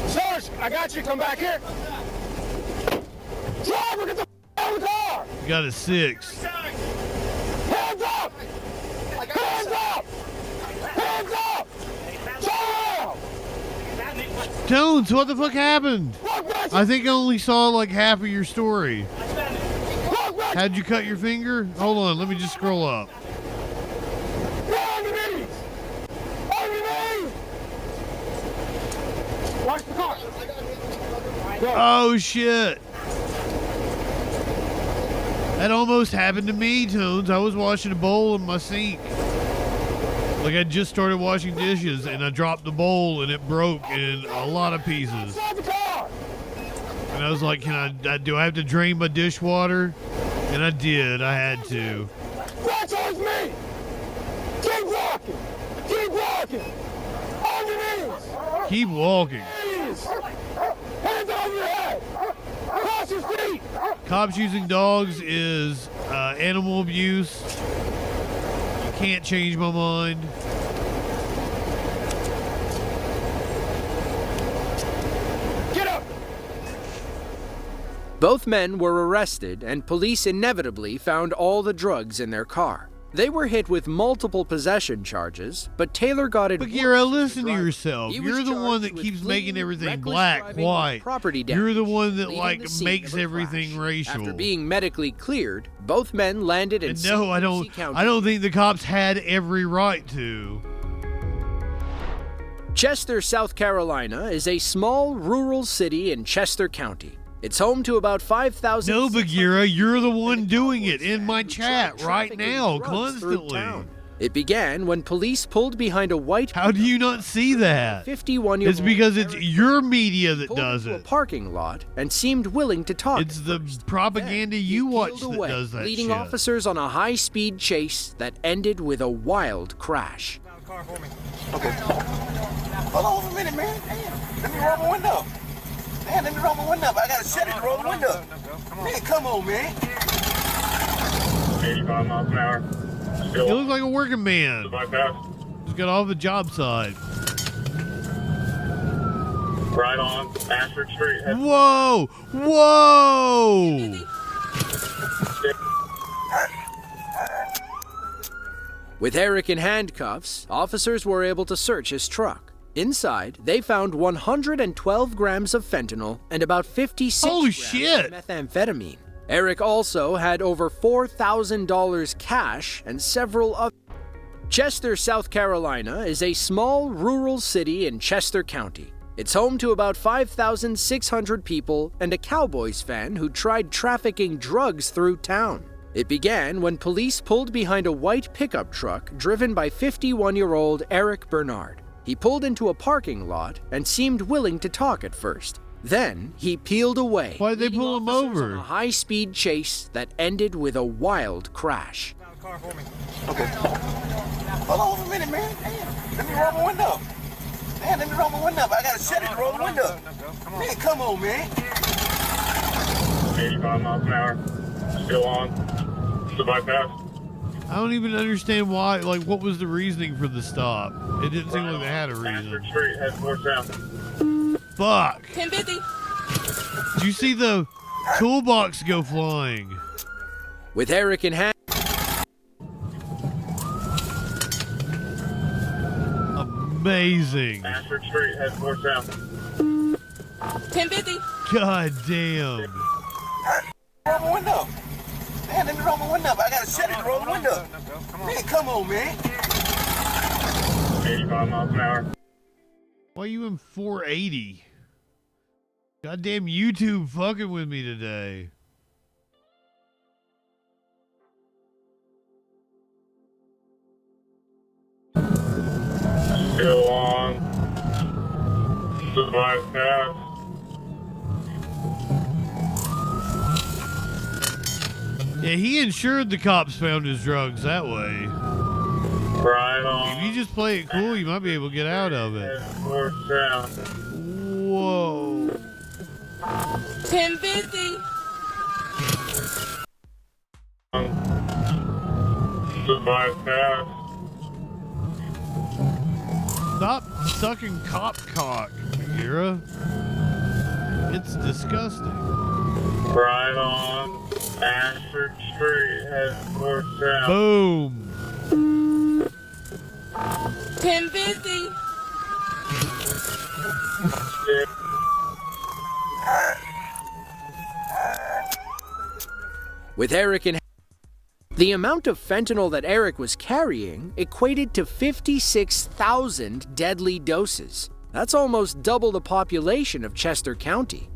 Sarge, I got you. Come back here. Driver, get the out of the car. You got a 6. Hands up! Hands up! Hands up! Down! Tones, what the fuck happened? I think I only saw like half of your story. How'd you cut your finger? Hold on, let me just scroll up. On your knees! On your knees! Watch the car. Oh shit. That almost happened to me, Tones. I was washing a bowl in my sink. Like I just started washing dishes and I dropped the bowl and it broke in a lot of pieces. And I was like, do I have to drain my dishwater? And I did, I had to. Back towards me! Keep walking! Keep walking! On your knees! Keep walking. Knees! Hands on your head! Cross your feet! Cops using dogs is animal abuse. You can't change my mind. Get up! Both men were arrested, and police inevitably found all the drugs in their car. They were hit with multiple possession charges, but Taylor got it. But Gira, listen to yourself. You're the one that keeps making everything black, white. You're the one that like makes everything racial. After being medically cleared, both men landed in And no, I don't think the cops had every right to. Chester, South Carolina is a small rural city in Chester County. It's home to about 5,000. No, Bagheera, you're the one doing it in my chat right now, constantly. It began when police pulled behind a white. How do you not see that? 51-year-old. It's because it's your media that does A it. parking lot and seemed willing to talk. It's the propaganda you watch that does that leading shit. officers on a high-speed chase that ended with a wild crash. Okay. Hold on a minute, man. Damn. Let me roll my window. Man, let me roll my window up. I gotta shut it to roll the window. Man, come on, man. 85 miles an hour. You look like a working man. Just got off the job site. Right on Ashford Street. Whoa! Whoa! With Eric in handcuffs, officers were able to search his truck. Inside, they found 112 grams of fentanyl and about 56 grams of methamphetamine. Eric also had over $4,000 cash and several other. Chester, South Carolina is a small rural city in Chester County. It's home to about 5,600 people and a Cowboys fan who tried trafficking drugs through town. It began when police pulled behind a white pickup truck driven by 51-year-old Eric Bernard. He pulled into a parking lot and seemed willing to talk at first. Then he peeled away. Why'd they pull him over? On a high-speed chase that ended with a wild crash. Okay. Hold on a minute, man. Damn. Let me roll my window. Man, let me roll my window up. I gotta shut it to roll the window. Man, come on, man. 85 miles an hour. Still on the bypass. I don't even understand why. Like, what was the reasoning for the stop? It didn't seem like they had a reason. Street, head north south. Fuck. 1050. Did you see the toolbox go flying? With Eric in hand. Amazing. Ashford Street, head north south. 1050. God damn. Roll my window. Man, let me roll my window. I gotta shut it to roll the window. Man, come on, man. 85 miles an hour. Why are you in 480? Goddamn YouTube fucking with me today. Still on the bypass. Yeah, he insured the cops found his drugs that way. Right on. If you just play it cool, you might be able to get out of it. North south. Whoa. 1050. The bypass. Stop sucking cop cock, Mira. It's disgusting. Right on Ashford Street, head north south. Boom. 1050. With Eric in. The amount of fentanyl that Eric was carrying equated to 56,000 deadly doses. That's almost double the population of Chester County.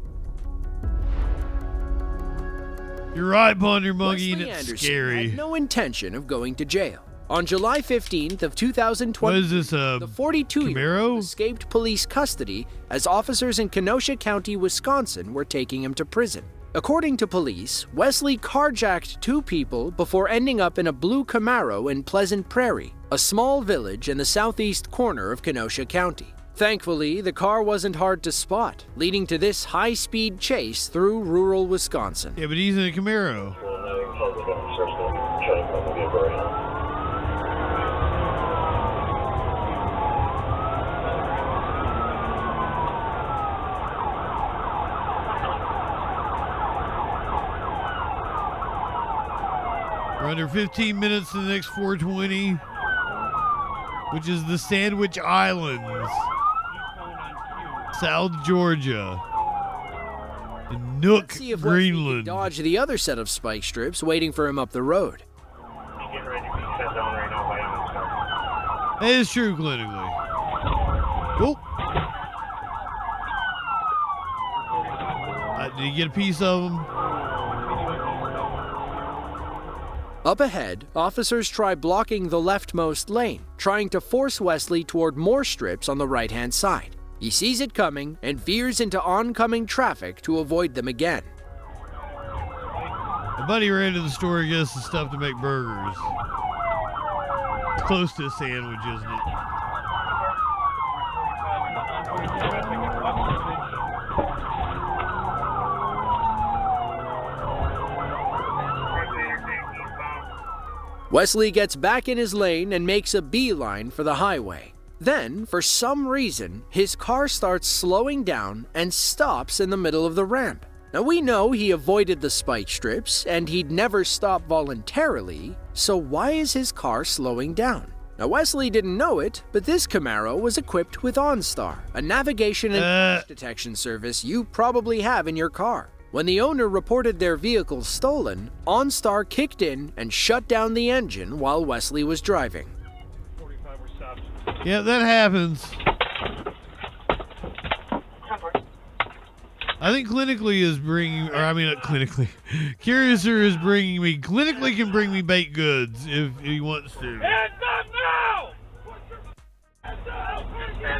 You're right, Ponder Monkey, and Wesley it's Anderson scary. had no intention of going to jail. On July 15th of 2020, What is this, the 42-year-old escaped police custody as officers in Kenosha County, Wisconsin were taking him to prison. According to police, Wesley carjacked 2 people before ending up in a blue Camaro in Pleasant Prairie, a small village in the southeast corner of Kenosha County. Thankfully, the car wasn't hard to spot, leading to this high-speed chase through rural Wisconsin. Yeah, but he's in a Camaro. We're under 15 minutes to the next 420, which is the Sandwich Islands, South Georgia, and Nook, Let's see if Wesley can Greenland. dodge the other set of spike strips waiting for him up the road. That is true clinically. Oh. Did you get a piece of them? Up ahead, officers try blocking the leftmost lane, trying to force Wesley toward more strips on the right-hand side. He sees it coming and veers into oncoming traffic to avoid them again. My buddy ran to the store to get us some stuff to make burgers. It's close to a sandwich, isn't it? Wesley gets back in his lane and makes a beeline for the highway. Then, for some reason, his car starts slowing down and stops in the middle of the ramp. Now, we know he avoided the spike strips and he'd never stop voluntarily, so why is his car slowing down? Now, Wesley didn't know it, but this Camaro was equipped with OnStar, a navigation and crash detection service you probably have in your car. When the owner reported their vehicle stolen, OnStar kicked in and shut down the engine while Wesley was driving. Yeah, that happens. I think clinically is bringing, or I mean, not clinically. Curiouser is bringing me, clinically can bring me baked goods if he wants to.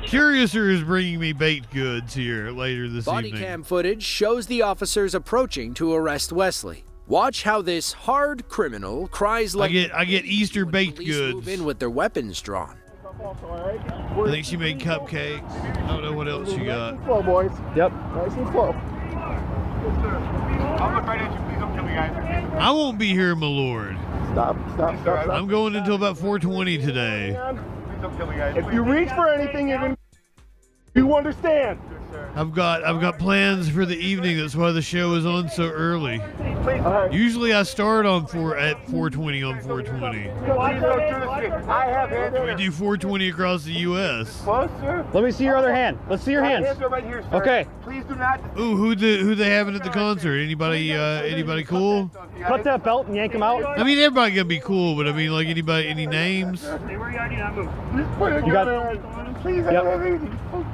Curiouser is bringing me baked goods here later this Body evening. cam footage shows the officers approaching to arrest Wesley. Watch how this hard criminal cries like I get Easter baked goods. move in with their weapons drawn. I think she made cupcakes. I don't know what else she got. Slow, boys. Yep. Nice and slow. I'll look right at you. Please don't kill me, guys. I won't be here, my lord. Stop. I'm going until about 4:20 today. Please don't kill me, guys. If you reach for anything, you understand. I've got plans for the evening. That's why the show is on so early. Usually I start at 4:20 on 4:20. I have hands. We do 4:20 across the U.S. Let me see your other hand. Let's see your hands. Hands are right here, sir. Okay. Please do not. Ooh, who they having at the concert? Anybody cool? Cut that belt and yank him out. I mean, everybody gonna be cool, but I mean, like any names? You got. Please,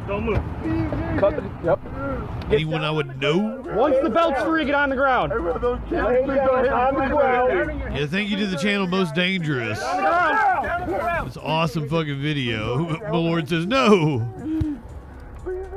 don't move. Cut the, yep. Anyone I would know? Once the belt's free, get on the ground. Yeah, thank you to the channel Most Dangerous. It's an awesome fucking video. My lord says no.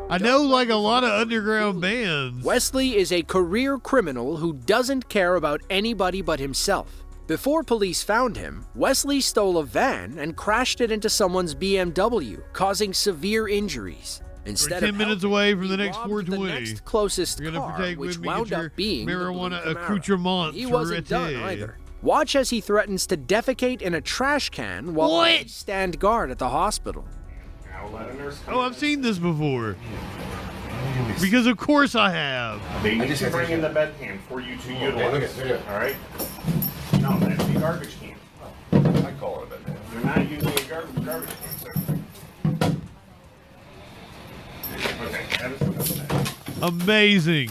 I know like a lot of underground bands. Wesley is a career criminal who doesn't care about anybody but himself. Before police found him, Wesley stole a van and crashed it into someone's BMW, causing severe injuries. Instead We're 10 of minutes away from the next robbed 420. the next closest You're gonna car, protect which with me, wound get your up being the marijuana blue Camaro. accoutrements. He wasn't done either. Watch as he threatens to defecate in a trash can while police stand guard at the hospital. Oh, I've seen this before. Because of course I have. They need to bring in the bed can for you to utilize. All right? No, that's the garbage can. I call it a bed can. You're not using a garbage can, sir. Okay, that is enough. Amazing.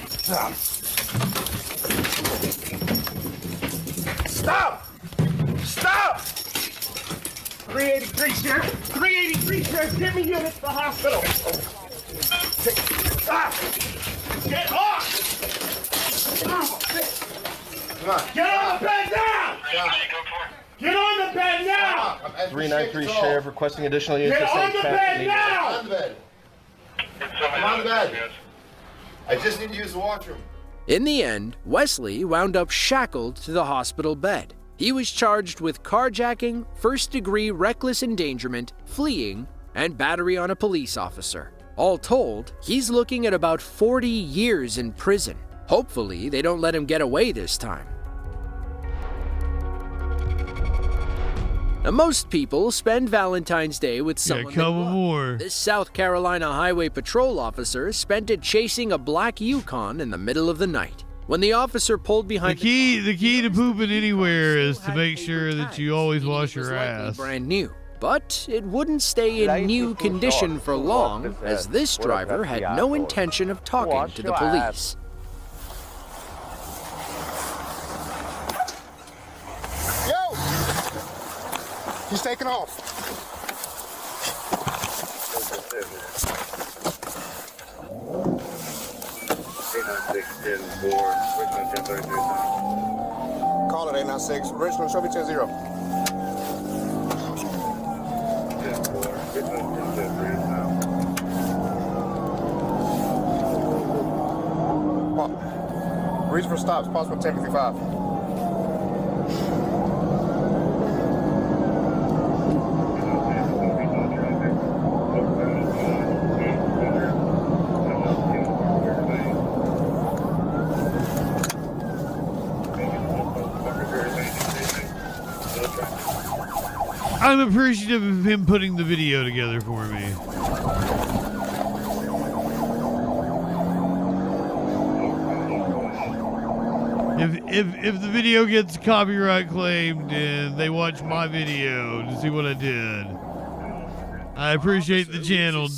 Stop. Stop! Stop! 383, Sheriff! 383, Sheriff! Get me units to the hospital! Stop! Get off! Come on. Get on the bed now! Get on the bed now! 393 Sheriff requesting additional units Get to on save the traffic. bed now! On the bed. I'm on the bed. I just need to use the washroom. In the end, Wesley wound up shackled to the hospital bed. He was charged with carjacking, first-degree reckless endangerment, fleeing, and battery on a police officer. All told, he's looking at about 40 years in prison. Hopefully, they don't let him get away this time. Now, most people spend Valentine's Day with someone they love. More. This South Carolina Highway Patrol officer spent it chasing a black Yukon in the middle of the night. When the officer pulled behind the key to pooping anywhere is to make sure that you always wash your ass. Brand new. But it wouldn't stay in new condition for long, as this driver had no intention of talking to the police. Yo! He's taking off. Call it 896. Richmond, show me 10-0. Reason for stops, possible 1055. I'm appreciative of him putting the video together for me. If the video gets copyright claimed and they watch my video to see what I did, I appreciate the channel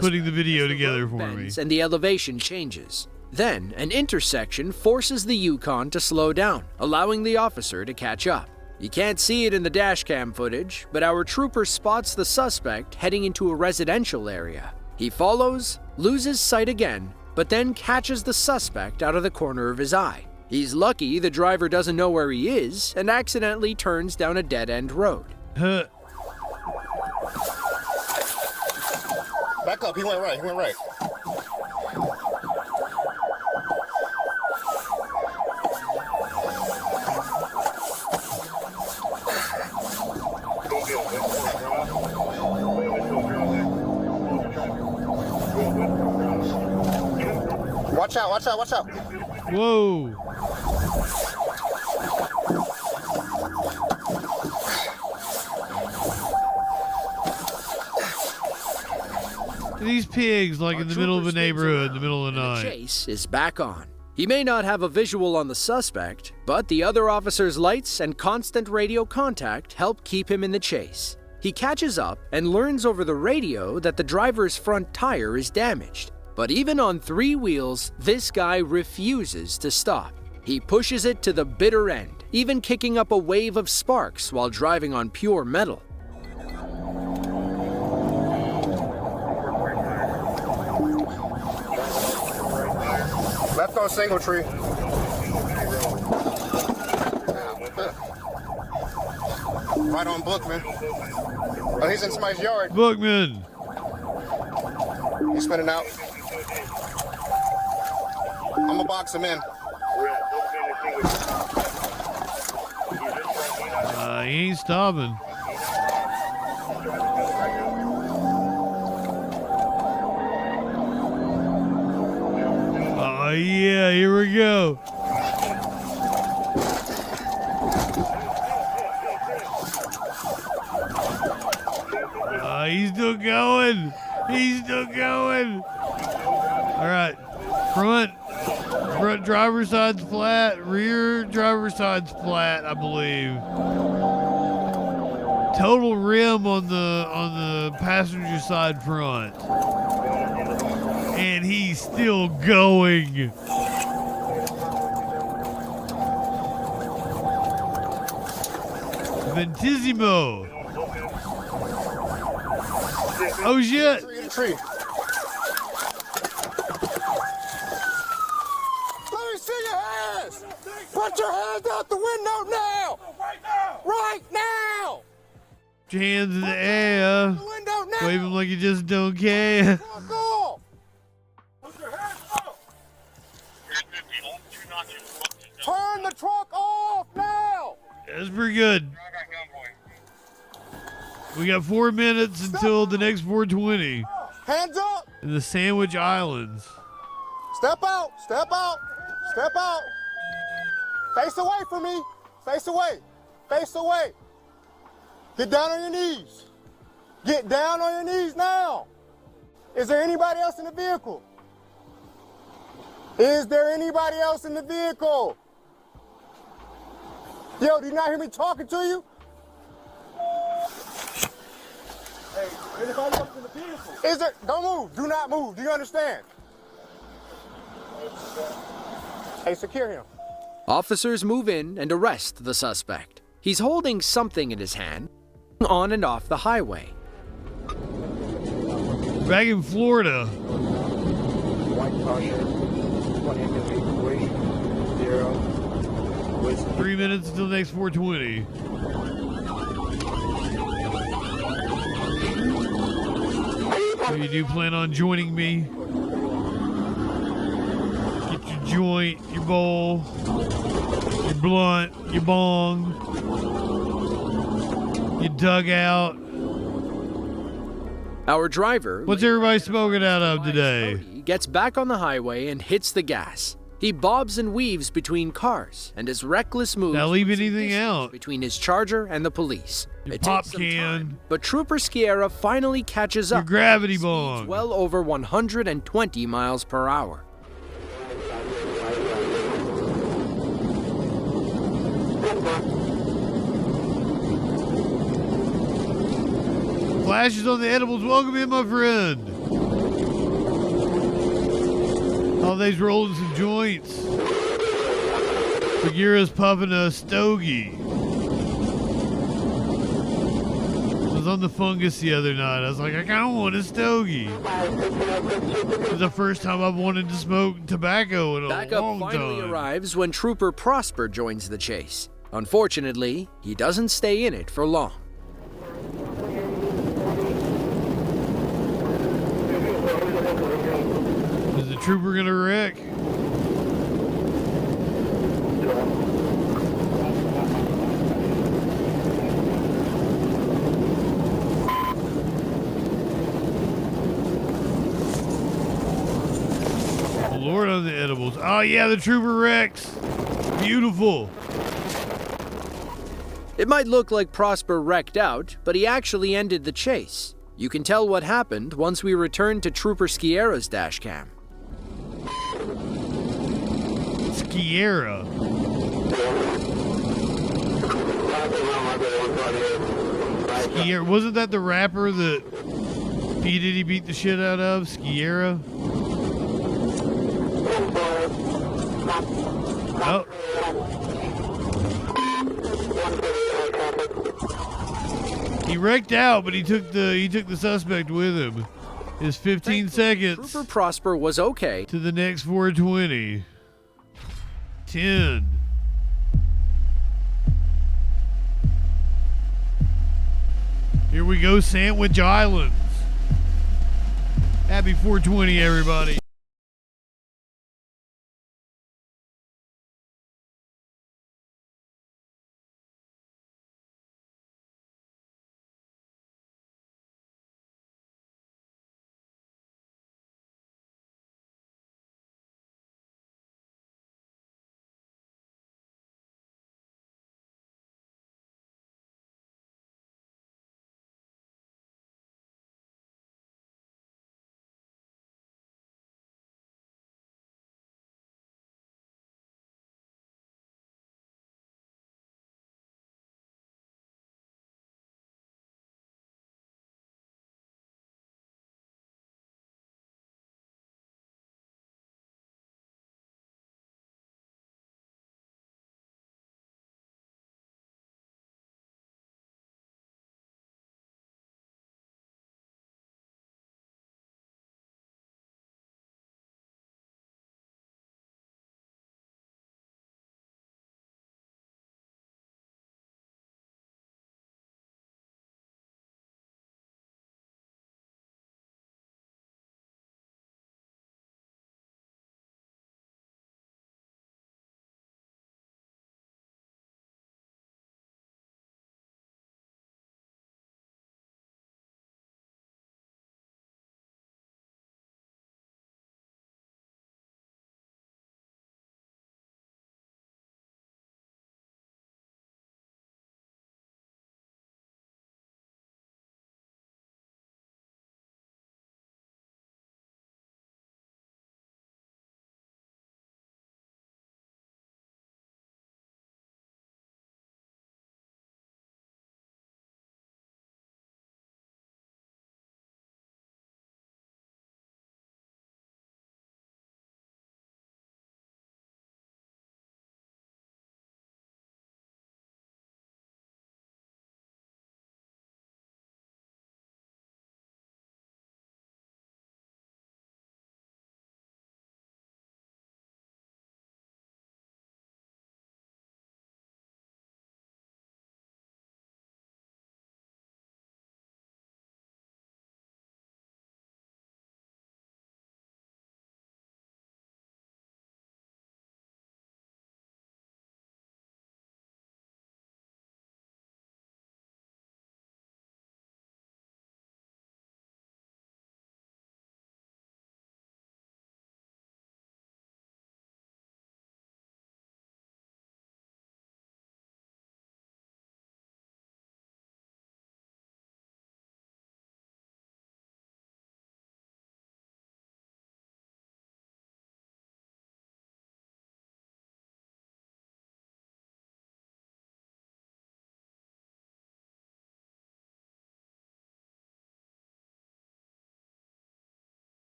putting the video together for me. And the elevation changes. Then, an intersection forces the Yukon to slow down, allowing the officer to catch up. You can't see it in the dashcam footage, but our trooper spots the suspect heading into a residential area. He follows, loses sight again, but then catches the suspect out of the corner of his eye. He's lucky the driver doesn't know where he is and accidentally turns down a dead-end road. Back up, he went right, Watch out, watch out, watch out. Whoa. These pigs, like in the middle of a neighborhood, in the middle of the night. The chase is back on. He may not have a visual on the suspect, but the other officer's lights and constant radio contact help keep him in the chase. He catches up and learns over the radio that the driver's front tire is damaged. But even on 3 wheels, this guy refuses to stop. He pushes it to the bitter end, even kicking up a wave of sparks while driving on pure metal. Left on single tree. Right on Bookman. Oh, he's in somebody's yard. Bookman. He's spinning out. I'm gonna box him in. He ain't stopping. Oh yeah, here we go. He's still going. He's still going. All right, front driver's side's flat, rear driver's side's flat, I believe. Total rim on the passenger side front. And he's still going. Ventissimo. Oh shit. Tree. Let me see your hands. Put your hands out the window now. Right now. Put your hands in the air. Wave them like you just don't care. Turn the truck off now. That's pretty good. We got 4 minutes until the next 420. Hands up. In the Sandwich Islands. Step out. Step out. Step out. Face away from me. Face away. Face away. Get down on your knees. Get down on your knees now. Is there anybody else in the vehicle? Is there anybody else in the vehicle? Yo, do you not hear me talking to you? Hey, anybody else in the vehicle? Is there? Don't move. Do not move. Do you understand? Hey, secure him. Officers move in and arrest the suspect. He's holding something in his hand, on and off the highway. Back in Florida. White caution. 3 minutes until the next 420. So you do plan on joining me? Get your joint, your bowl, your blunt, your bong, your dugout. Our driver, what's everybody smoking out of today? Gets back on the highway and hits the gas. He bobs and weaves between cars, and his reckless moves not leave anything out between his Charger and the police. Your it pop takes some can, time, but Trooper Sciarra finally catches up. your gravity bong, well over 120 miles per hour. Flashes on the edibles. Welcome in, my friend. Holidays rolling some joints. Bagheera's puffing a stogie. I was on the fungus the other night. I was like, I kind of want a stogie. It was the first time I've wanted to smoke tobacco in a Backup long finally time. arrives when Trooper Prosper joins the chase. Unfortunately, he doesn't stay in it for long. Is the trooper gonna wreck? Lord of the edibles. Oh, yeah, the Trooper Rex. Beautiful. It might look like Prosper wrecked out, but he actually ended the chase. You can tell what happened once we return to Trooper Skiera's dashcam. Skiera. Skiera. Wasn't that the rapper that P. Diddy beat the shit out of? Skiera? Oh. He wrecked out, but he took the suspect with him. His 15 seconds. Trooper Prosper was okay. To the next 420. 10. Here we go, Sandwich Islands. Happy 420, everybody.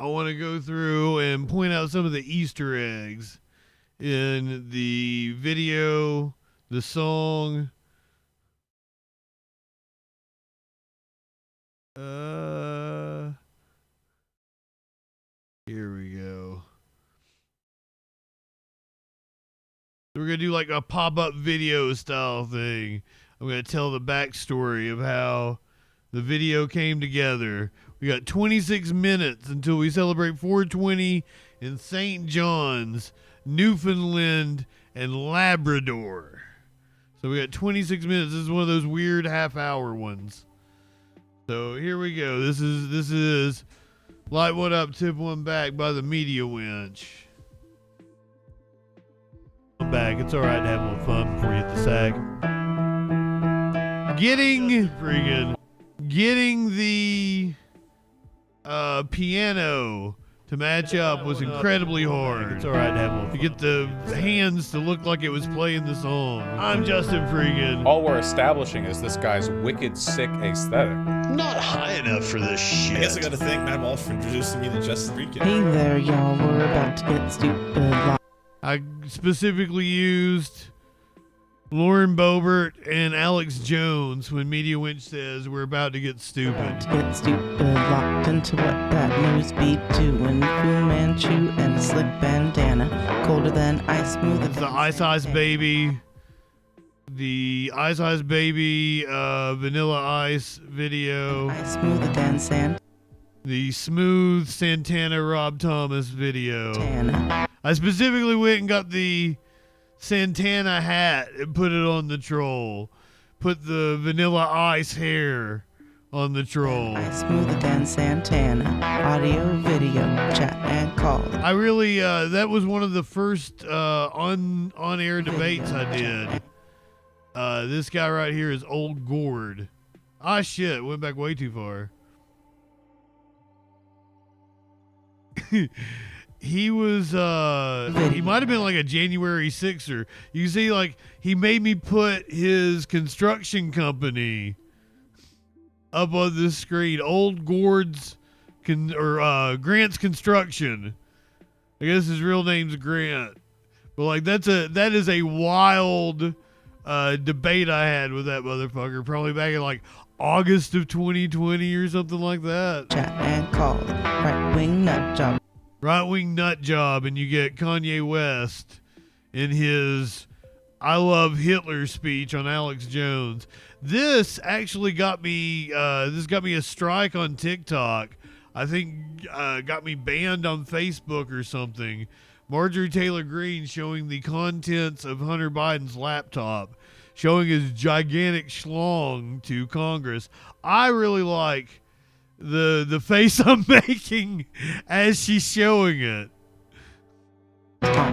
I want to go through and point out some of the Easter eggs in the video, the song. Here we go. So we're going to do like a pop-up video style thing. I'm going to tell the backstory of how the video came together. We got 26 minutes until we celebrate 420 in St. John's, Newfoundland, and Labrador. So we got 26 minutes. This is one of those weird half-hour ones. So here we go. This is Light One Up, Tip One Back by the Media Winch. I'm back. It's all right to have a little fun before you hit the sack. Getting the piano to match up was incredibly hard. It's all right to have a little fun. To get the hands to look like it was playing the song. I'm Justin Freakin. All we're establishing is this guy's wicked sick aesthetic. Not high enough for this shit. I guess I gotta thank Matt Walsh for introducing me to Justin Freakin. Hey there, y'all. We're about to get stupid. I specifically used Lauren Boebert and Alex Jones when Media Winch says we're about to get stupid. Get stupid, locked into what that news be doing. Fu Manchu and a slick bandana. Colder than ice, smoother It's the Ice Ice Baby. The Ice Ice Baby Vanilla Ice video. Ice smoother than sand. The Smooth Santana Rob Thomas video. Tana. I specifically went and got the Santana hat and put it on the troll. Put the Vanilla Ice hair on the troll. Ice smoother than Santana. Audio, video, chat, and call. I really, that was one of the first on-air debates I did. This guy right here is Old Gord. Ah, shit, went back way too far. He was, he might have been like a January 6er. You see, like, he made me put his construction company up on the screen. Old Gord's, Grant's Construction. I guess his real name's Grant. But, like, that is a wild debate I had with that motherfucker. Probably back in, like, August of 2020 or something like that. Chat and call. Right-wing nut job. Right-wing nut job, and you get Kanye West in his I Love Hitler speech on Alex Jones. This actually got me a strike on TikTok. I think got me banned on Facebook or something. Marjorie Taylor Greene showing the contents of Hunter Biden's laptop, showing his gigantic schlong to Congress. I really like the face I'm making as she's showing it. I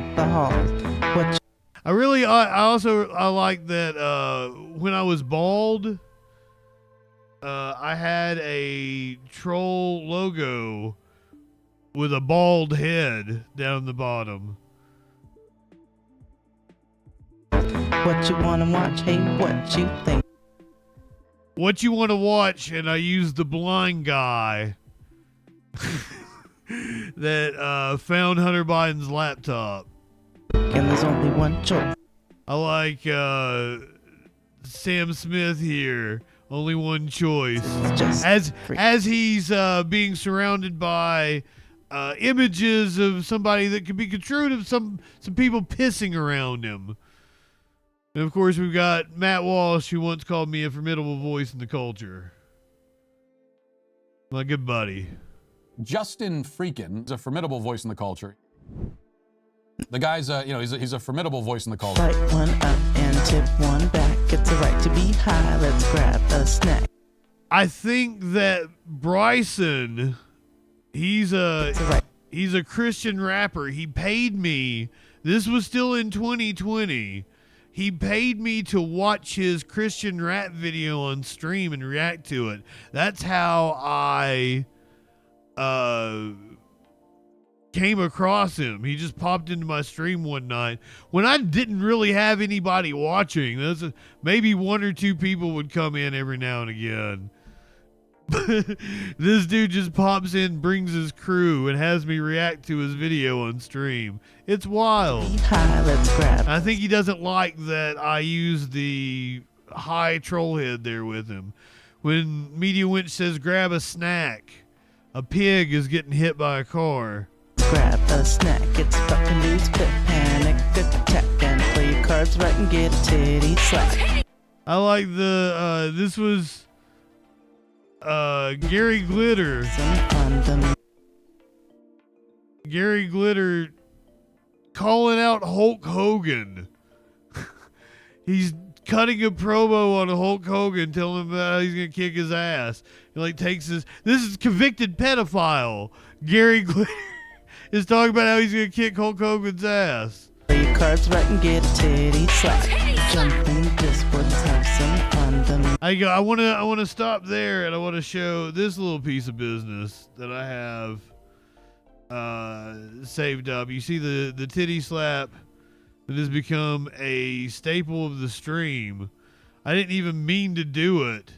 like that when I was bald, I had a troll logo with a bald head down the bottom. What you wanna watch? Hey, what you think? What you want to watch, and I used the blind guy that found Hunter Biden's laptop. And there's only one choice. I like Sam Smith here. Only one choice. As he's being surrounded by images of somebody that could be construed of some people pissing around him. And of course, we've got Matt Walsh, who once called me a formidable voice in the culture. My good buddy. Justin Freakin is a formidable voice in the culture. The guy's, he's a formidable voice in the culture. Light one up and tip one back. It's a right to be high. Let's grab a snack. I think that Bryson, he's a Christian rapper. He paid me. This was still in 2020. He paid me to watch his Christian rap video on stream and react to it. That's how I came across him. He just popped into my stream one night when I didn't really have anybody watching. Maybe one or two people would come in every now and again. This dude just pops in, brings his crew, and has me react to his video on stream. It's wild. Hi, let's grab. I think he doesn't like that I use the high troll head there with him. When Media Winch says grab a snack, a pig is getting hit by a car. Grab a snack, it's fucking dudes, quit panic, attack, and play your cards right and get a titty slap. I like the, this was, Gary Glitter. Gary Glitter calling out Hulk Hogan. He's cutting a promo on Hulk Hogan, telling him about how he's gonna kick his ass. He like takes his. This is convicted pedophile. Gary Glitter is talking about how he's gonna kick Hulk Hogan's ass. Play your cards right and get a titty slap. Jump in the Discord, have some fun. I wanna stop there, and I wanna show this little piece of business that I have saved up. You see the titty slap that has become a staple of the stream. I didn't even mean to do it.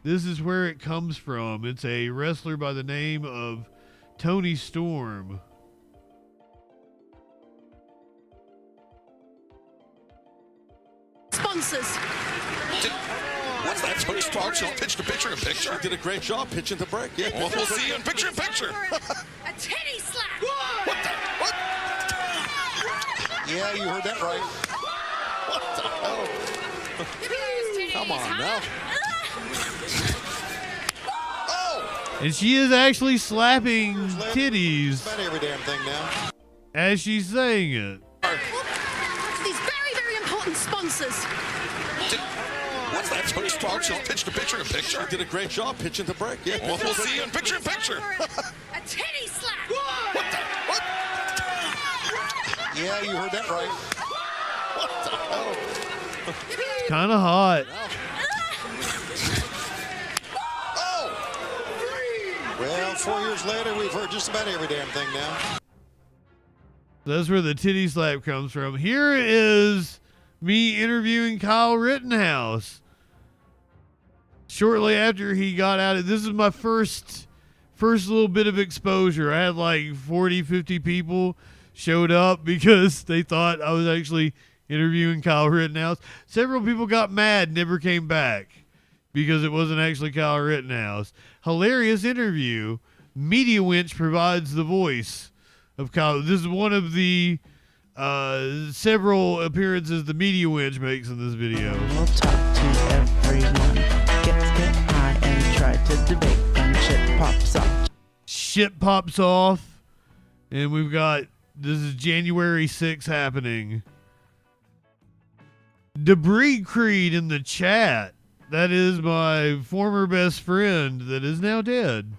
This is where it comes from. It's a wrestler by the name of Tony Storm. Sponsors. What's that? Tony Storm pitched a picture in picture. Did a great job pitching the break. Yeah. Well, we'll see you in picture in picture. A titty slap. What the? What? Yeah, you heard that right. What the hell? Come on now. And she is actually slapping titties About every damn thing now. as she's saying it. These very, very important sponsors. What's that? Tony Storm pitched a picture in picture. Did a great job pitching the break. Yeah. Well, we'll see you in picture in picture. A titty slap. What the? What? Yeah, you heard that right. What the hell? Kind of hot. Well, 4 years later, we've heard just about every damn thing now. That's where the titty slap comes from. Here is me interviewing Kyle Rittenhouse. Shortly after he got out of, this is my first little bit of exposure. I had like 40, 50 people showed up because they thought I was actually interviewing Kyle Rittenhouse. Several people got mad, never came back because it wasn't actually Kyle Rittenhouse. Hilarious interview. Media Winch provides the voice of Kyle. This is one of the several appearances the Media Winch makes in this video. We'll talk to everyone. Get high and try to debate when shit pops off. Shit pops off. And we've got, this is January 6th happening. Debris Creed in the chat. That is my former best friend that is now dead.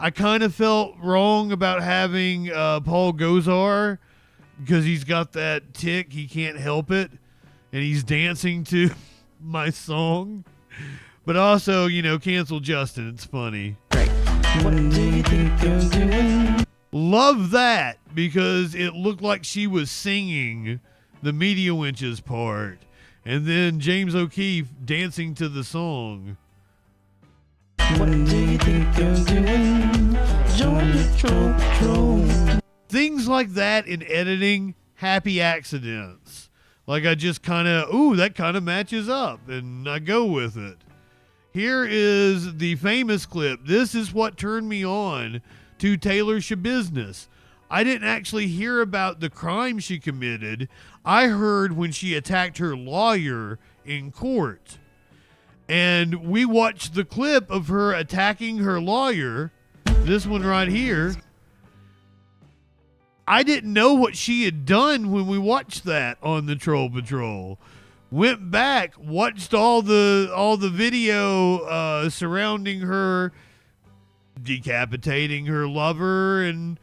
I kind of felt wrong about having Paul Gozar because he's got that tick. He can't help it. And he's dancing to my song. But also, you know, cancel Justin. It's funny. What do you think you're doing? Love that because it looked like she was singing the Media Winch's part. And then James O'Keefe dancing to the song. What do you think you're doing? Join the troll patrol. Things like that in editing, happy accidents. Like I just kind of, ooh, that kind of matches up, and I go with it. Here is the famous clip. This is what turned me on to Taylor Schabusiness. I didn't actually hear about the crime she committed. I heard when she attacked her lawyer in court. And we watched the clip of her attacking her lawyer. This one right here. I didn't know what she had done when we watched that on the Troll Patrol. Went back, watched all the video surrounding her decapitating her lover and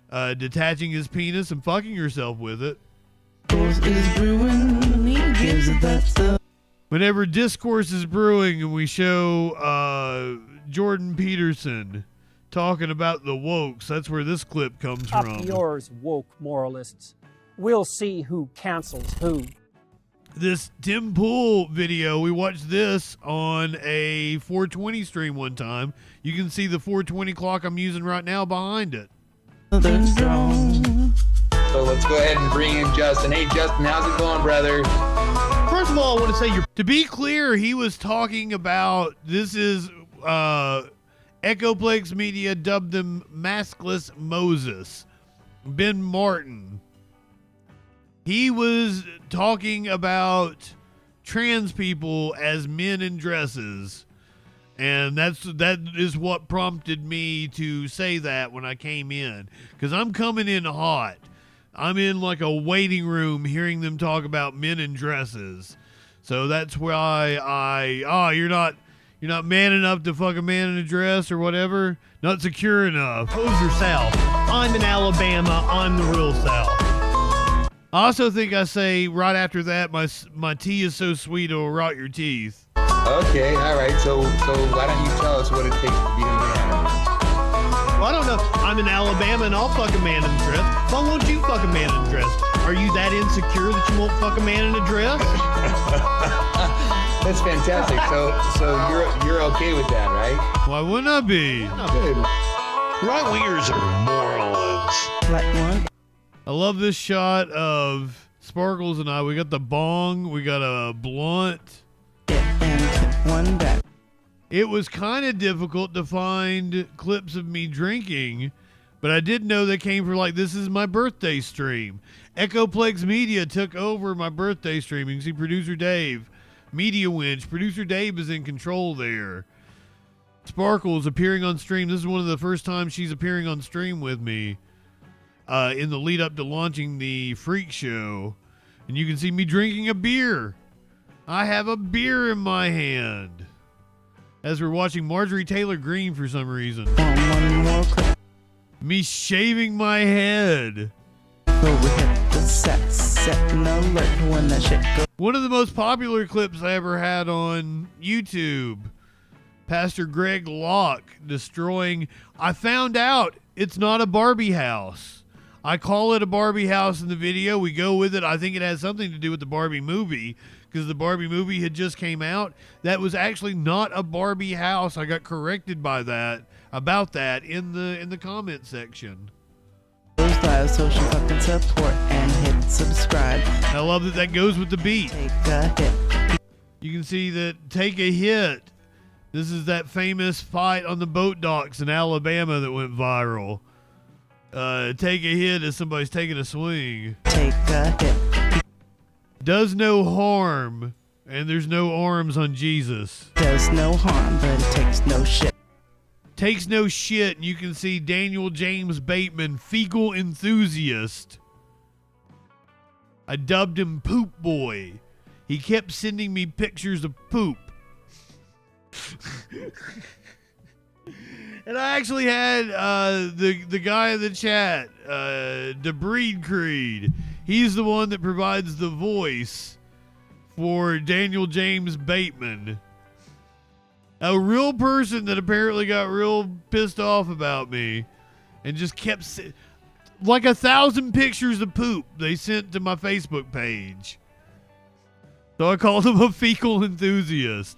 detaching his penis and fucking herself with it. Whenever discourse is brewing and we show Jordan Peterson talking about the wokes, that's where this clip comes Up from. yours, woke moralists. We'll see who cancels who. this Tim Pool video. We watched this on a 420 stream one time. You can see the 420 clock I'm using right now behind it. So let's go ahead and bring in Justin. Hey, Justin, how's it going, brother? First of all, I want to say to be clear, he was talking about, this is Echoplex Media dubbed them Maskless Moses. Ben Martin. He was talking about trans people as men in dresses. And that is what prompted me to say that when I came in. Because I'm coming in hot. I'm in like a waiting room hearing them talk about men in dresses. So that's why you're not man enough to fuck a man in a dress or whatever? Not secure enough. Pose yourself. I'm in Alabama. I'm the real South. I also think I say right after that, my tea is so sweet it'll rot your teeth. Okay, all right. So why don't you tell us what it takes to be a man? Well, I don't know. I'm in Alabama and I'll fuck a man in a dress. Why won't you fuck a man in a dress? Are you that insecure that you won't fuck a man in a dress? That's fantastic. So you're okay with that, right? Why wouldn't I be? Good. Right-wingers are morons. I love this shot of Sparkles and I. We got the bong. We got a blunt. One back. It was kind of difficult to find clips of me drinking, but I did know they came from this is my birthday stream. Echoplex Media took over my birthday stream. You can see producer Dave, Media Winch. Producer Dave is in control there. Sparkles appearing on stream. This is one of the first times she's appearing on stream with me in the lead up to launching the Freak Show. And you can see me drinking a beer. I have a beer in my hand. As we're watching Marjorie Taylor Greene for some reason. One more clip. Me shaving my head. Before we hit the set an alert when that shit goes. One of the most popular clips I ever had on YouTube. Pastor Greg Locke destroying. I found out it's not a Barbie house. I call it a Barbie house in the video. We go with it. I think it has something to do with the Barbie movie. Because the Barbie movie had just came out. That was actually not a Barbie house. I got corrected about that in the comment section. Live social fucking support and hit subscribe. I love that goes with the beat. Take a hit. You can see that Take a Hit. This is that famous fight on the boat docks in Alabama that went viral. Take a hit as somebody's taking a swing. Take a hit. Does no harm, and there's no arms on Jesus. Does no harm, but it takes no shit. Takes no shit, and you can see Daniel James Bateman, fecal enthusiast. I dubbed him Poop Boy. He kept sending me pictures of poop. And I actually had the guy in the chat, Debreed Creed. He's the one that provides the voice for Daniel James Bateman. A real person that apparently got real pissed off about me and just kept like 1,000 pictures of poop they sent to my Facebook page. So I called him a fecal enthusiast.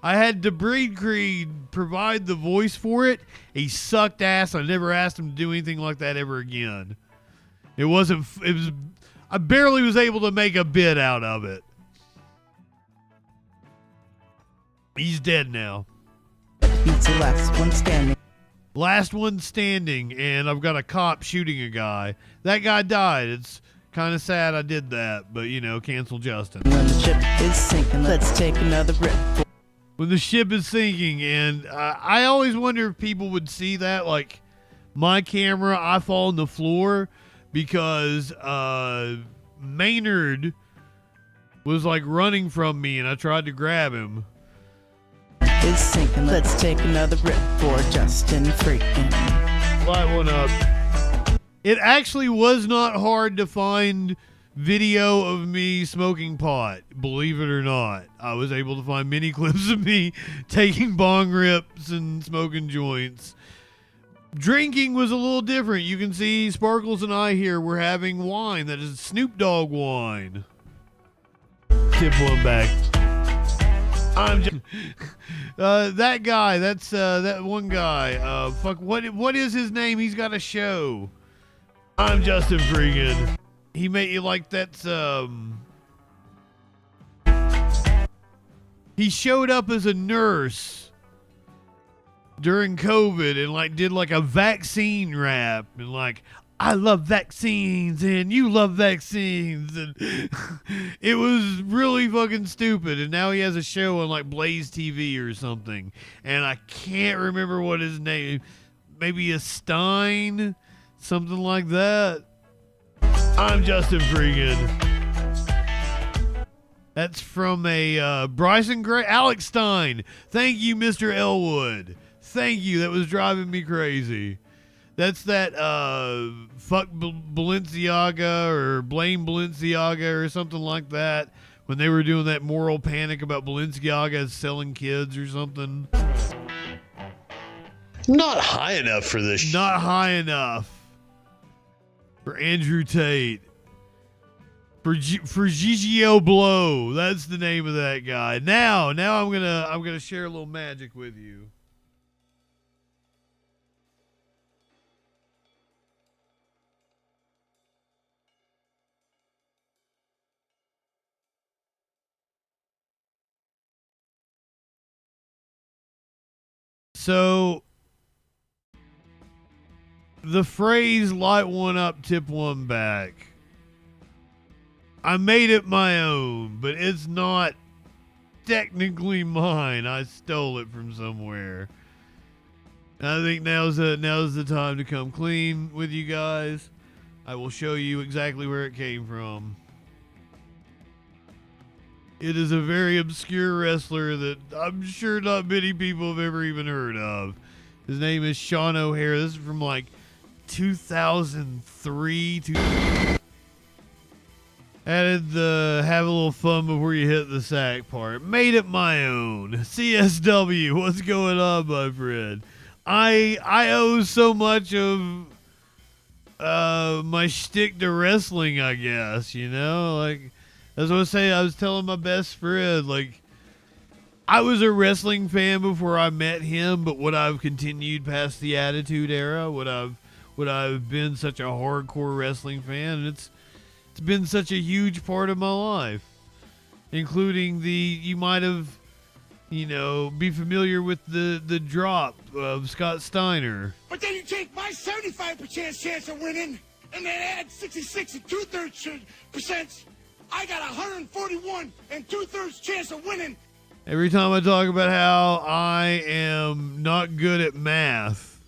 I had Debreed Creed provide the voice for it. He sucked ass. I never asked him to do anything like that ever again. I barely was able to make a bit out of it. He's dead now. He's the last one standing. Last one standing, and I've got a cop shooting a guy. That guy died. It's kind of sad I did that, but cancel Justin. When the ship is sinking, let's take another rip. When the ship is sinking, and I always wonder if people would see that, like my camera, I fall on the floor because Maynard was like running from me, and I tried to grab him. Is sinking. Let's take another rip for JustinFREAKIN. Light one up. It actually was not hard to find video of me smoking pot, believe it or not. I was able to find many clips of me taking bong rips and smoking joints. Drinking was a little different. You can see Sparkles and I here, we're having wine. That is Snoop Dogg wine. Tip one back. I'm just that guy. That's that one guy. Fuck. What is his name? He's got a show. I'm JustinFREAKIN. He made you like that's he showed up as a nurse during COVID and like did like a vaccine rap and like, I love vaccines and you love vaccines, and it was really fucking stupid. And now he has a show on like Blaze TV or something, and I can't remember what his name. Maybe a Stein, something like that. I'm JustinFREAKIN. That's from a Bryson Gray, Alex Stein. Thank you, Mr. Elwood. Thank you. That was driving me crazy. That's that fuck Balenciaga or blame Balenciaga or something like that, when they were doing that moral panic about Balenciaga selling kids or something. Not high enough for this. Not high enough for Andrew Tate. For Gigio Blow. That's the name of that guy. Now I'm gonna share a little magic with you. So, the phrase light one up, tip one back, I made it my own, but it's not technically mine. I stole it from somewhere. I think now's the time to come clean with you guys. I will show you exactly where it came from. It is a very obscure wrestler that I'm sure not many people have ever even heard of. His name is Sean O'Hare. This is from like 2003. Added the have a little fun before you hit the sack part. Made it my own. CSW, what's going on, my friend? I owe so much of my shtick to wrestling, I guess, you know? Like, as I was saying, I was telling my best friend, like, I was a wrestling fan before I met him, but would I've continued past the Attitude Era? Would I've been such a hardcore wrestling fan? And it's been such a huge part of my life, including you might have, be familiar with the drop of Scott Steiner. But then you take my 75% chance of winning, and then add 66 and 2/3%. I got 141 and 2/3 chance of winning. Every time I talk about how I am not good at math,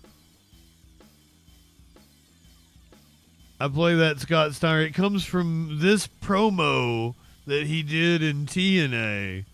I play that Scott Steiner. It comes from this promo that he did in TNA.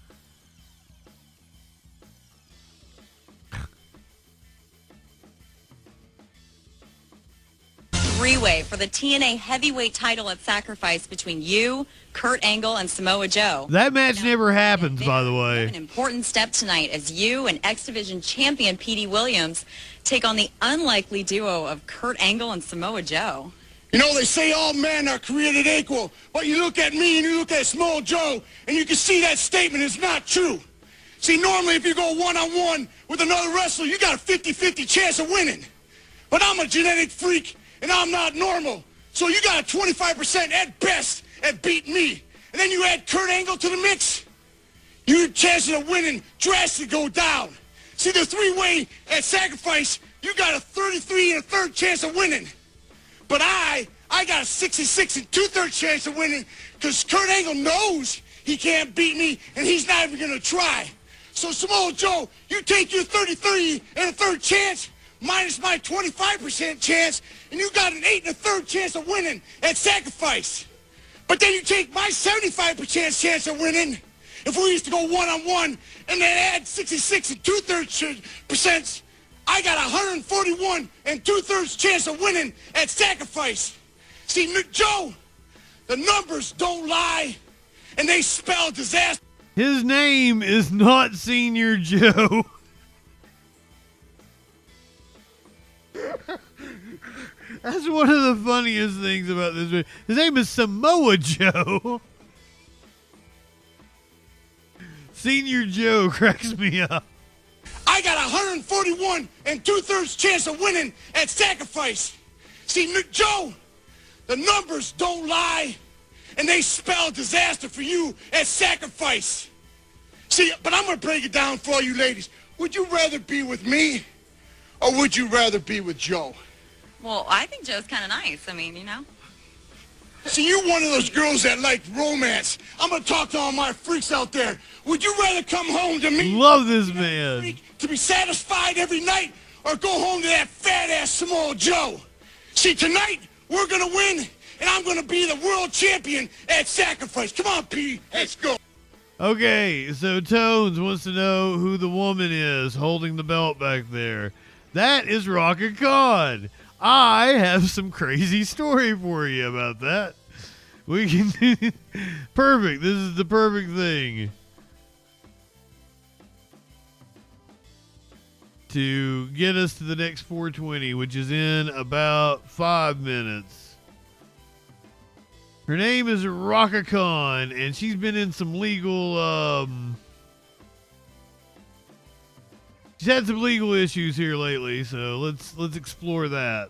Three-way for the TNA heavyweight title at Sacrifice between you, Kurt Angle, and Samoa Joe. That match never happens, by the way. An important step tonight as you and X Division champion Petey Williams take on the unlikely duo of Kurt Angle and Samoa Joe. You know, they say all men are created equal, but you look at me and you look at Samoa Joe, and you can see that statement is not true. See, normally if you go one-on-one with another wrestler, you got a 50-50 chance of winning. But I'm a genetic freak, and I'm not normal. So you got a 25% at best at beating me. And then you add Kurt Angle to the mix, your chances of winning drastically go down. See, the three-way at Sacrifice, you got a 33 1/3 chance of winning. But I got a 66 and 2/3 chance of winning because Kurt Angle knows he can't beat me, and he's not even going to try. So, Samoa Joe, you take your 33 1/3 chance minus my 25% chance, and you got an 8 1/3 chance of winning at Sacrifice. But then you take my 75% chance of winning, if we used to go one-on-one, and then add 66 and 2/3%, I got 141 and 2/3 chance of winning at Sacrifice. See, Joe, the numbers don't lie, and they spell disaster. His name is not Senior Joe. That's one of the funniest things about this video. His name is Samoa Joe. Senior Joe cracks me up. I got 141 and 2/3 chance of winning at sacrifice. See, Joe, the numbers don't lie, and they spell disaster for you at sacrifice. See, but I'm going to break it down for all you ladies. Would you rather be with me, or would you rather be with Joe? Well, I think Joe's kind of nice. I mean, you know. See, you're one of those girls that like romance. I'm going to talk to all my freaks out there. Would you rather come home to me? Love this man. To be satisfied every night, or go home to that fat-ass Samoa Joe? See, tonight, we're going to win, and I'm going to be the world champion at sacrifice. Come on, P. Let's go. Okay, so Tones wants to know who the woman is holding the belt back there. That is Raka Khan. I have some crazy story for you about that. We can do perfect. This is the perfect thing to get us to the next 420, which is in about 5 minutes. Her name is Raka Khan, and she's been in some legal she's had some legal issues here lately, so let's explore that.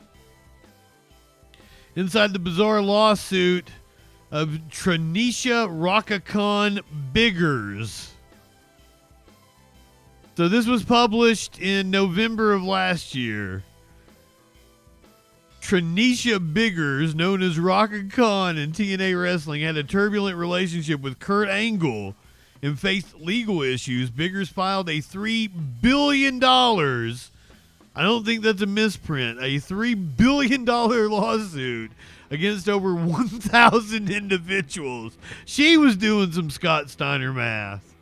Inside the bizarre lawsuit of Tranisha Raka Khan Biggers. So this was published in November of last year. Tranisha Biggers, known as Raka Khan in TNA Wrestling, had a turbulent relationship with Kurt Angle and faced legal issues. Biggers filed a $3 billion, I don't think that's a misprint, a $3 billion lawsuit against over 1,000 individuals. She was doing some Scott Steiner math.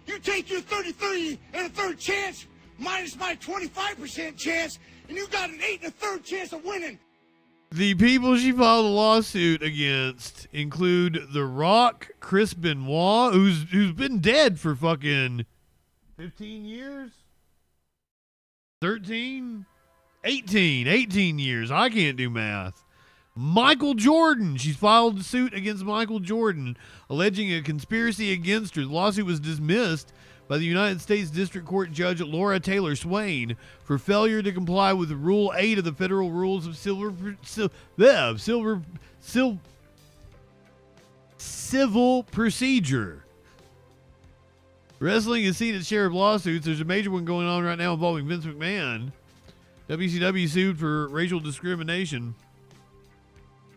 You take your 33 and a third chance, minus my 25% chance, and you got an 8 and a third chance of winning. The people she filed a lawsuit against include The Rock, Chris Benoit, who's been dead for fucking 15 years? 13? 18 years. I can't do math. Michael Jordan. She's filed a suit against Michael Jordan, alleging a conspiracy against her. The lawsuit was dismissed by the United States District Court Judge Laura Taylor Swain for failure to comply with Rule 8 of the Federal Rules of Civil Procedure. Wrestling has seen its share of lawsuits. There's a major one going on right now involving Vince McMahon. WCW sued for racial discrimination.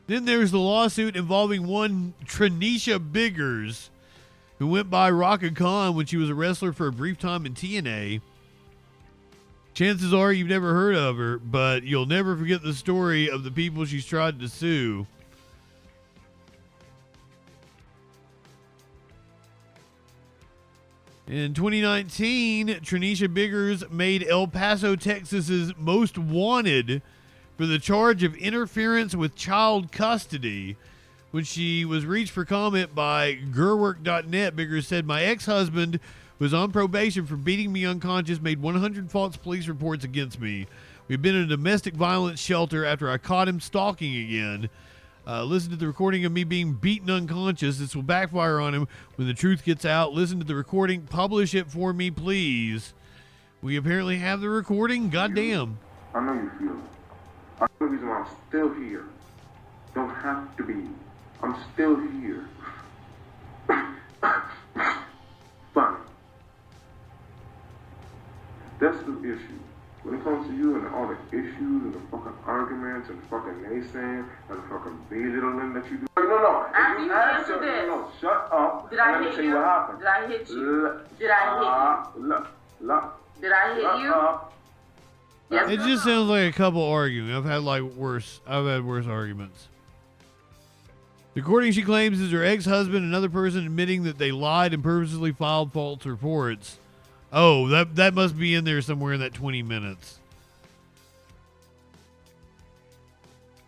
Then there's the lawsuit involving one Tranisha Biggers, who went by Raka Khan when she was a wrestler for a brief time in TNA. Chances are you've never heard of her, but you'll never forget the story of the people she's tried to sue. In 2019, Tranisha Biggers made El Paso, Texas's most wanted for the charge of interference with child custody. When she was reached for comment by Gerwork.net, Biggers said, "My ex-husband was on probation for beating me unconscious, made 100 false police reports against me. We've been in a domestic violence shelter after I caught him stalking again. Listen to the recording of me being beaten unconscious. This will backfire on him when the truth gets out. Listen to the recording. Publish it for me, please." We apparently have the recording. Goddamn. I know you feel it. I know the reason why I'm still here. Don't have to be. I'm still here. Fine. That's the issue. When it comes to you and all the issues and the fucking arguments and fucking naysaying and the fucking belittling that you do. No. After you answer this. No, shut up. Did I Let me hit tell you? what happened. Did I hit you? Did I hit you? Did I hit you? Yes. It just sounds like a couple arguing. I've had worse arguments. The recording, she claims, is her ex-husband and another person admitting that they lied and purposely filed false reports. Oh, that must be in there somewhere in that 20 minutes.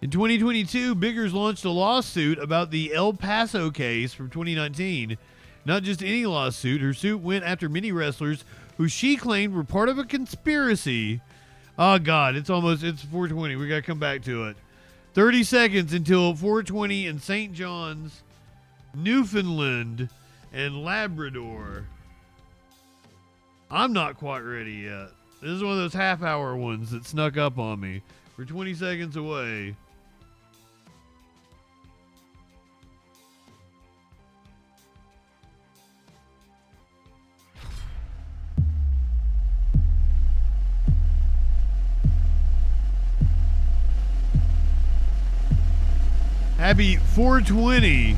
In 2022, Biggers launched a lawsuit about the El Paso case from 2019. Not just any lawsuit. Her suit went after many wrestlers who she claimed were part of a conspiracy. Oh, God, it's 420. We got to come back to it. 30 seconds until 420 in St. John's, Newfoundland. and Labrador. I'm not quite ready yet. This is one of those half-hour ones that snuck up on me. We're 20 seconds away. Happy 420.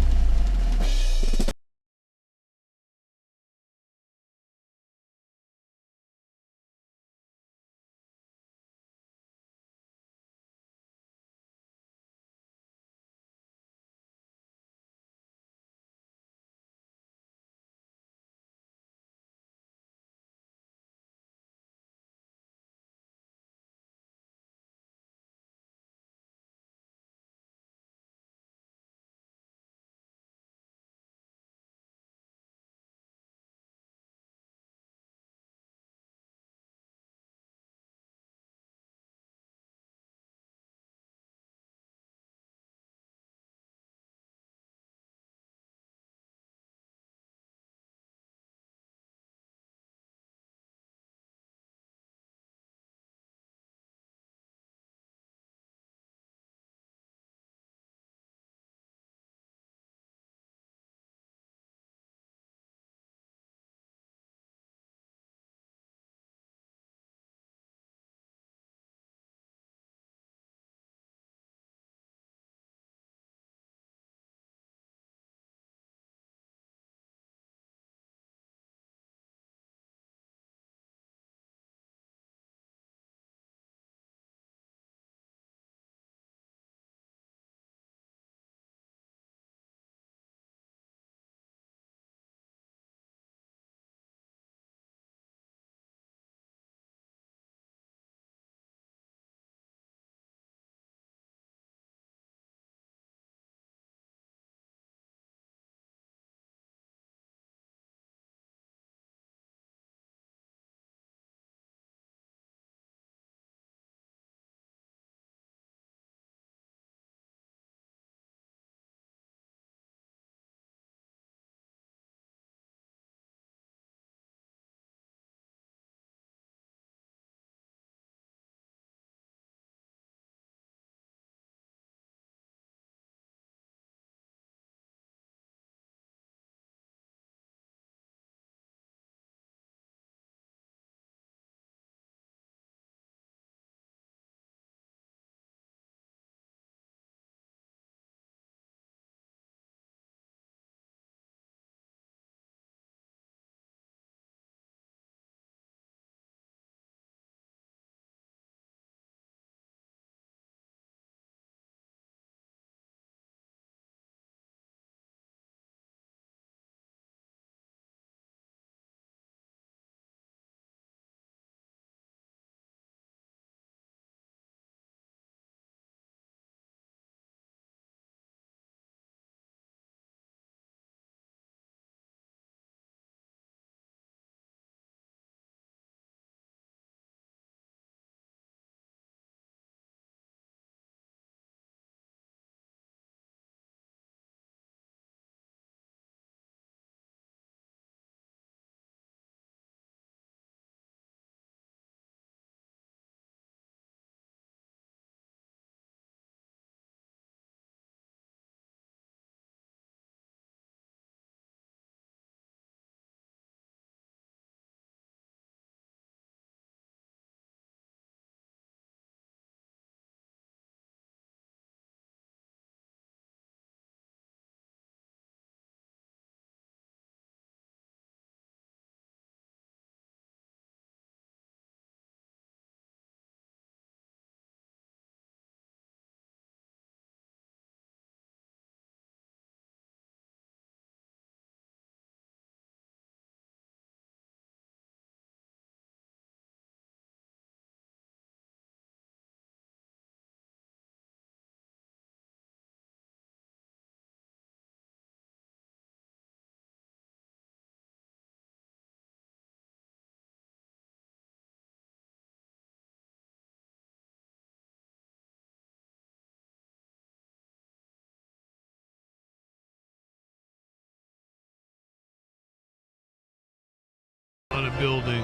on a building.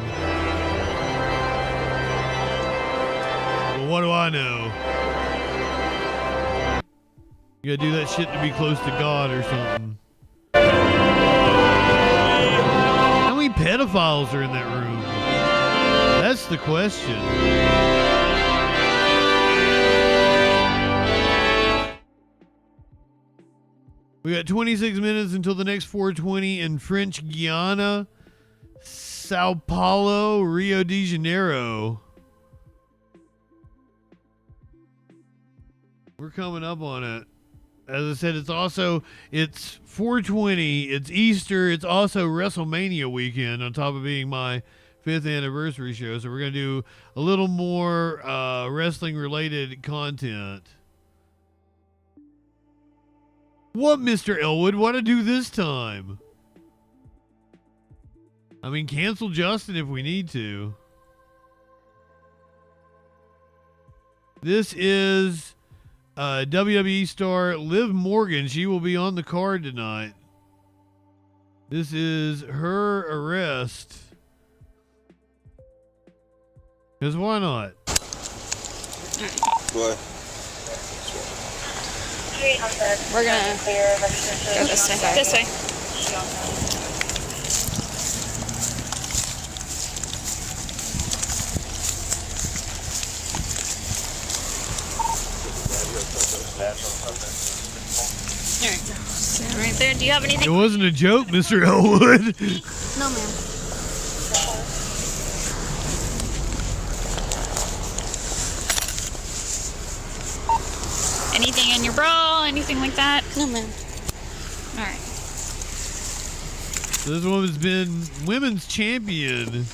Well, what do I know? You gotta do that shit to be close to God or something. How many pedophiles are in that room? That's the question. We got 26 minutes until the next 420 in French Guiana, Sao Paulo, Rio de Janeiro. We're coming up on it. As I said, it's 420, it's Easter, it's also WrestleMania weekend on top of being my 5th anniversary show. So we're going to do a little more wrestling related content. What, Mr. Elwood? What to do this time? I mean, cancel Justin if we need to. This is WWE star Liv Morgan. She will be on the card tonight. This is her arrest. Because why not? What? We're gonna go this way. This way. Right there. Do you have anything? It wasn't a joke, Mr. Elwood. No, ma'am. Anything in your bra? Anything like that? No, ma'am. All right. This woman's been women's champion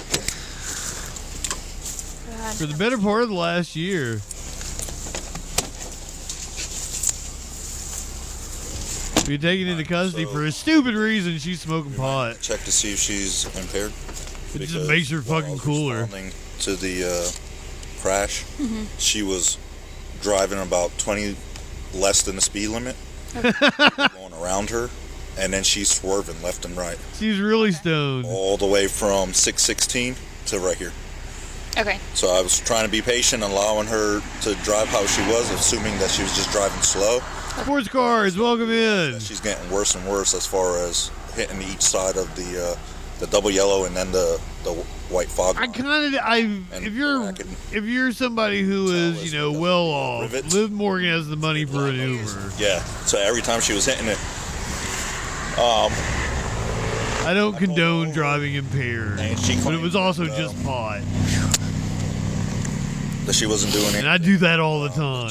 for the better part of the last year. Be taken into custody for a stupid reason. She's smoking pot. Check to see if she's impaired. It just makes her fucking cooler. To the crash, she was driving about 20 less than the speed limit, going around her, and then she's swerving left and right. She's really stoned. All the way from 616 to right here. Okay. So I was trying to be patient, allowing her to drive how she was, assuming that she was just driving slow. Sports cars, welcome in. She's getting worse and worse as far as hitting each side of the double yellow and then the white fog. If you're somebody who is, well off, Liv Morgan has the money for an Uber. Yeah. So every time she was hitting it, I don't condone driving impaired, but it was also just pot. That she wasn't doing it. And I do that all the time.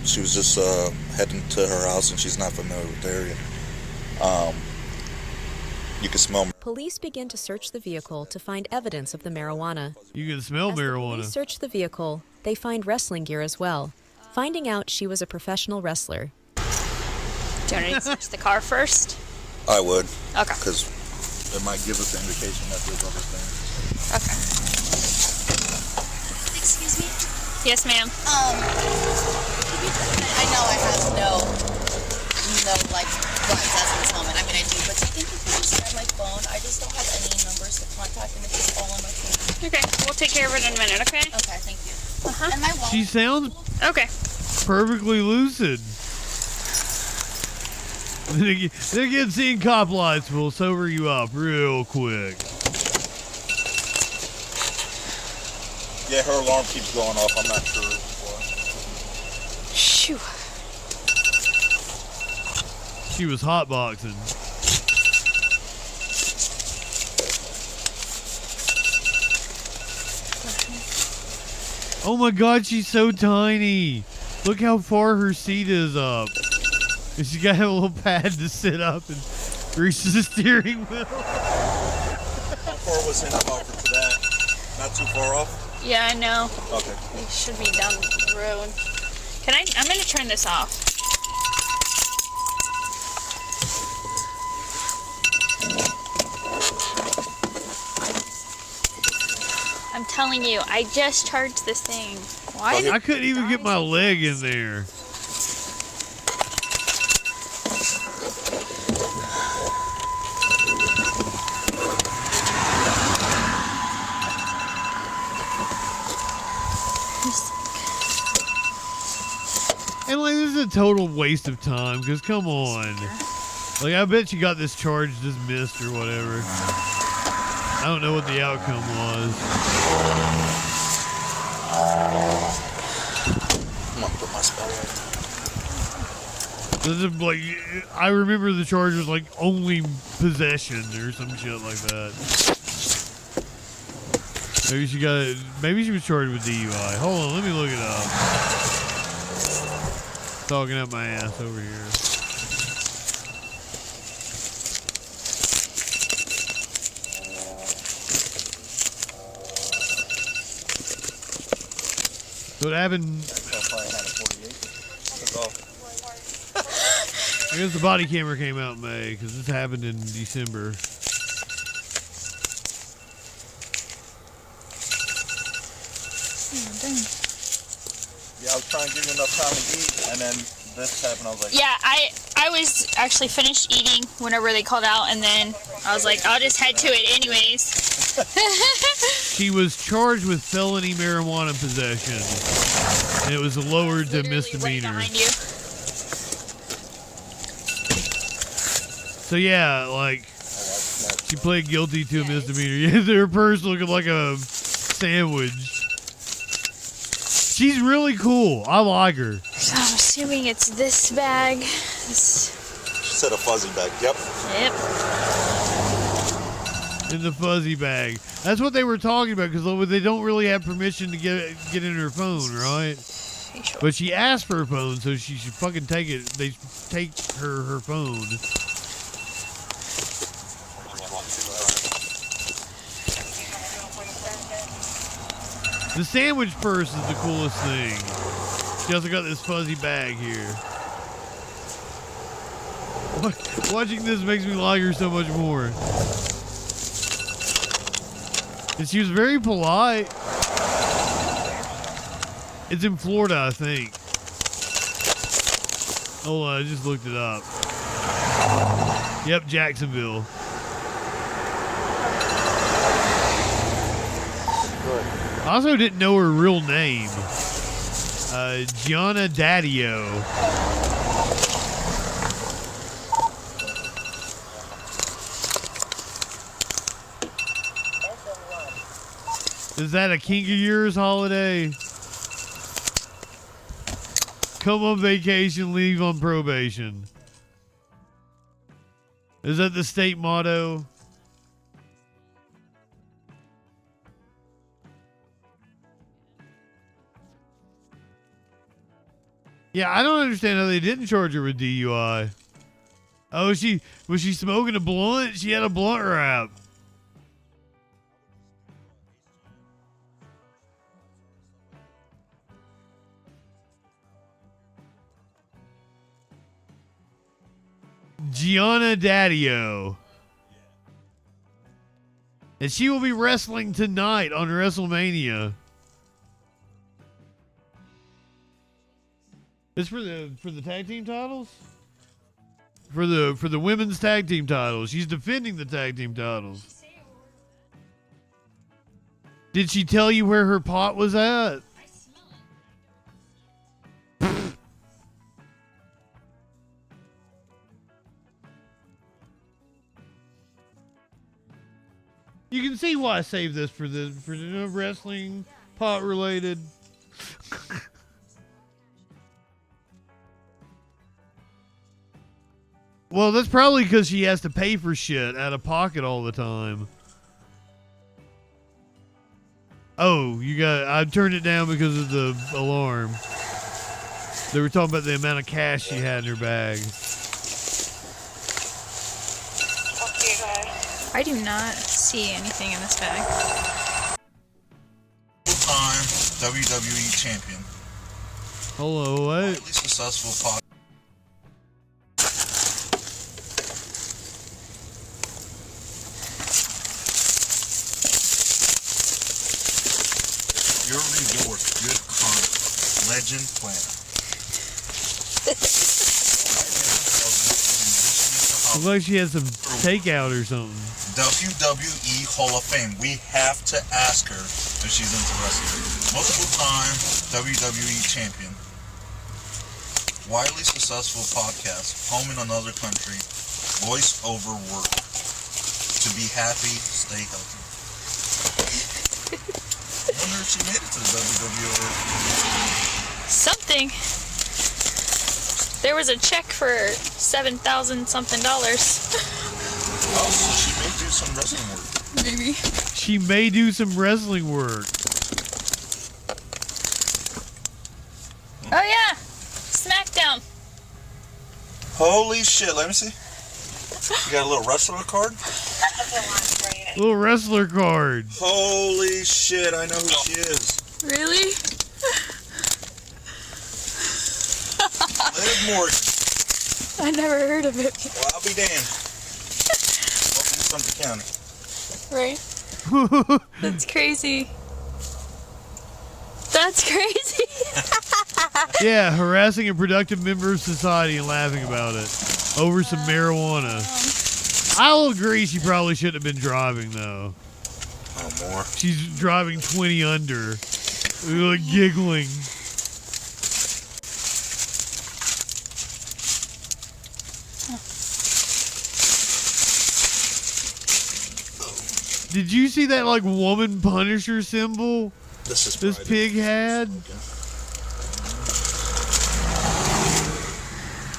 She was just heading to her house, and she's not familiar with the area. You can smell. Police begin to search the vehicle to find evidence of the marijuana. You can smell marijuana. Police search the vehicle. They find wrestling gear as well, finding out she was a professional wrestler. Do you want me to search the car first? I would. Okay. Because it might give us an indication that there's other things. Okay. Excuse me? Yes, ma'am. I know I have no buttons as of this moment. I mean, I do, but do you think you could just grab my phone? I just don't have any numbers to contact, and it's just all on my phone. Okay, we'll take care of it in a minute, okay? Okay, thank you. And my wallet. She sounds perfectly lucid. Then again, seeing cop lights will sober you up real quick. Yeah, her alarm keeps going off. I'm not sure why. Shoo. She was hotboxing. Oh my God, she's so tiny. Look how far her seat is up. And she's got to have a little pad to sit up and reach the steering wheel. How far was in about for that? Not too far off? Yeah, I know. Okay. It should be down the road. I'm going to turn this off. I'm telling you, I just charged this thing. Why? I couldn't even get my leg in there. total waste of time, because come on. Like, I bet you got this charge dismissed or whatever. I don't know what the outcome was. I'm gonna put my spell right. This is like, I remember the charge was like only possession or some shit like that. Maybe she was charged with DUI. Hold on, let me look it up. Talking up my ass over here. So what happened? I guess the body camera came out in May because this happened in December. Yeah, I was trying to give you enough time to eat, and then this happened. I was like, Yeah, I was actually finished eating whenever they called out, and then I was like, I'll just head to it anyways. She was charged with felony marijuana possession, and it was lowered to misdemeanor. Behind you. So yeah, like, she pled guilty to a misdemeanor. Yeah, her purse looking like a sandwich. She's really cool. I like her. So I'm assuming it's this bag. she said a fuzzy bag. Yep. In the fuzzy bag. That's what they were talking about, because they don't really have permission to get in her phone, right? Sure. But she asked for her phone, so she should fucking take it. They take her phone. The sandwich purse is the coolest thing. She also got this fuzzy bag here. Watching this makes me like her so much more. And she was very polite. It's in Florida, I think. Hold on, I just looked it up. Yep, Jacksonville. I also didn't know her real name. Gianna Daddio. Is that a kink of yours holiday? Come on vacation, leave on probation. Is that the state motto? Yeah, I don't understand how they didn't charge her with DUI. Oh, was she smoking a blunt? She had a blunt wrap. Gianna Daddio. And she will be wrestling tonight on WrestleMania. It's for the tag team titles? For the women's tag team titles. She's defending the tag team titles. Did she tell you where her pot was at? You can see why I saved this for the wrestling pot related. Well, that's probably because she has to pay for shit out of pocket all the time. Oh, I turned it down because of the alarm. They were talking about the amount of cash she had in her bag. I do not see anything in this bag. Full-time WWE champion. Hello, what? Highly successful podcast. Your reward, good karma, legend planner. Looks like she had some takeout or something. WWE Hall of Fame. We have to ask her if she's into wrestling. Multiple time WWE champion. Widely successful podcast, home in another country, voice over work. To be happy, stay healthy. I wonder if she made it to the WWE. Something. There was a check for $7,000 something. Oh, so she may do some wrestling work. Maybe. She may do some wrestling work. Oh yeah, SmackDown. Holy shit, let me see. You got a little wrestler card? Little wrestler card. Holy shit, I know who she is. Really? Liv Morgan. I never heard of it. Well, I'll be damned. Welcome to Sumter County. Right? That's crazy. That's crazy. Yeah, harassing a productive member of society and laughing about it over some marijuana. I'll agree she probably shouldn't have been driving, though. Oh, more. She's driving 20 under. Like, giggling. Did you see that, like, woman Punisher symbol this pig had?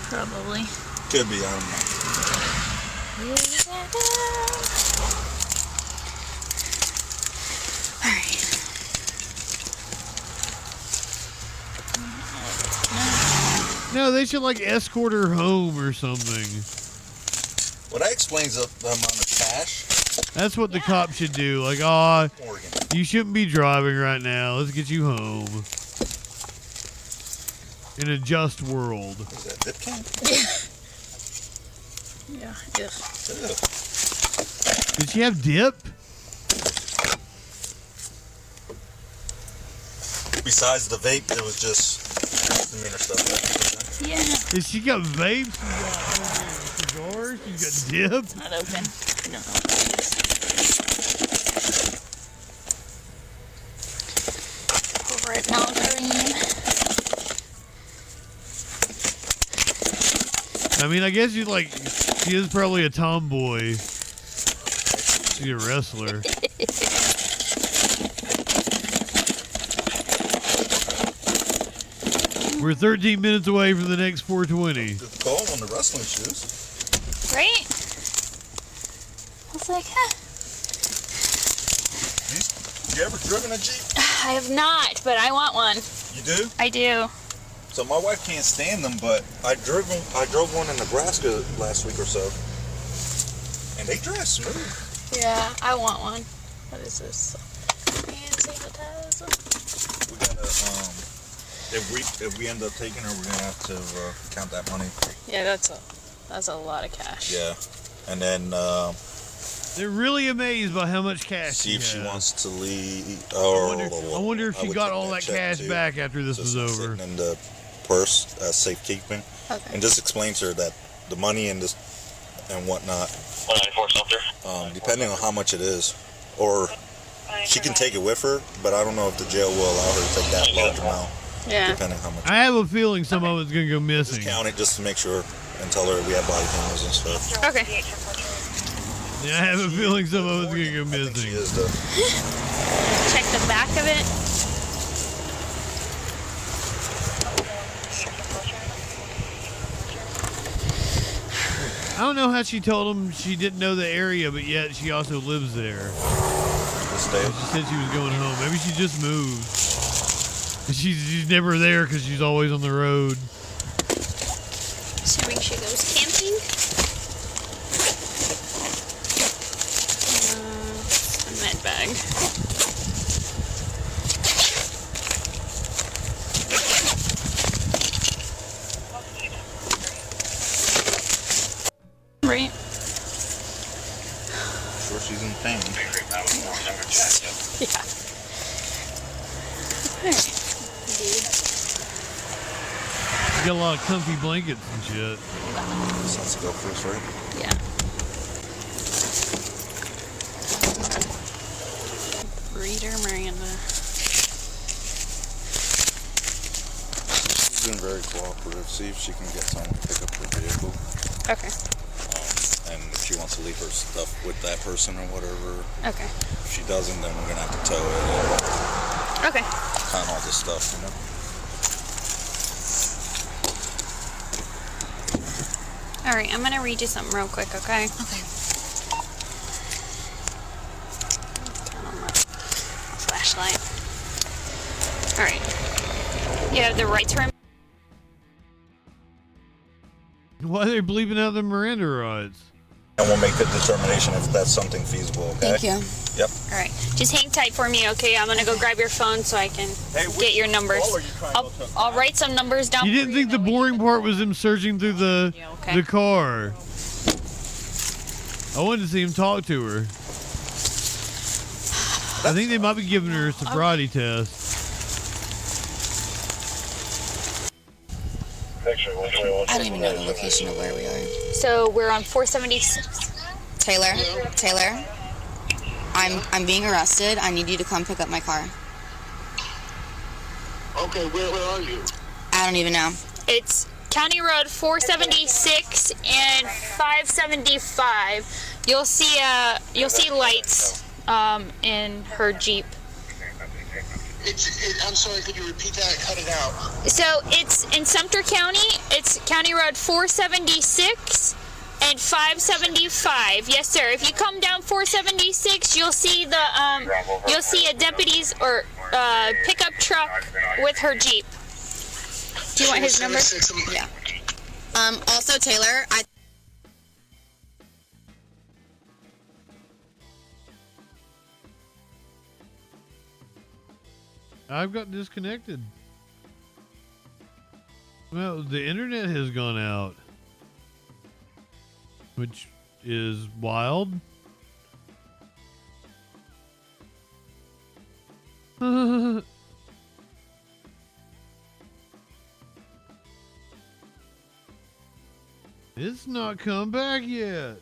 Probably. Could be, I don't know. No, they should, like, escort her home or something. Well, that explains the amount of cash. That's what the cop should do. Like, aw, you shouldn't be driving right now. Let's get you home. In a just world. Is that dip can? Yeah. Did she have dip? Besides the vape, it was just misdemeanor stuff. Yeah. Did she got vapes? Cigars? She got dip? Not open. No. Red green. I mean, I guess she is probably a tomboy. She's a wrestler. We're 13 minutes away from the next 420. Good call on the wrestling shoes. Right? I was like, huh. You ever driven a Jeep? I have not, but I want one. You do? I do. So my wife can't stand them, but I drove one in Nebraska last week or so, and they drive smooth. Yeah, I want one. What is this? Hand sanitizer. We gotta if we end up taking her, we're gonna have to count that money. Yeah, that's a lot of cash. Yeah, and then they're really amazed by how much cash. See if she wants to leave. I wonder if she got all that cash back after this was over. In the purse, safekeeping, and just explain to her that the money and this and whatnot. 194 Sumter. Depending on how much it is, or she can take it with her, but I don't know if the jail will allow her to take that large amount. Yeah. Depending on how much. I have a feeling some of it's gonna go missing. Just count it just to make sure and tell her we have body cameras and stuff. Okay. Yeah, I have a feeling some of it's gonna go missing. She is though. Check the back of it. I don't know how she told him she didn't know the area, but yet she also lives there. She said she was going home. Maybe she just moved. She's never there because she's always on the road. Assuming she goes camping. A med bag. Right. Sure, she's in pain. Yeah. Alright. You got a lot of comfy blankets and shit. This has to go first, right? Yeah. Reader Miranda. She's doing very cooperative. See if she can get someone to pick up her vehicle. Okay. And if she wants to leave her stuff with that person or whatever. Okay. If she doesn't, then we're gonna have to tow it. Okay. Kind of all this stuff, you know. All right, I'm gonna read you something real quick, okay? Okay. Turn on my flashlight. All right. You have the right to remain. Why are they bleeping out the Miranda rights? And we'll make the determination if that's something feasible, okay? Thank you. Yep. All right, just hang tight for me, okay? I'm gonna go grab your phone so I can get your numbers. I'll write some numbers down. You didn't think the boring part was him searching through the car. I wanted to see him talk to her. I think they might be giving her a sobriety test. I don't even know the location of where we are. So we're on 476. Taylor, I'm being arrested. I need you to come pick up my car. Okay, where are you? I don't even know. It's County Road 476 and 575. You'll see lights in her Jeep. I'm sorry, could you repeat that? Cut it out. So it's in Sumter County. It's County Road 476 and 575. Yes, sir. If you come down 476, you'll see a deputy's or pickup truck with her Jeep. Do you want his number? Yeah. Also, Taylor, I've got disconnected. Well, the internet has gone out, which is wild. It's not come back yet.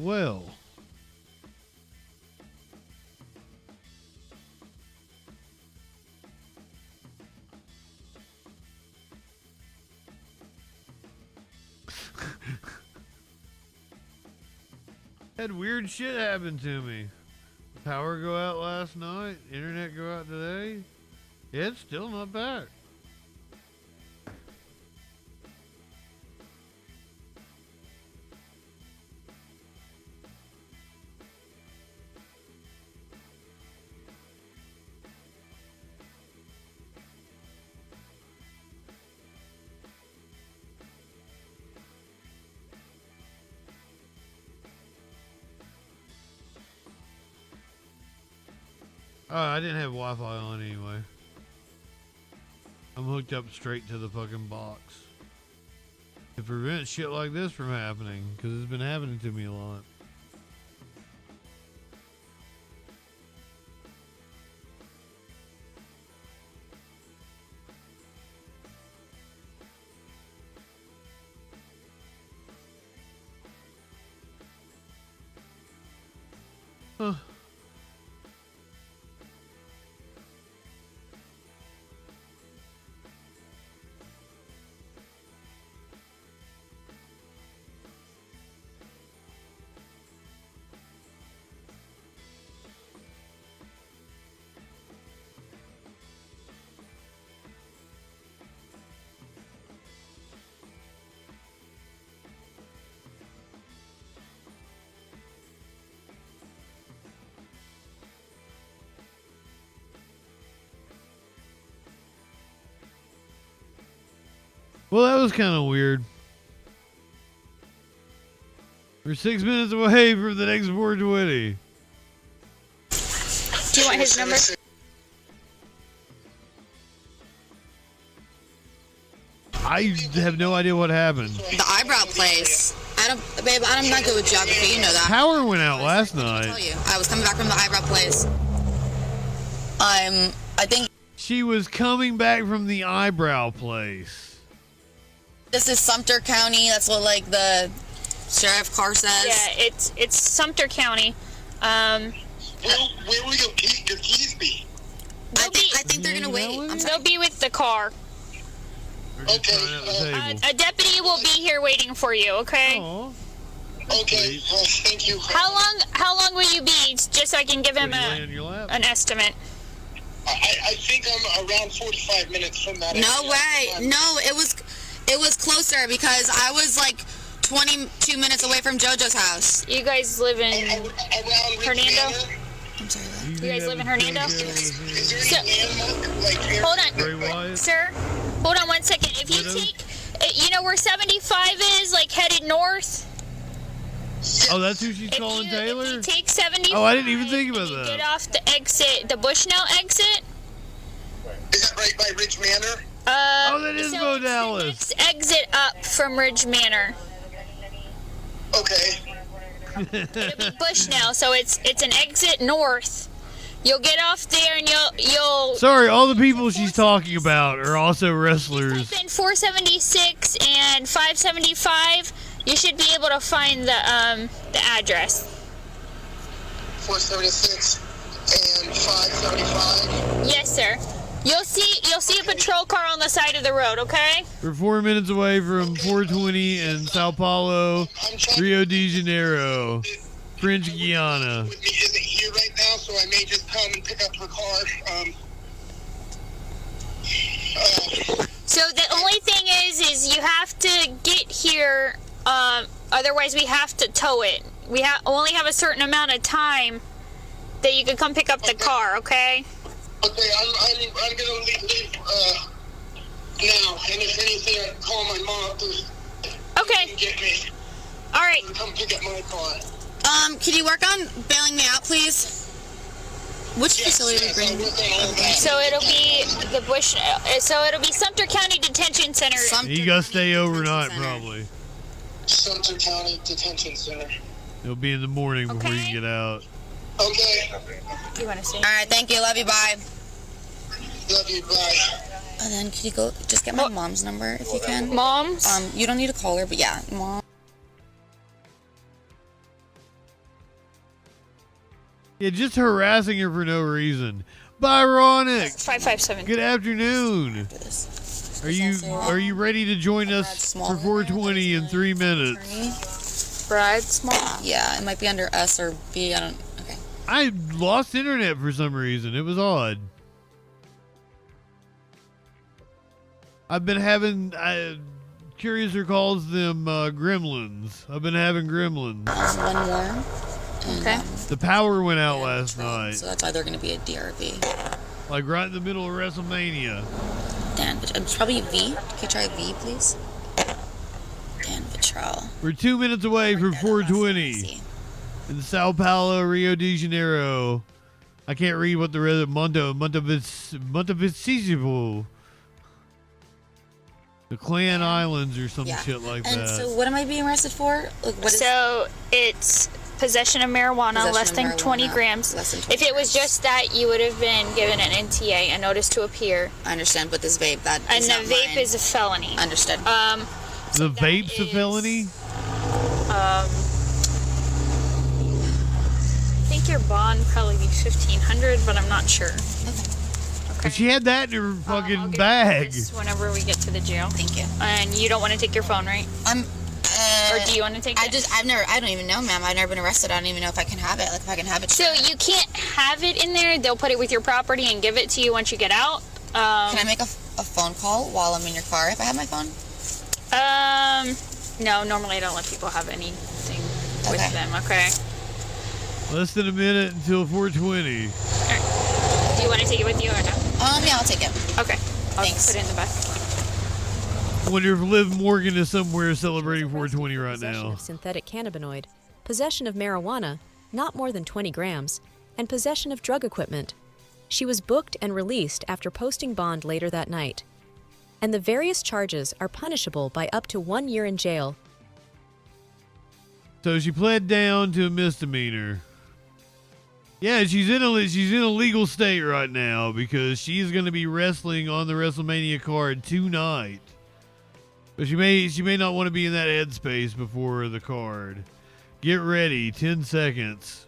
Well, had weird shit happen to me. Power go out last night, internet go out today. Yeah, it's still not back. Oh, I didn't have Wi-Fi on anyway. I'm hooked up straight to the fucking box. To prevent shit like this from happening, because it's been happening to me a lot. Huh. Well, that was kind of weird. We're 6 minutes away from the next 420. Do you want his number? I have no idea what happened. The eyebrow place. Babe, I'm not good with geography. You know that. Power went out last I night. tell you, I was coming back from the eyebrow place. I think. She was coming back from the eyebrow place. This is Sumter County. That's what like the sheriff car says. Yeah, it's Sumter County. Where will your keys be? I think they're gonna wait. They'll be with the car. Okay. A deputy will be here waiting for you. Okay. Okay. Thank you. How long will you be? Just so I can give him an estimate. I think I'm around 45 minutes from that. No way. No, it was closer because I was like 22 minutes away from JoJo's house. You guys live in Hernando? I'm sorry. You guys live in Hernando? So, hold on, sir. Hold on 1 second. If you take, you know where 75 is, like headed north? Oh, that's who she's calling Taylor? If you take 75, oh, I didn't even think about that. Get off the exit, the Bushnell exit. Is that right by Ridge Manor? Oh, that is Bo Dallas. Next exit up from Ridge Manor. Okay. It'll be Bushnell, so it's an exit north. You'll get off there and you'll. Sorry, all the people she's talking about are also wrestlers. Type in 476 and 575. You should be able to find the address. 476 and 575. Yes, sir. You'll see a patrol car on the side of the road. Okay. We're 4 minutes away from 420 in Sao Paulo, Rio de Janeiro, French Guiana. With me isn't here right now, so I may just come and pick up her car. So the only thing is you have to get here. Otherwise, we have to tow it. We only have a certain amount of time that you can come pick up the car. Okay. Okay, I'm gonna leave now, and if anything, I can call my mom to okay. Get me. All right. Come pick up my car. Can you work on bailing me out, please? Which facility are you bringing? So it'll be the Bush. So it'll be Sumter County Detention Center. You gotta stay overnight, probably. Sumter County Detention Center. It'll be in the morning before you get out. Okay. You want to say? All right, thank you. Love you. Bye. Love you. Bye. And then can you go just get my mom's number if you can? Mom's? You don't need to call her, but yeah, mom. Yeah, just harassing her for no reason. Byronic. 557. Good afternoon. Are you ready to join us for 420 in 3 minutes? Brad Small? Yeah, it might be under S or B. I don't. Okay. I lost internet for some reason. It was odd. I've been having. Curiouser calls them gremlins. I've been having gremlins. One more. Okay. The power went out last night. So that's either going to be a DRV. Like right in the middle of WrestleMania. Dan, it's probably V. Can you try V, please? Dan Vitrell. We're 2 minutes away from 420 in Sao Paulo, Rio de Janeiro. I can't read what the rest of Montevisivo. The Clan Islands or some shit like that. And so what am I being arrested for? Like, what is So it's possession of marijuana, less than 20 grams. If it was just that, you would have been given an NTA, a notice to appear. I understand, but this vape, that and is the not vape mine. is a felony. Understood. The vape's a felony? I think your bond probably be $1,500, but I'm not sure. But she had that in her fucking bag. Whenever we get to the jail. Thank you. And you don't want to take your phone, right? Or do you want to take it? I don't even know, ma'am. I've never been arrested. I don't even know if I can have it. Like, if I can have it. So you can't have it in there. They'll put it with your property and give it to you once you get out. Can I make a phone call while I'm in your car if I have my phone? No, normally I don't let people have anything with them, okay? Less than a minute until 420. Alright. Do you want to take it with you or no? Yeah, I'll take it. Okay. I'll Thanks. put it in the back. I wonder if Liv Morgan is somewhere celebrating 420 right Possession now. of synthetic cannabinoid, possession of marijuana, not more than 20 grams, and possession of drug equipment. She was booked and released after posting bond later that night. And the various charges are punishable by up to 1 year in jail. So she pled down to a misdemeanor. Yeah, she's in a legal state right now because she's going to be wrestling on the WrestleMania card tonight. But she may not want to be in that headspace before the card. Get ready, 10 seconds.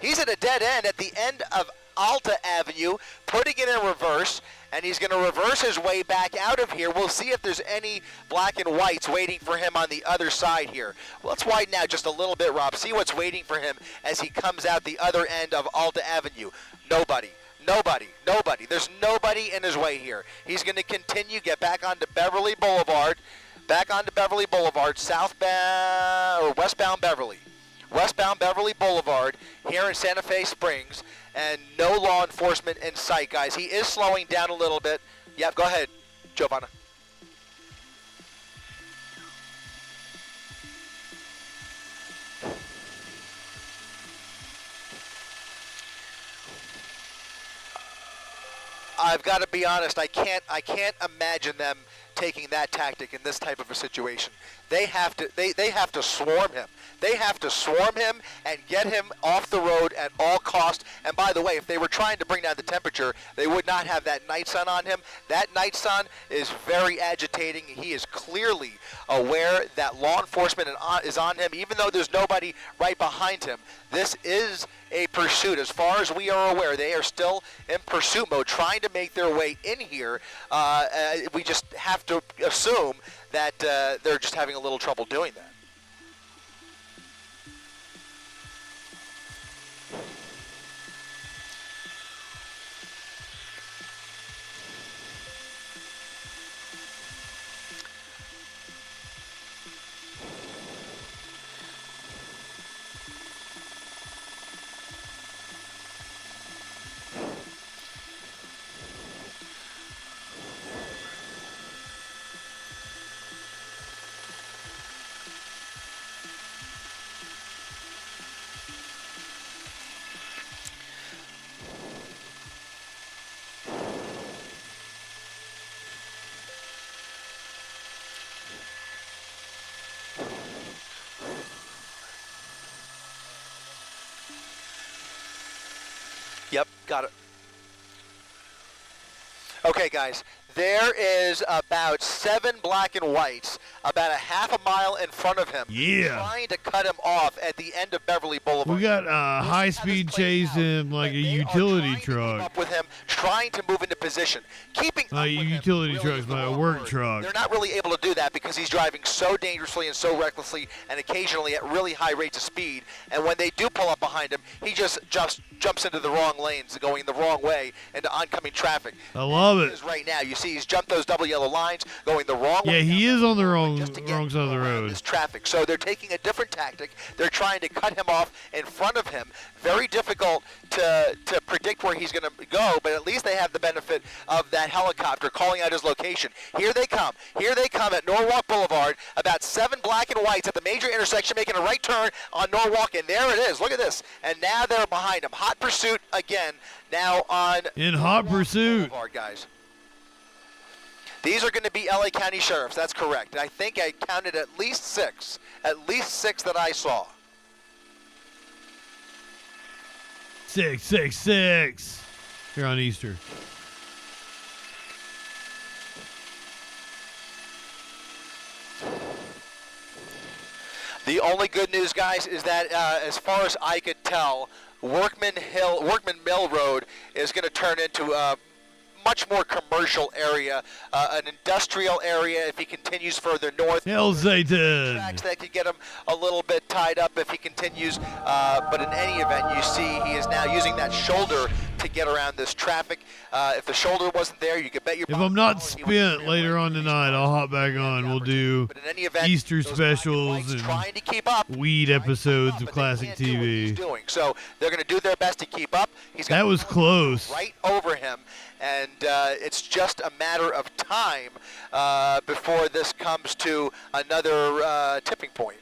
He's at a dead end at the end of Alta Avenue, putting it in reverse, and he's going to reverse his way back out of here. We'll see if there's any black and whites waiting for him on the other side here. Let's widen out just a little bit, Rob. See what's waiting for him as he comes out the other end of Alta Avenue. Nobody. Nobody. Nobody. There's nobody in his way here. He's going to continue, get back onto Beverly Boulevard, southbound or westbound Beverly. Westbound Beverly Boulevard here in Santa Fe Springs, and no law enforcement in sight, guys. He is slowing down a little bit. Yep, go ahead, Giovanna. I've got to be honest, I can't imagine them taking that tactic in this type of a situation. They have to swarm him. They have to swarm him and get him off the road at all costs. And by the way, if they were trying to bring down the temperature, they would not have that night sun on him. That night sun is very agitating. He is clearly aware that law enforcement is on him, even though there's nobody right behind him. This is a pursuit. As far as we are aware, they are still in pursuit mode, trying to make their way in here. We just have to assume that they're just having a little trouble doing that. Yep, got it. Okay, guys, there is about 7 black and whites about a half a mile in front of him. Yeah. Trying to cut him off at the end of Beverly Boulevard. We got a high-speed chase in like a utility truck. Up with him, trying to move into position. Keeping up with utility truck's my work truck. They're not really able to do that because he's driving so dangerously and so recklessly and occasionally at really high rates of speed. And when they do pull up behind him, he just jumps into the wrong lanes, going the wrong way into oncoming traffic. I love it. Right now, you see he's jumped those double yellow lines, going the wrong way. Yeah, he is on the wrong side of the road. This traffic. So they're taking a different tactic. They're trying to cut him off in front of him. Very difficult to predict where he's going to go, but at least they have the benefit of that helicopter calling out his location. Here they come. Here they come at Norwalk Boulevard. About 7 black and whites at the major intersection, making a right turn on Norwalk, and there it is. Look at this. And now they're behind him. Hot pursuit again. Now on in hot pursuit, Boulevard, guys. These are going to be LA County sheriffs. That's correct. I think I counted at least 6. At least 6 that I saw. 666. Here on Easter. The only good news, guys, is that as far as I could tell, Workman Mill Road is going to turn into a much more commercial area, an industrial area if he continues further north. Hell, Satan. Tracks that could get him a little bit tied up if he continues, but in any event, you see he is now using that shoulder to get around this traffic. If the shoulder wasn't there, you could bet your If I'm not spent later on tonight, I'll hop back on. We'll do Easter specials and trying to keep up weed episodes of classic TV. So they're going to do their best to keep up. That was close. Right over him. And it's just a matter of time before this comes to another tipping point.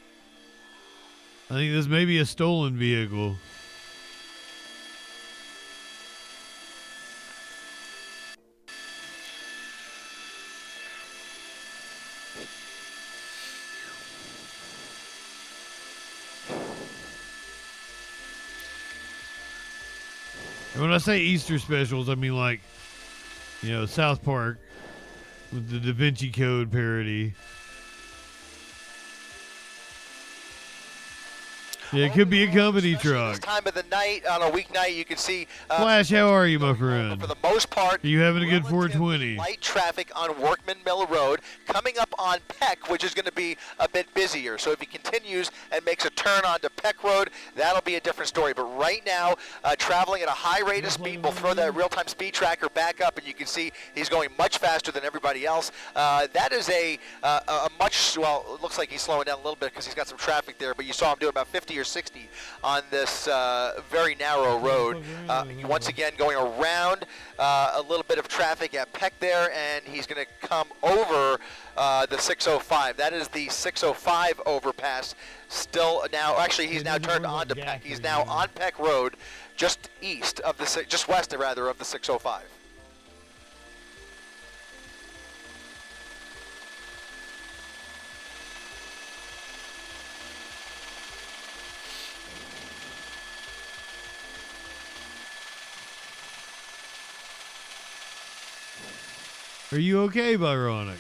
I think this may be a stolen vehicle. And when I say Easter specials, I mean like, you know, South Park with the Da Vinci Code parody. Yeah, it could be a company truck. This time of the night, on a weeknight, you can see. Flash, how are you, my friend? For the most part, Are you having a good 420? light traffic on Workman Mill Road. Coming up on Peck, which is going to be a bit busier. So if he continues and makes a turn onto Peck Road, that'll be a different story. But right now, traveling at a high rate of speed, we'll throw that real-time speed tracker back up, and you can see he's going much faster than everybody else. That is a much, well, it looks like he's slowing down a little bit because he's got some traffic there, but you saw him do about 50 or 60 on this very narrow road. Once again, going around a little bit of traffic at Peck there, and he's going to come over the 605. That is the 605 overpass. Still now, actually, he's now turned onto Peck. He's now on Peck Road, just east of the, just west rather of the 605. Are you okay, Byronic?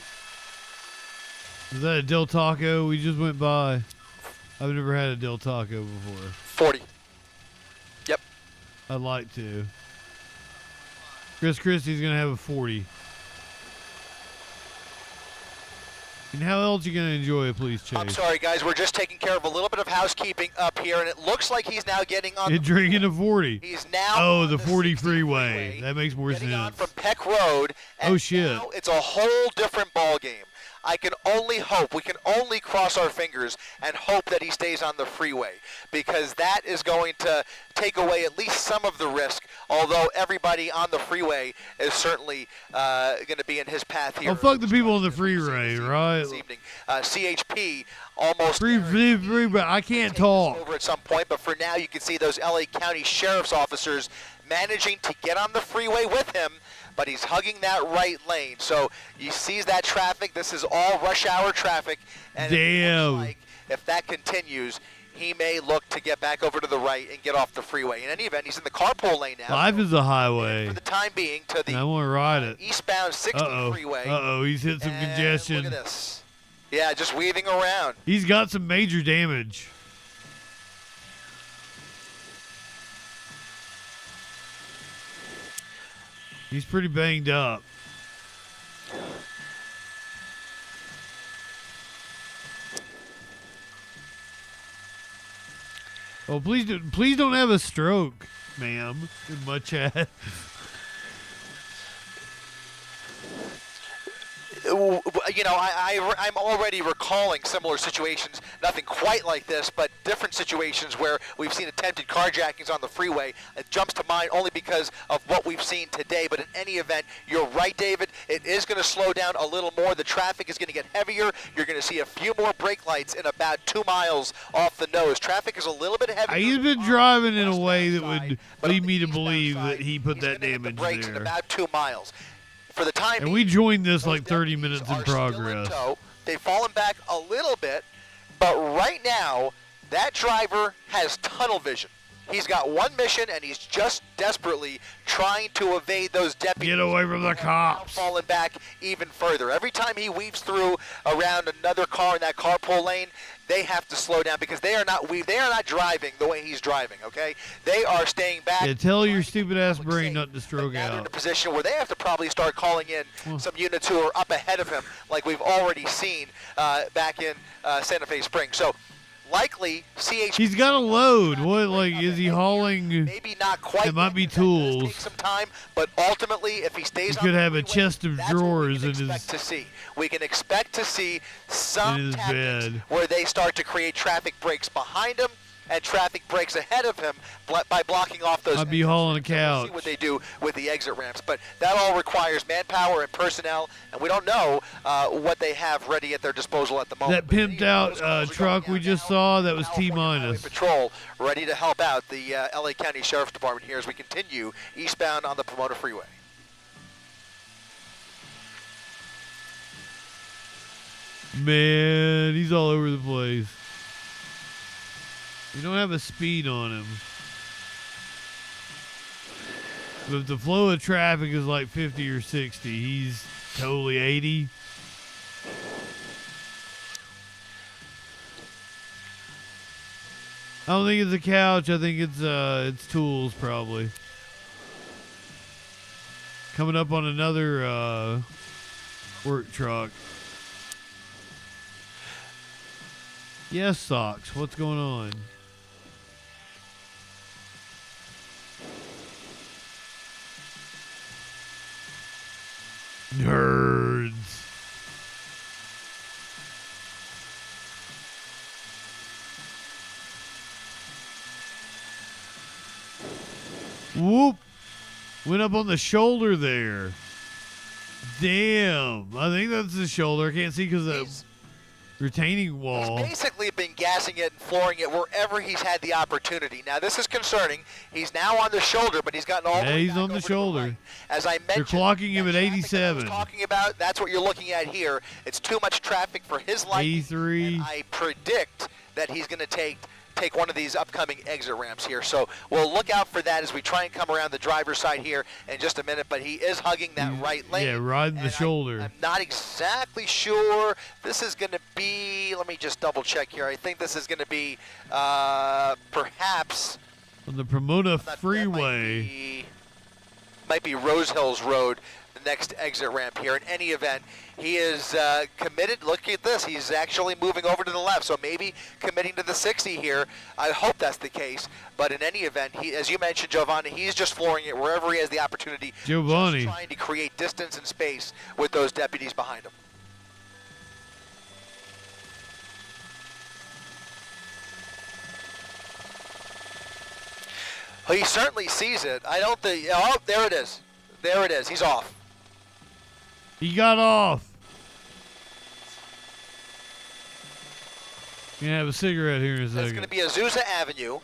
Is that a Del Taco we just went by? I've never had a Del Taco before. 40. Yep. I'd like to. Chris Christie's going to have a 40. And how else are you going to enjoy a police chase? I'm sorry, guys. We're just taking care of a little bit of housekeeping up here, and it looks like he's now getting on. You're drinking a 40. He's now. Oh, the 40 freeway. That makes more getting on sense. from Peck Road. And oh shit! Now it's a whole different ball game. I can only hope, we can only cross our fingers and hope that he stays on the freeway, because that is going to take away at least some of the risk, although everybody on the freeway is certainly going to be in his path here. Oh, fuck the people on the freeway, right? This evening. CHP almost free, but I can't talk. Over at some point, but for now you can see those LA County Sheriff's officers managing to get on the freeway with him, but he's hugging that right lane. So he sees that traffic. This is all rush hour traffic. And it looks like if that continues, he may look to get back over to the right and get off the freeway. In any event, he's in the carpool lane now. Life is a highway. For the time being, to the I want to ride it. Eastbound 60 freeway. Uh-oh, he's hit some congestion. Look at this. Yeah, just weaving around. He's got some major damage. He's pretty banged up. Oh, please don't have a stroke, ma'am, in my chat. You know, I'm already recalling similar situations, nothing quite like this, but different situations where we've seen attempted carjackings on the freeway. It jumps to mind only because of what we've seen today, but in any event, you're right, David. It is going to slow down a little more. The traffic is going to get heavier. You're going to see a few more brake lights in about 2 miles off the nose. Traffic is a little bit heavier. He's been driving in a way that would lead me to believe that he put that damage brakes there. in about 2 miles. For the time and we joined this like 30 minutes in progress. They've fallen back a little bit, but right now, that driver has tunnel vision. He's got one mission, and he's just desperately trying to evade those deputies. Get away from the cops. Falling back even further. Every time he weaves through around another car in that carpool lane, they have to slow down because they are not driving the way he's driving, okay? They are staying back. Yeah, tell your stupid ass brain not to stroke out. They're in a position where they have to probably start calling in some units who are up ahead of him, like we've already seen back in Santa Fe Springs. So likely CHP. He's got a load. What, like, is he hauling? Maybe not quite. It might be tools. Take some time, but ultimately, if he stays he could have a chest of drawers in his. We can expect to see some tactics where they start to create traffic breaks behind him and traffic breaks ahead of him by blocking off those. I'd be hauling a couch. We'll see what they do with the exit ramps, but that all requires manpower and personnel, and we don't know what they have ready at their disposal at the moment. That pimped out truck we just saw, that was T-minus. Patrol ready to help out the LA County Sheriff's Department here as we continue eastbound on the Pomona Freeway. Man, he's all over the place. You don't have a speed on him. But if the flow of traffic is like 50 or 60, he's totally 80. don't think it's a couch. I think it's tools probably. Coming up on another work truck. Yes, Socks. What's going on? Nerds. Whoop. Went up on the shoulder there. Damn. I think that's the shoulder. I can't see because of the retaining wall. He's basically been gassing it and flooring it wherever he's had the opportunity. Now, this is concerning. He's now on the shoulder, but he's gotten all the way he's back on the over to shoulder. right. As I mentioned, they're clocking him at 87. Talking about, that's what you're looking at here. It's too much traffic for his liking. 83. And I predict that he's going to take one of these upcoming exit ramps here. So we'll look out for that as we try and come around the driver's side here in just a minute. But he is hugging that right lane. Yeah, riding the shoulder. I'm not exactly sure. This is going to be, let me just double check here. I think this is going to be perhaps on the Pomona Freeway. Might be Rose Hills Road, the next exit ramp here. In any event, he is committed. Look at this. He's actually moving over to the left, so maybe committing to the 60 here. I hope that's the case. But in any event, he, as you mentioned, Giovanni, he's just flooring it wherever he has the opportunity. Giovanni. Just trying to create distance and space with those deputies behind him. Well, he certainly sees it. I don't think. Oh, there it is. There it is. He's off. He got off. Gonna have a cigarette here in a second. It's going to be Azusa Avenue,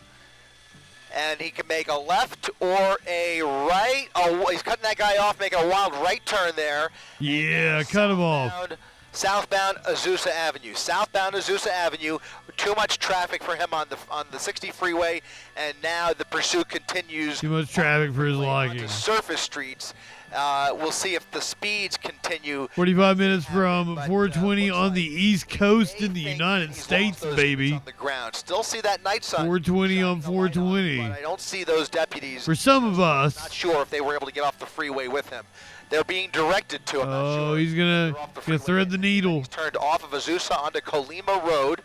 and he can make a left or a right. Oh, he's cutting that guy off, making a wild right turn there. Yeah, cut him off. Southbound Azusa Avenue. Southbound Azusa Avenue. Too much traffic for him on the 60 freeway, and now the pursuit continues. Too much traffic for his liking. Onto surface streets. We'll see if the speeds continue. 45 minutes from 420 on the East Coast in the United States, baby. On the ground. Still see that night sun. 420 on 420. But I don't see those deputies. For some of us. Not sure if they were able to get off the freeway with him. They're being directed to him. Oh, he's gonna thread the needle. He's turned off of Azusa onto Colima Road.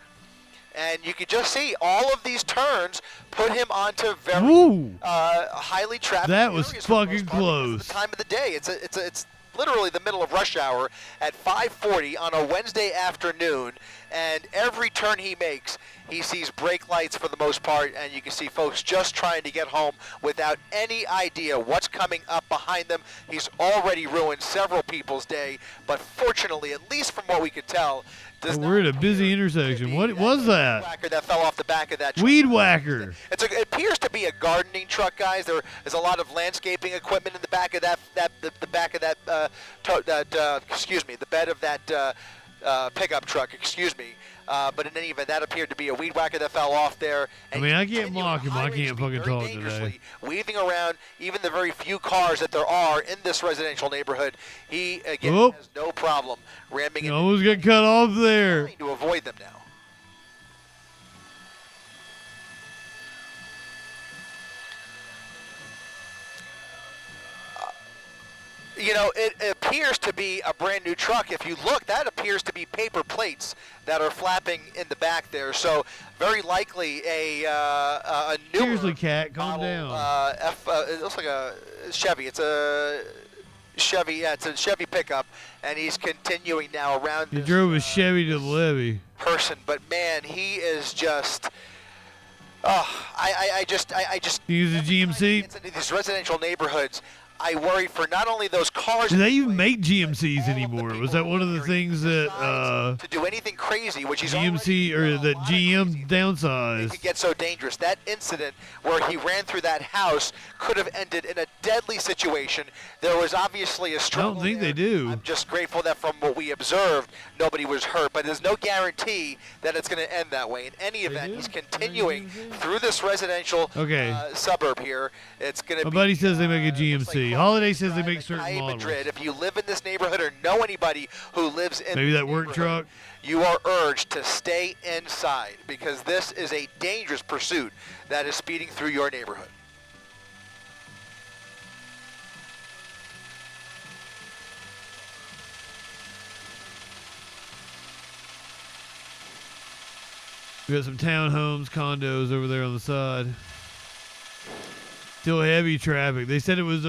And you can just see all of these turns put him onto very highly trafficked That was areas fucking close. It's the time of the day. It's literally the middle of rush hour at 5:40 on a Wednesday afternoon, and every turn he makes, he sees brake lights for the most part, and you can see folks just trying to get home without any idea what's coming up behind them. He's already ruined several people's day, but fortunately, at least from what we could tell, we're at a busy intersection. What was that? Whacker that fell off the back of that truck. Weed whacker. It appears to be a gardening truck, guys. There's a lot of landscaping equipment in the back of the bed of that pickup truck. Excuse me. But in any event, that appeared to be a weed whacker that fell off there. And I mean, I can't mock him. I can't fucking talk today. Weaving around even the very few cars that there are in this residential neighborhood, he again has no problem ramming. You almost got cut off there. To avoid them now. You know, it appears to be a brand new truck. If you look, that appears to be paper plates that are flapping in the back there. So very likely a newer Seriously, cat, calm down. It looks like a Chevy. It's a Chevy. Yeah, it's a Chevy pickup, and he's continuing now around. He drove a Chevy to the levee. Person, but man, he is just. Oh, I just. Use a GMC. It's in these residential neighborhoods. I worry for not only those cars. Do they even make GMCs anymore? Was that one of the things that to do anything crazy, which he's GMC or that GM downsized? It could get so dangerous. That incident where he ran through that house could have ended in a deadly situation. There was obviously a struggle. I don't think they do. I'm just grateful that from what we observed, nobody was hurt. But there's no guarantee that it's going to end that way. In any event, he's continuing through this residential suburb here. It's going to. My buddy says they make a GMC. Holiday. Holiday says they make certain Calle models. Madrid, if you live in this neighborhood or know anybody who lives in Maybe this that work neighborhood, truck. you are urged to stay inside because this is a dangerous pursuit that is speeding through your neighborhood. We got some townhomes, condos over there on the side. Still heavy traffic. They said it was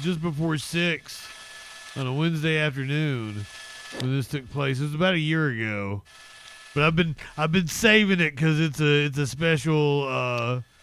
just before 6 on a Wednesday afternoon when this took place. It was about a year ago, but I've been saving it because it's a special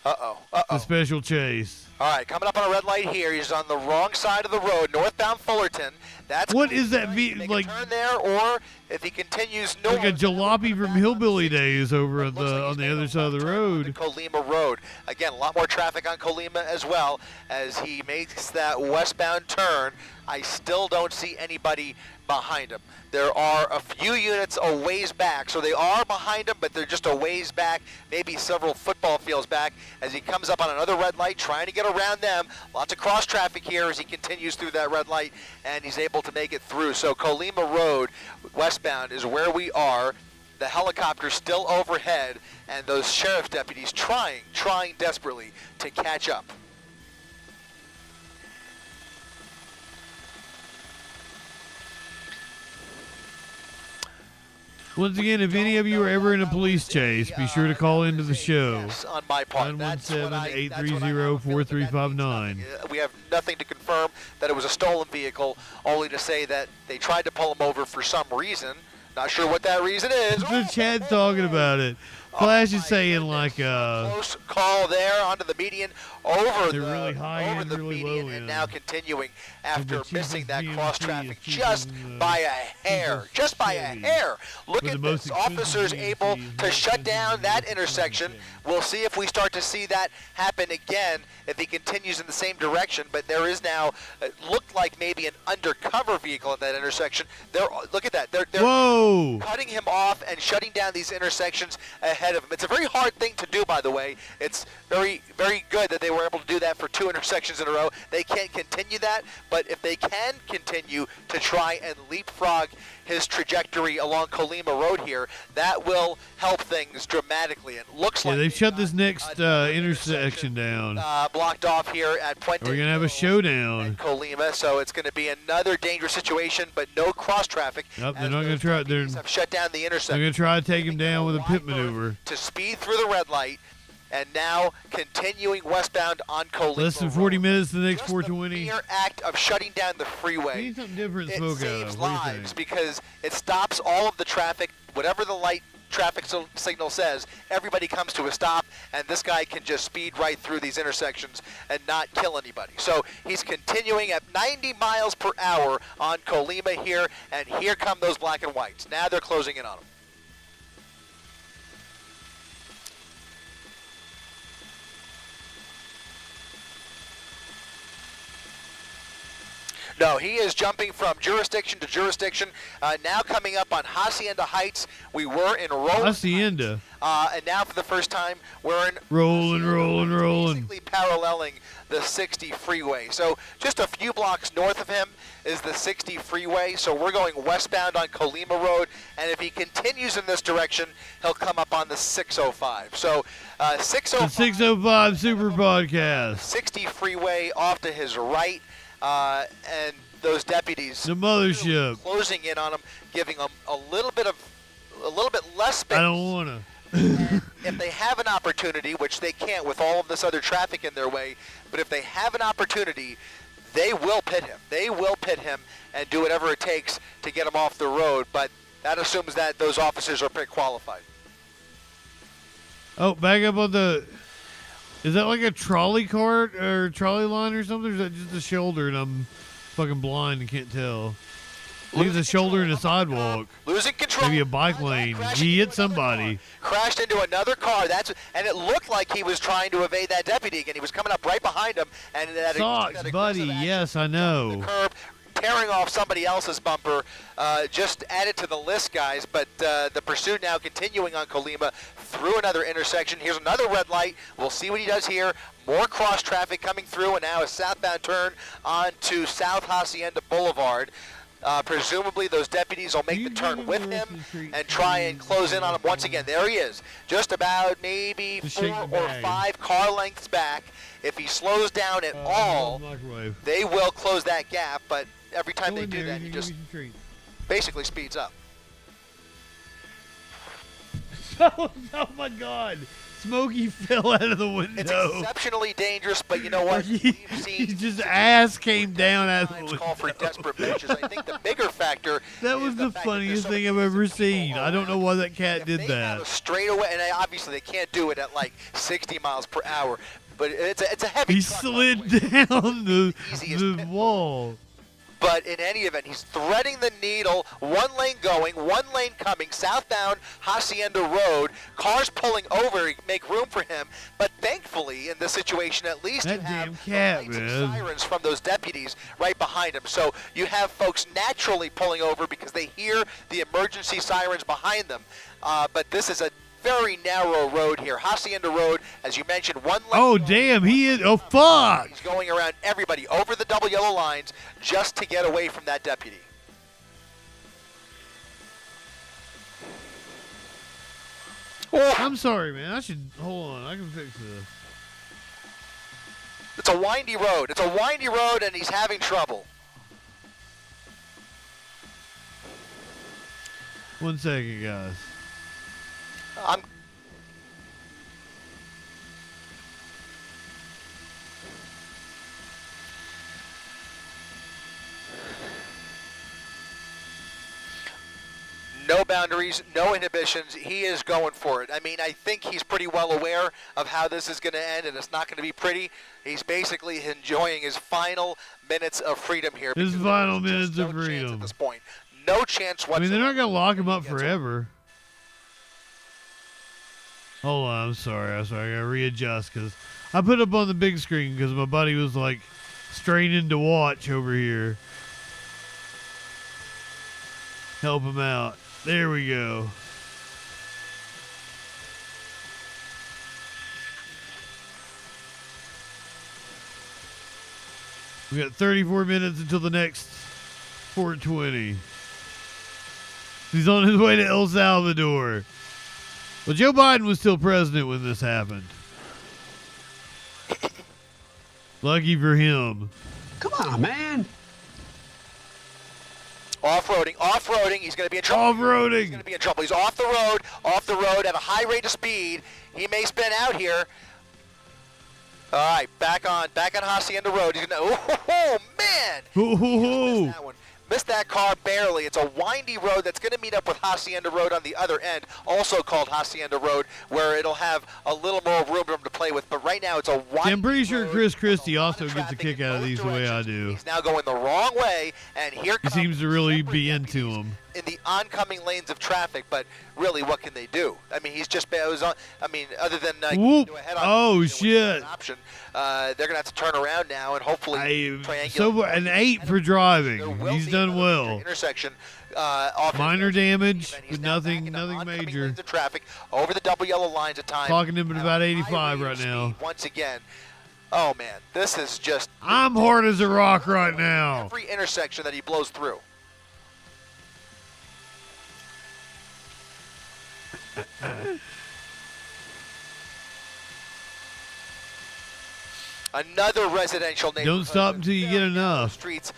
a special chase. All right, coming up on a red light here. He's on the wrong side of the road, northbound Fullerton. That's What is that? Like turn there, or if he continues north, like a jalopy from Hillbilly Days over on the other side of the road. Colima Road. Again, a lot more traffic on Colima as well as he makes that westbound turn. I still don't see anybody behind him. There are a few units a ways back, so they are behind him, but they're just a ways back, maybe several football fields back, as he comes up on another red light, trying to get around them. Lots of cross traffic here as he continues through that red light, and he's able to make it through. So Colima Road, westbound, is where we are. The helicopter's still overhead, and those sheriff deputies trying desperately to catch up. Once again, if any of you are ever in a police chase, be sure to call into the show. Yes, on my part. 917-830-4359. We have nothing to confirm that it was a stolen vehicle, only to say that they tried to pull him over for some reason. Not sure what that reason is. The Chad's talking about it. Flash is saying like close call there onto the median, over they're the really high over and the really median, low and end. now continuing after the missing cheapest that GMC cross is traffic cheaper just than, by a hair, just by a Chevy. hair. Look But at the most this. expensive Officers GMC able is to more shut down expensive that than intersection. Chevy. We'll see if we start to see that happen again if he continues in the same direction. But there is now, it looked like maybe an undercover vehicle at that intersection. Look at that. They're Whoa! cutting him off and shutting down these intersections ahead of him. It's a very hard thing to do, by the way. It's very, very good that they were able to do that for 2 intersections in a row. They can't continue that, but if they can continue to try and leapfrog his trajectory along Colima Road here, that will help things dramatically. It looks like they've shut this next intersection down. Blocked off here at Puente. We're gonna have a showdown. Colima, so it's going to be another dangerous situation, but no cross traffic. Nope, they're not gonna try. They're shut down the intersection. gonna try to take him down with a pit maneuver. To speed through the red light, and now continuing westbound on Colima. Less than 40 minutes to the next Just 420. The mere act of shutting down the freeway, Need something different, it Smoke saves Out. What do you lives think? because it stops all of the traffic. Whatever the light traffic signal says, everybody comes to a stop, and this guy can just speed right through these intersections and not kill anybody. So he's continuing at 90 miles per hour on Colima here, and here come those black and whites. Now they're closing in on him. No, he is jumping from jurisdiction to jurisdiction. Now coming up on Hacienda Heights. We were in Rolling Hacienda. Heights, and now for the first time we're in Rolling. basically paralleling the 60 freeway. So just a few blocks north of him is the 60 freeway. So we're going westbound on Colima Road, and if he continues in this direction, he'll come up on the 605. So 605. The 605 Super Podcast. 60 freeway off to his right. And those deputies, The mothership. closing in on him, giving him a little bit less space. I don't wanna. If they have an opportunity, which they can't with all of this other traffic in their way, but if they have an opportunity, they will pit him. They will pit him and do whatever it takes to get him off the road. But that assumes that those officers are pretty qualified. Oh, back up on the. Is that like a trolley cart or trolley line or something? Or is that just a shoulder and I'm fucking blind and can't tell? I think it's a shoulder and a sidewalk. Losing control. Maybe a bike lane. He hit somebody. Crashed into another car. And it looked like he was trying to evade that deputy again. He was coming up right behind him, and Socks, buddy. Yes, I know. curb, tearing off somebody else's bumper. Just added to the list, guys. But the pursuit now continuing on Colima through another intersection. Here's another red light. We'll see what he does here. More cross traffic coming through, and now a southbound turn onto South Hacienda Boulevard. Presumably those deputies will make the turn with him and try and close in on him once again. There he is, just about maybe 4 or 5 car lengths back. If he slows down at all, they will close that gap, but every time they do that, he just basically speeds up. Oh my God. Smokey fell out of the window. It's exceptionally dangerous, but you know what? We've seen His just ass came down out of the window. Call for desperate measures. I think the bigger factor. That was the funniest thing I've ever seen. I don't know why that cat did that. Straight away, and obviously they can't do it at like 60 miles per hour, but it's a heavy. He slid down the wall. But in any event, he's threading the needle. 1 lane going, 1 lane coming, southbound Hacienda Road. Cars pulling over, make room for him. But thankfully, in this situation, at least you have the sirens from those deputies right behind him. So you have folks naturally pulling over because they hear the emergency sirens behind them. But this is a very narrow road here. Hacienda Road, as you mentioned, 1 lane. Oh, damn, he is. Oh, fuck. He's going around everybody over the double yellow lines just to get away from that deputy. Oh. I'm sorry, man. I should. Hold on. I can fix this. It's a windy road. It's a windy road, and he's having trouble. 1 second, guys. No boundaries, no inhibitions. He is going for it. I mean, I think he's pretty well aware of how this is going to end, and it's not going to be pretty. He's basically enjoying his final minutes of freedom here. His final minutes of freedom. At this point, no chance whatsoever. I mean, they're not going to lock him up forever. Hold on, I'm sorry. I gotta readjust because I put it up on the big screen because my buddy was like straining to watch over here. Help him out. There we go. We got 34 minutes until the next 420. He's on his way to El Salvador. Well, Joe Biden was still president when this happened. Lucky for him. Come on, man. Off-roading. He's going to be in trouble. Off-roading. He's going to be in trouble. He's off the road at a high rate of speed. He may spin out here. All right, back on Hacienda Road. He's going to, oh man. Oh. Missed that car barely. It's a windy road that's going to meet up with Hacienda Road on the other end, also called Hacienda Road, where it'll have a little more room for him to play with. But right now, it's a windy I'm pretty sure road. Chris Christie also gets a kick out of these the way I do. He's now going the wrong way, and here he seems to really be into them. In the oncoming lanes of traffic, but really, what can they do? I mean, he's just other than Whoop. head-on, oh shit! Option. They're gonna have to turn around now and hopefully triangulate. So an 8 for driving. He's done well. Intersection. Minor damage, but nothing major. The traffic over the double yellow lines at times. Clocking him at about 85 right now. Once again. Oh man, this is just. I'm hard as a rock right now. Every intersection that he blows through. Another residential neighborhood. Don't stop until you get enough. Streets.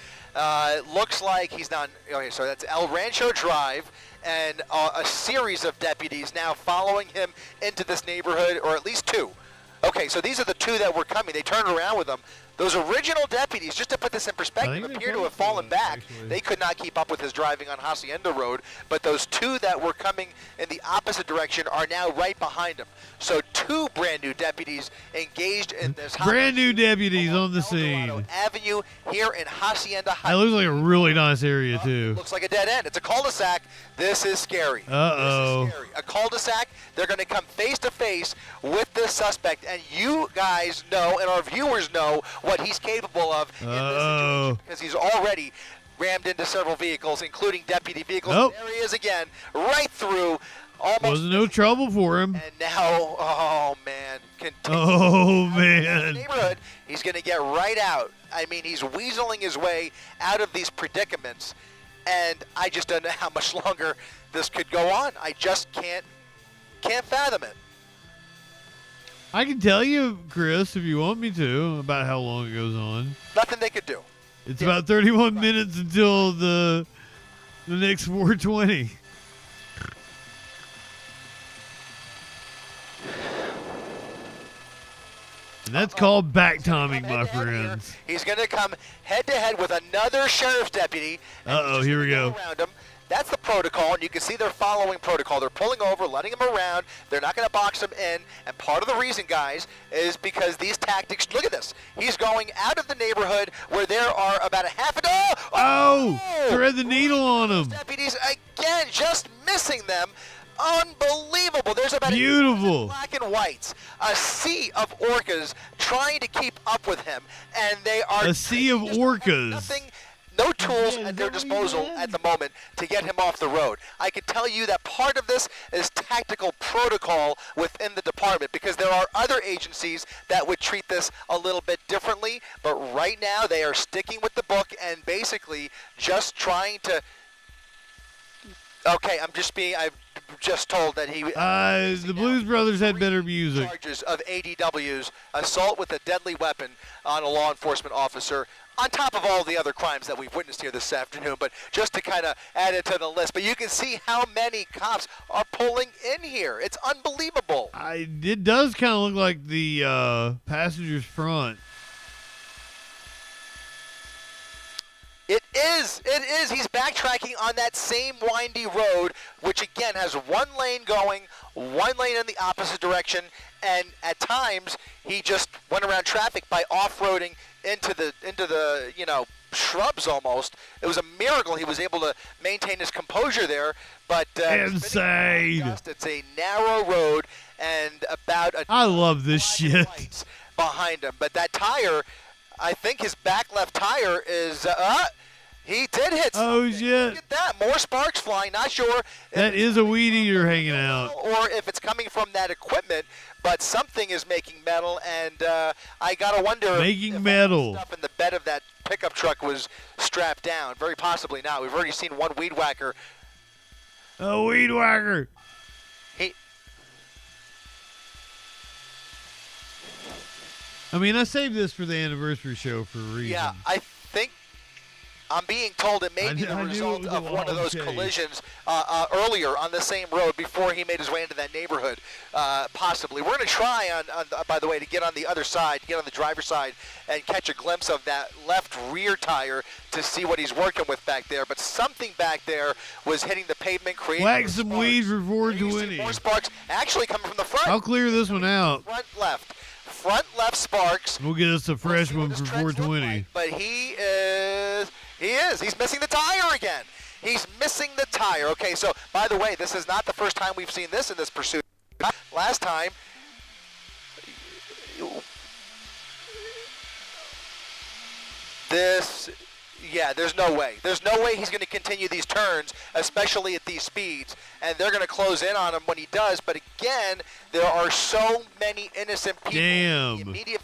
Looks like he's not. Okay, so that's El Rancho Drive, and a series of deputies now following him into this neighborhood, or at least 2. Okay, so these are the 2 that were coming. They turned around with them. Those original deputies, just to put this in perspective, appear to have fallen back. They could not keep up with his driving on Hacienda Road, but those 2 that were coming in the opposite direction are now right behind him. So 2 brand new deputies engaged in this. Brand new deputies on the scene. Avenue here in Hacienda. That looks like a really nice area too. Looks like a dead end. It's a cul-de-sac. This is scary. Uh-oh. This is scary. A cul-de-sac. They're going to come face to face with this suspect, and you guys know, and our viewers know, what he's capable of in this situation, because he's already rammed into several vehicles, including deputy vehicles. Nope. There he is again, right through. Almost. Wasn't no trouble for him. And now, oh man, Oh man. neighborhood, he's going to get right out. I mean, he's weaseling his way out of these predicaments, and I just don't know how much longer this could go on. I just can't fathom it. I can tell you, Chris, if you want me to, about how long it goes on. Nothing they could do. It's about 31 minutes until the next 420. And that's called back timing, my friends. He's going to come head-to-head with another sheriff's deputy. Uh-oh, here we go. Around him. That's the protocol, and you can see they're following protocol. They're pulling over, letting him around. They're not going to box him in. And part of the reason, guys, is because these tactics, look at this. He's going out of the neighborhood where there are about a half a dozen. Oh! Thread the needle on him. Deputies, again, just missing them. Unbelievable. There's about beautiful black and whites, a sea of orcas trying to keep up with him, and they are a sea of orcas. Nothing, no tools at their disposal at the moment to get him off the road. I can tell you that part of this is tactical protocol within the department, because there are other agencies that would treat this a little bit differently, but right now they are sticking with the book and basically just trying to. Okay, I'm just told that he. The Blues Brothers had better music. Charges of ADWs, assault with a deadly weapon on a law enforcement officer, on top of all the other crimes that we've witnessed here this afternoon. But just to kind of add it to the list, but you can see how many cops are pulling in here. It's unbelievable. It does kind of look like the passenger's front. It is. He's backtracking on that same windy road, which again has one lane going, one lane in the opposite direction, and at times he just went around traffic by off-roading into the shrubs almost. It was a miracle he was able to maintain his composure there, but insane. It's a narrow road and about a I love this shit behind him, but that tire, I think his back left tire is he did hit something. Oh shit. Look at that, more sparks flying. Not sure that is a weed eater hanging out, or if it's coming from that equipment, but something is making metal, and I gotta wonder if metal stuff in the bed of that pickup truck was strapped down. Very possibly not. We've already seen one weed whacker. A weed whacker. I saved this for the anniversary show for a reason. Yeah, I think I'm being told it may be the result of one of those collisions earlier on the same road before he made his way into that neighborhood, possibly. We're going to try, by the way, to get on the other side, get on the driver's side, and catch a glimpse of that left rear tire to see what he's working with back there. But something back there was hitting the pavement, creating whack some weed for 420. More sparks actually coming from the front. I'll clear this one out. Front left sparks. We'll get us a fresh one for 420. But he's missing the tire again. He's missing the tire. Okay, so by the way, this is not the first time we've seen this in this pursuit. Last time, there's no way. There's no way he's going to continue these turns, especially at these speeds, and they're going to close in on him when he does. But again, there are so many innocent people in the immediate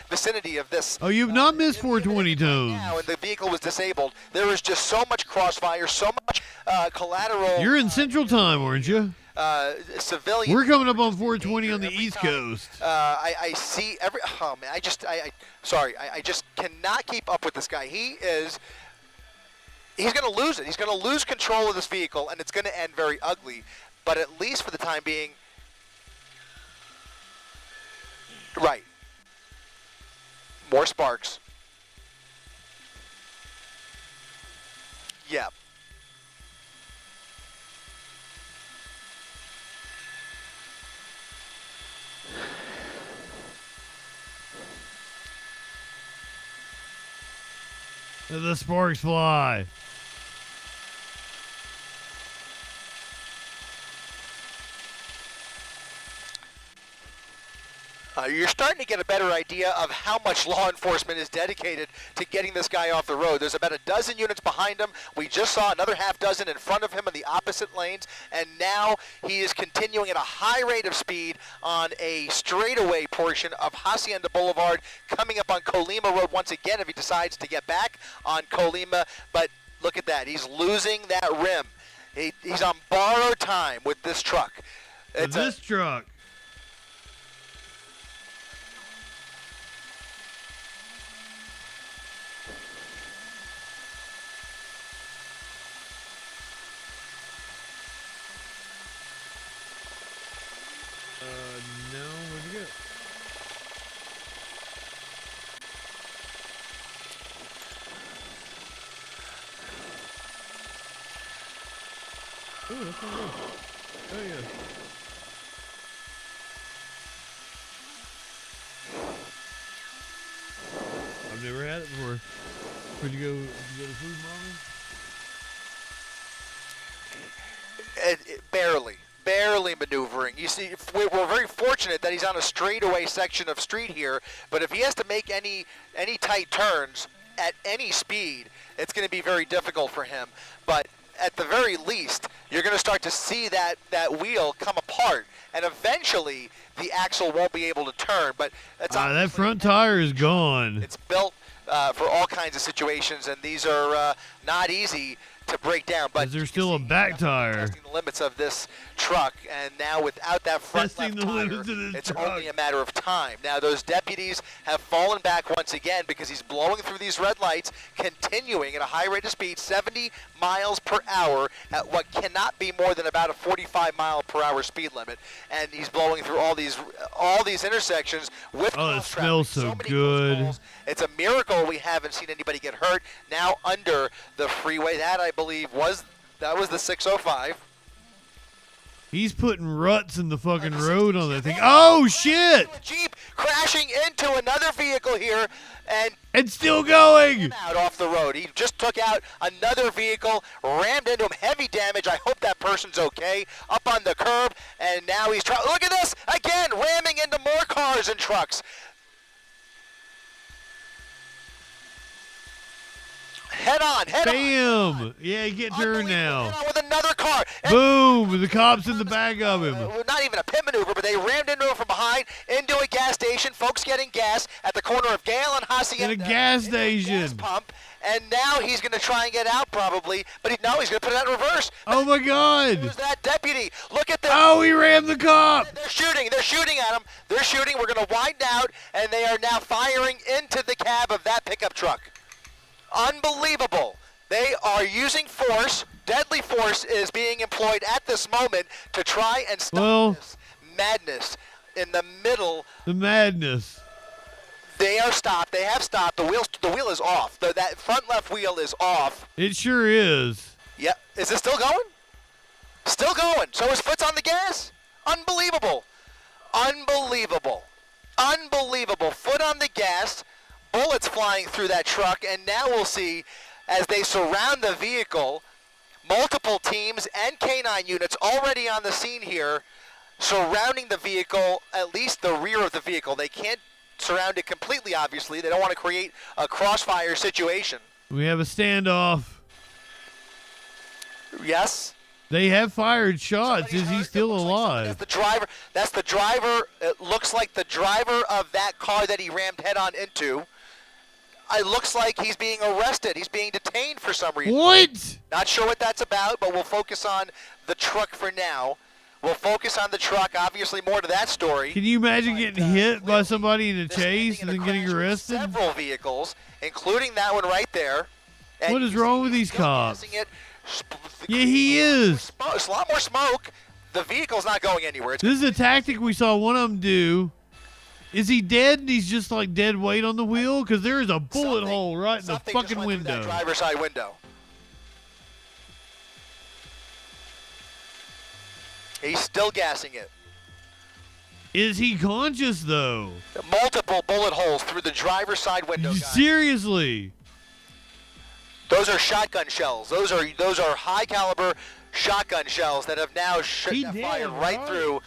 vicinity of this. Oh, you've not missed 420 tones. Now, and the vehicle was disabled. There was just so much crossfire, so much collateral. You're in Central Time, aren't you? Civilian. We're coming up on 420 on the East Coast. I see every. Oh man, I just cannot keep up with this guy. He's going to lose it. He's going to lose control of this vehicle, and it's going to end very ugly. But at least for the time being, right. More sparks. Yeah. The sparks fly. You're starting to get a better idea of how much law enforcement is dedicated to getting this guy off the road. There's about a dozen units behind him. We just saw another half dozen in front of him in the opposite lanes, and now he is continuing at a high rate of speed on a straightaway portion of Hacienda Boulevard, coming up on Colima Road once again if he decides to get back on Colima. But look at that. He's losing that rim. He's on borrowed time with this truck. This truck. No, where'd you go? Ooh, that's not good. Oh, yeah. I've never had it before. Where'd you go? Did you go to food, Mommy? Barely maneuvering. You see, we're very fortunate that he's on a straightaway section of street here, but if he has to make any tight turns at any speed, it's going to be very difficult for him. But at the very least, you're going to start to see that wheel come apart, and eventually the axle won't be able to turn. But that front tire is gone. It's built for all kinds of situations, and these are not easy to break down. But there's still a back tire. Testing the limits of this truck, and now without that front left tire, it's only a matter of time. Now those deputies have fallen back once again because he's blowing through these red lights, continuing at a high rate of speed, 70 miles per hour at what cannot be more than about a 45-mile-per-hour speed limit, and he's blowing through all these intersections with it smells so good. It's a miracle we haven't seen anybody get hurt. Now under the freeway, that I believe was the 605. He's putting ruts in the fucking road on that thing. Oh shit! Jeep crashing into another vehicle here, and still going out off the road. He just took out another vehicle, rammed into him, heavy damage. I hope that person's okay. Up on the curb, and now he's trying. Look at this again, ramming into more cars and trucks. Head on. Bam! Yeah, he can't turn now. Head on with another car. Boom! The cop's in the back of him. Not even a pit maneuver, but they rammed into him from behind, into a gas station. Folks getting gas at the corner of Gale and Hacienda. In a gas station. Gas pump. And now he's going to try and get out probably, but he's going to put it out in reverse. Oh my God! Who's that deputy? Look at this. Oh, he rammed the cop. They're shooting at him. They're shooting. We're going to widen out, and they are now firing into the cab of that pickup truck. Unbelievable. They are using force. Deadly force is being employed at this moment to try and stop this madness in the middle. The madness. They are stopped. They have stopped. The wheel is off. That front left wheel is off. It sure is. Yep. Is it still going? Still going. So his foot's on the gas? Unbelievable. Unbelievable. Unbelievable. Foot on the gas. Bullets flying through that truck, and now we'll see as they surround the vehicle, multiple teams and K9 units already on the scene here, surrounding the vehicle, at least the rear of the vehicle. They can't surround it completely, obviously. They don't want to create a crossfire situation. We have a standoff. Yes. They have fired shots. Is he still alive? That's the driver. That's the driver. It looks like the driver of that car that he rammed head-on into. It looks like he's being arrested. He's being detained for some reason. What? Not sure what that's about, but we'll focus on the truck for now. We'll focus on the truck. Obviously, more to that story. Can you imagine getting hit by somebody in a chase and then getting arrested? Several vehicles, including that one right there. And what is wrong with these cops? Yeah, he is. It's a lot more smoke. The vehicle's not going anywhere. This is a tactic we saw one of them do. Is he dead and he's just like dead weight on the wheel? Because there is a bullet hole right in the fucking window. That driver's side window. He's still gassing it. Is he conscious though? Multiple bullet holes through the driver's side window. Seriously? Those are shotgun shells. Those are high caliber shotgun shells that have now fired right through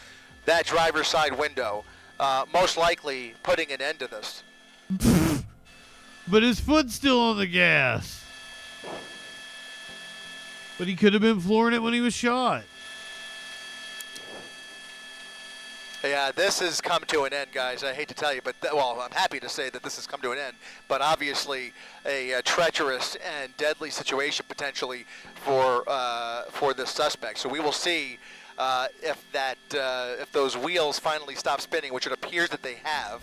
that driver's side window. most likely putting an end to this. But his foot's still on the gas. But he could have been flooring it when he was shot. Yeah, this has come to an end, guys. I hate to tell you, but well, I'm happy to say that this has come to an end. But obviously, a treacherous and deadly situation potentially for this suspect. So we will see if those wheels finally stop spinning, which it appears that they have.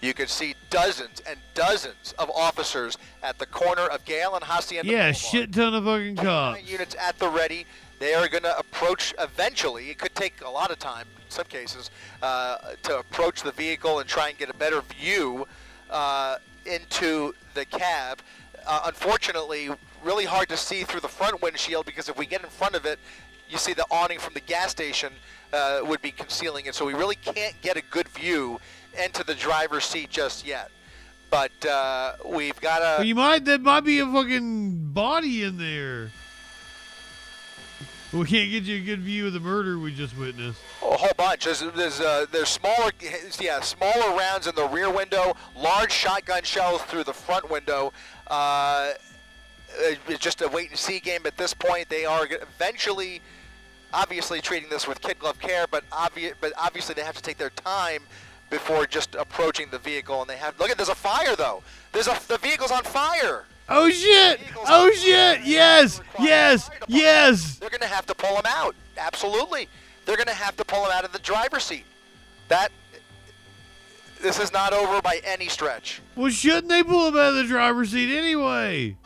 You could see dozens and dozens of officers at the corner of Gale and Hacienda Yeah, Boulevard. shit ton of fucking cops. Units at the ready. They are going to approach eventually. It could take a lot of time in some cases to approach the vehicle and try and get a better view into the cab. Unfortunately, really hard to see through the front windshield because if we get in front of it, you see the awning from the gas station would be concealing it. So we really can't get a good view into the driver's seat just yet. But we've got a... Well, there might be a fucking body in there. We can't get you a good view of the murder we just witnessed. A whole bunch. There's smaller rounds in the rear window, large shotgun shells through the front window. It's just a wait and see game at this point. They are eventually, obviously, treating this with kid glove care, but obviously they have to take their time before just approaching the vehicle. And they have there's a fire though. The vehicle's on fire. Oh shit! Oh shit! Yes! Yes! Yes! They're going to have to pull him out. Absolutely. They're going to have to pull him out of the driver's seat. This is not over by any stretch. Well, shouldn't they pull him out of the driver's seat anyway?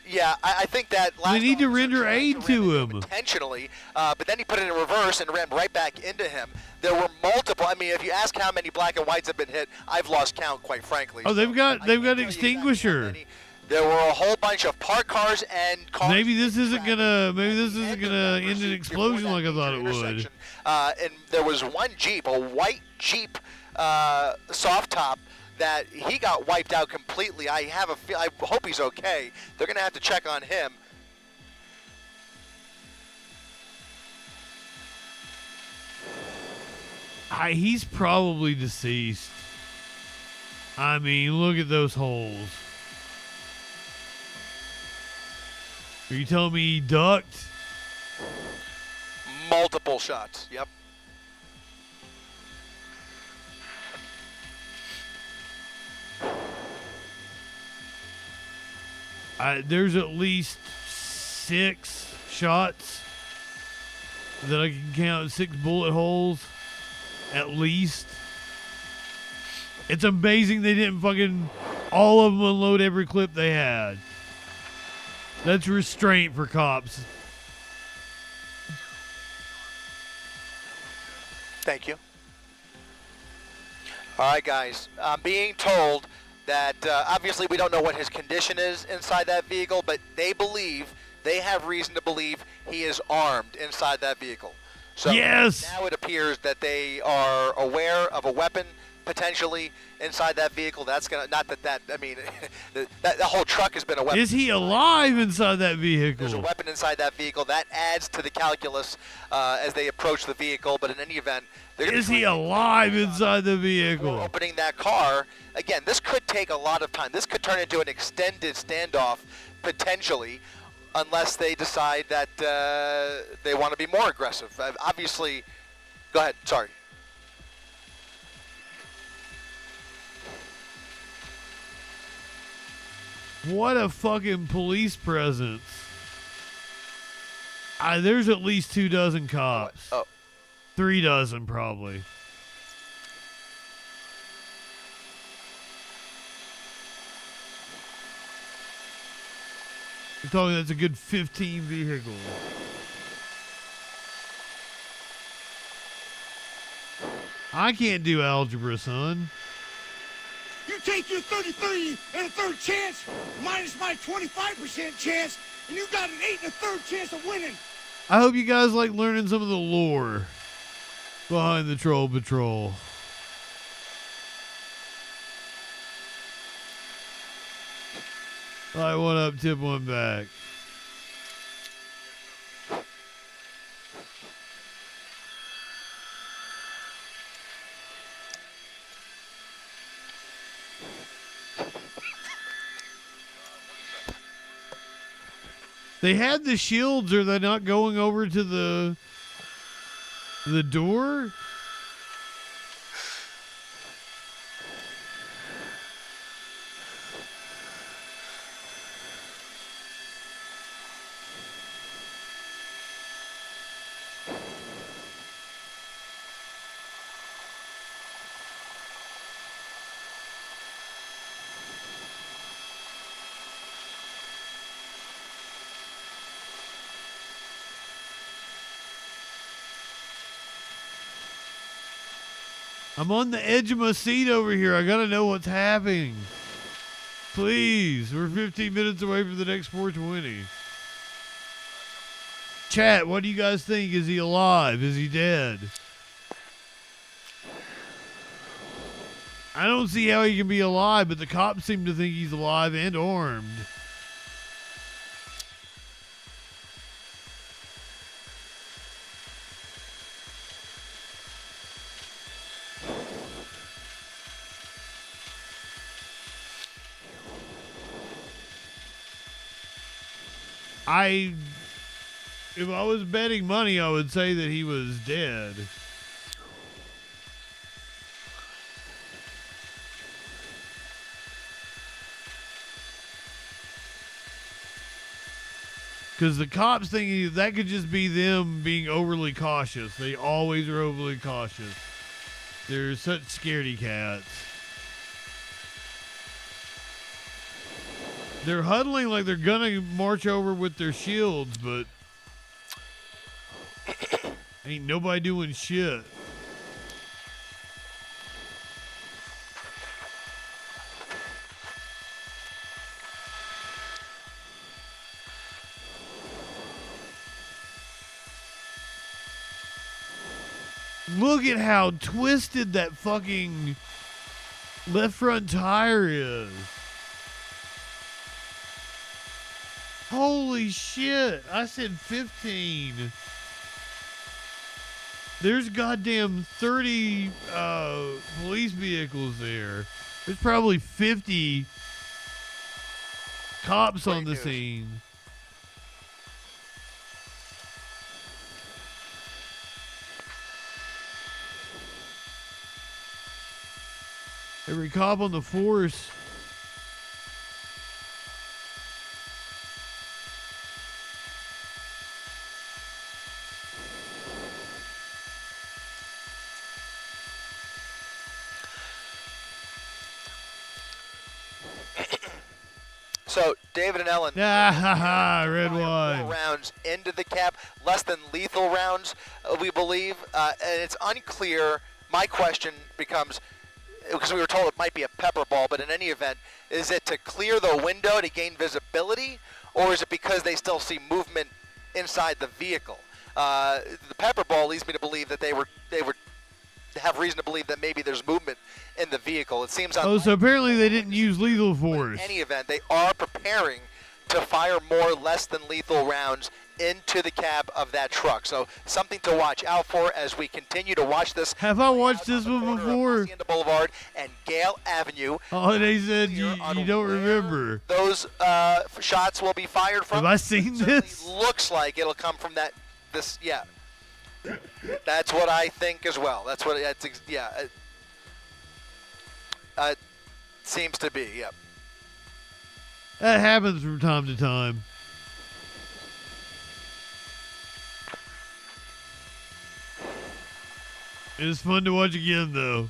Yeah, I think that last we need to render aid to him. Intentionally, but then he put it in reverse and ran right back into him. There were multiple. I mean, if you ask how many black and whites have been hit, I've lost count, quite frankly. Oh, they've got extinguisher. There were a whole bunch of parked cars and cars. Maybe this isn't gonna end an explosion like I thought it would. And there was one Jeep, a white Jeep, soft top, that he got wiped out completely. I hope he's okay. They're going to have to check on him. He's probably deceased. I mean, look at those holes. Are you telling me he ducked? Multiple shots, yep. There's at least 6 shots that I can count, 6 bullet holes, at least. It's amazing they didn't fucking all of them unload every clip they had. That's restraint for cops. Thank you. All right, guys. I'm being told that obviously we don't know what his condition is inside that vehicle, but they have reason to believe he is armed inside that vehicle. So yes! Now it appears that they are aware of a weapon potentially inside that vehicle. That's gonna I mean that whole truck has been a weapon. Is he alive inside that vehicle? There's a weapon inside that vehicle. That adds to the calculus as they approach the vehicle, but in any event, is he alive inside the vehicle? Opening that car. Again, this could take a lot of time. This could turn into an extended standoff, potentially, unless they decide that they want to be more aggressive. Obviously, go ahead. Sorry. What a fucking police presence. There's at least 24 cops. Oh. 36 probably. I'm talking that's a good 15 vehicles. I can't do algebra, son. You take your 33 and a third chance minus my 25% chance, and you got an 8 and a third chance of winning. I hope you guys like learning some of the lore behind the Troll Patrol. Light one up, tip one back. They had the shields. Are they not going over to the door? I'm on the edge of my seat over here. I gotta know what's happening. Please, we're 15 minutes away from the next 420. Chat, what do you guys think? Is he alive? Is he dead? I don't see how he can be alive, but the cops seem to think he's alive and armed. If I was betting money, I would say that he was dead. Because the cops think that could just be them being overly cautious. They always are overly cautious. They're such scaredy cats. They're huddling like they're gonna march over with their shields, but ain't nobody doing shit. Look at how twisted that fucking left front tire is. Holy shit. I said 15. There's goddamn 30 police vehicles there. There's probably 50 cops on the scene. Every cop on the force. So David and Ellen, red wine. rounds into the cap, less than lethal rounds, we believe, and it's unclear. My question becomes, because we were told it might be a pepper ball, but in any event, is it to clear the window to gain visibility, or is it because they still see movement inside the vehicle? The pepper ball leads me to believe that they have reason to believe that maybe there's movement in the vehicle. It seems Oh, so apparently they didn't use lethal force. in any event, they are preparing to fire more less than lethal rounds into the cab of that truck. So something to watch out for as we continue to watch this. Have I watched this one before? Hacienda Boulevard and Gale Avenue. Oh, they said you don't remember. Those shots will be fired from. Have I seen this? Looks like it'll come from this. That's what I think as well. That's what it seems to be. Yep. That happens from time to time. It's fun to watch again, though.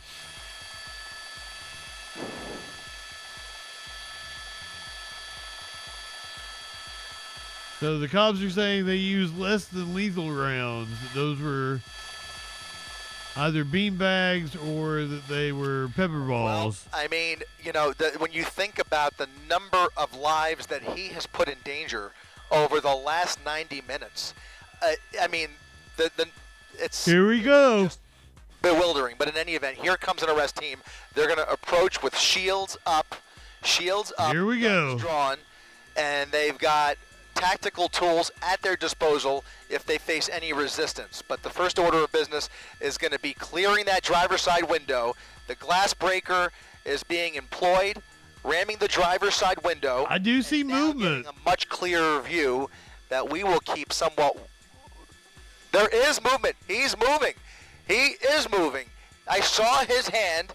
So the cops are saying they used less than lethal rounds. Those were either beanbags or that they were pepper balls. Well, I mean, when you think about the number of lives that he has put in danger over the last 90 minutes, I mean, it's here we go. Bewildering. But in any event, here comes an arrest team. They're going to approach with shields up, shields up, Here we go. drawn, and they've got tactical tools at their disposal if they face any resistance. But the first order of business is going to be clearing that driver's side window. The glass breaker is being employed, ramming the driver's side window. I do see movement. A much clearer view that we will keep somewhat. There is movement. He's moving. He is moving. I saw his hand.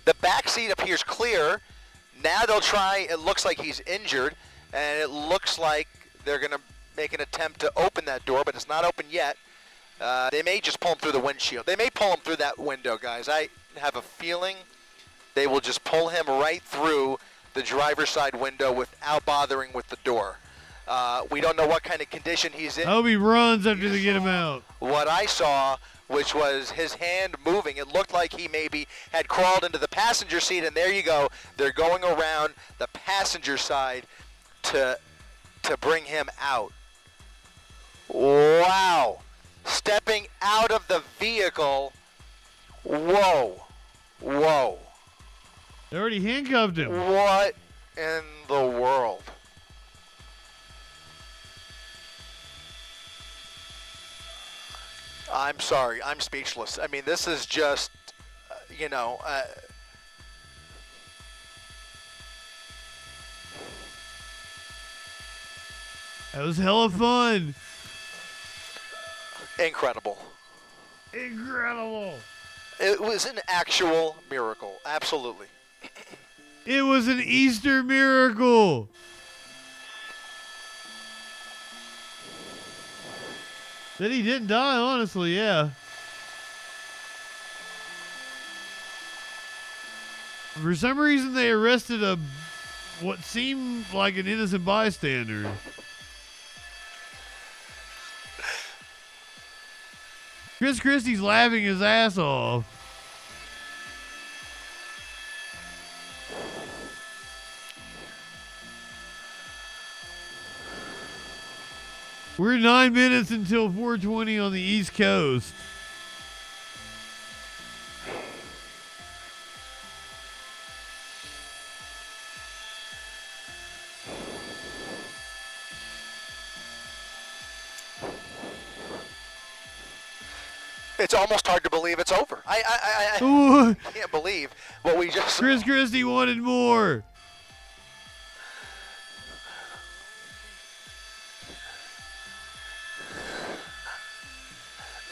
The back seat appears clear. Now they'll try. It looks like he's injured, and it looks like they're going to make an attempt to open that door, but it's not open yet. They may just pull him through the windshield. They may pull him through that window, guys. I have a feeling they will just pull him right through the driver's side window without bothering with the door. We don't know what kind of condition he's in. I hope he runs after they get him out. What I saw, which was his hand moving, it looked like he maybe had crawled into the passenger seat, and there you go. They're going around the passenger side to bring him out. Wow. Stepping out of the vehicle. Whoa. Whoa. They already handcuffed him. What in the world? I'm sorry. I'm speechless. I mean, this is just, you know, that was hella fun. Incredible. Incredible. It was an actual miracle. Absolutely. It was an Easter miracle. That he didn't die, honestly, yeah. For some reason, they arrested what seemed like an innocent bystander. Chris Christie's laughing his ass off. We're 9 minutes until 4:20 on the East Coast. It's almost hard to believe it's over. I can't believe what we just... Chris Christie wanted more.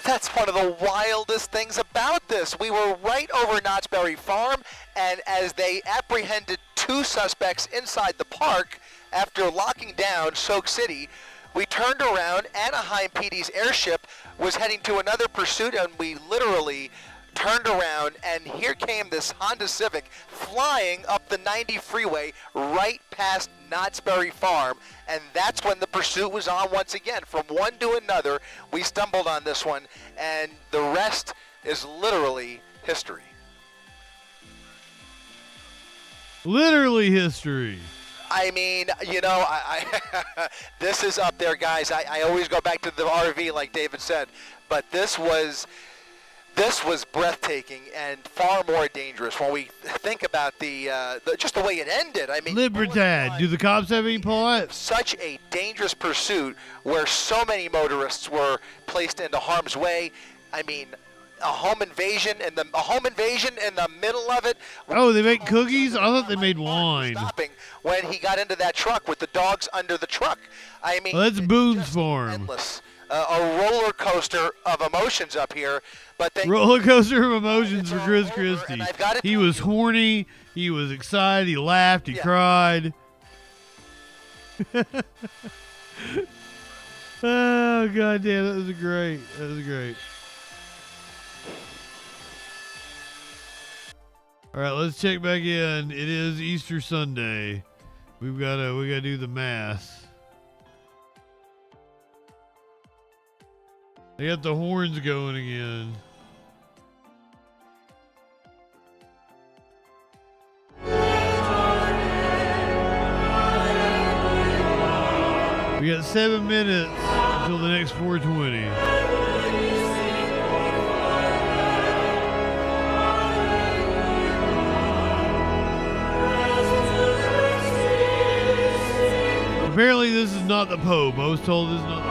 That's one of the wildest things about this. We were right over Knott's Berry Farm, and as they apprehended 2 suspects inside the park after locking down Soak City, we turned around. Anaheim PD's airship was heading to another pursuit, and we literally turned around, and here came this Honda Civic flying up the 90 freeway right past Knott's Berry Farm, and that's when the pursuit was on once again. From one to another, we stumbled on this one, and the rest is literally history. Literally history. I mean, you know, this is up there, guys. I always go back to the RV, like David said, but this was breathtaking and far more dangerous when we think about just the way it ended. I mean, Libertad. Do the cops have any plot? Such a dangerous pursuit where so many motorists were placed into harm's way. I mean, a home invasion in the middle of it. Oh, they make cookies? I thought they made wine. Stopping when he got into that truck with the dogs under the truck. I mean, well, that's Boone's Farm. Endless. A roller coaster of emotions up here, but roller coaster of emotions for Chris Christie. He was horny. He was excited. He laughed. He cried. Oh, goddamn, that was great. That was great. All right, let's check back in. It is Easter Sunday. We gotta do the mass. They got the horns going again. We got 7 minutes until the next 420. Apparently this is not the Pope. I was told this is not the Pope.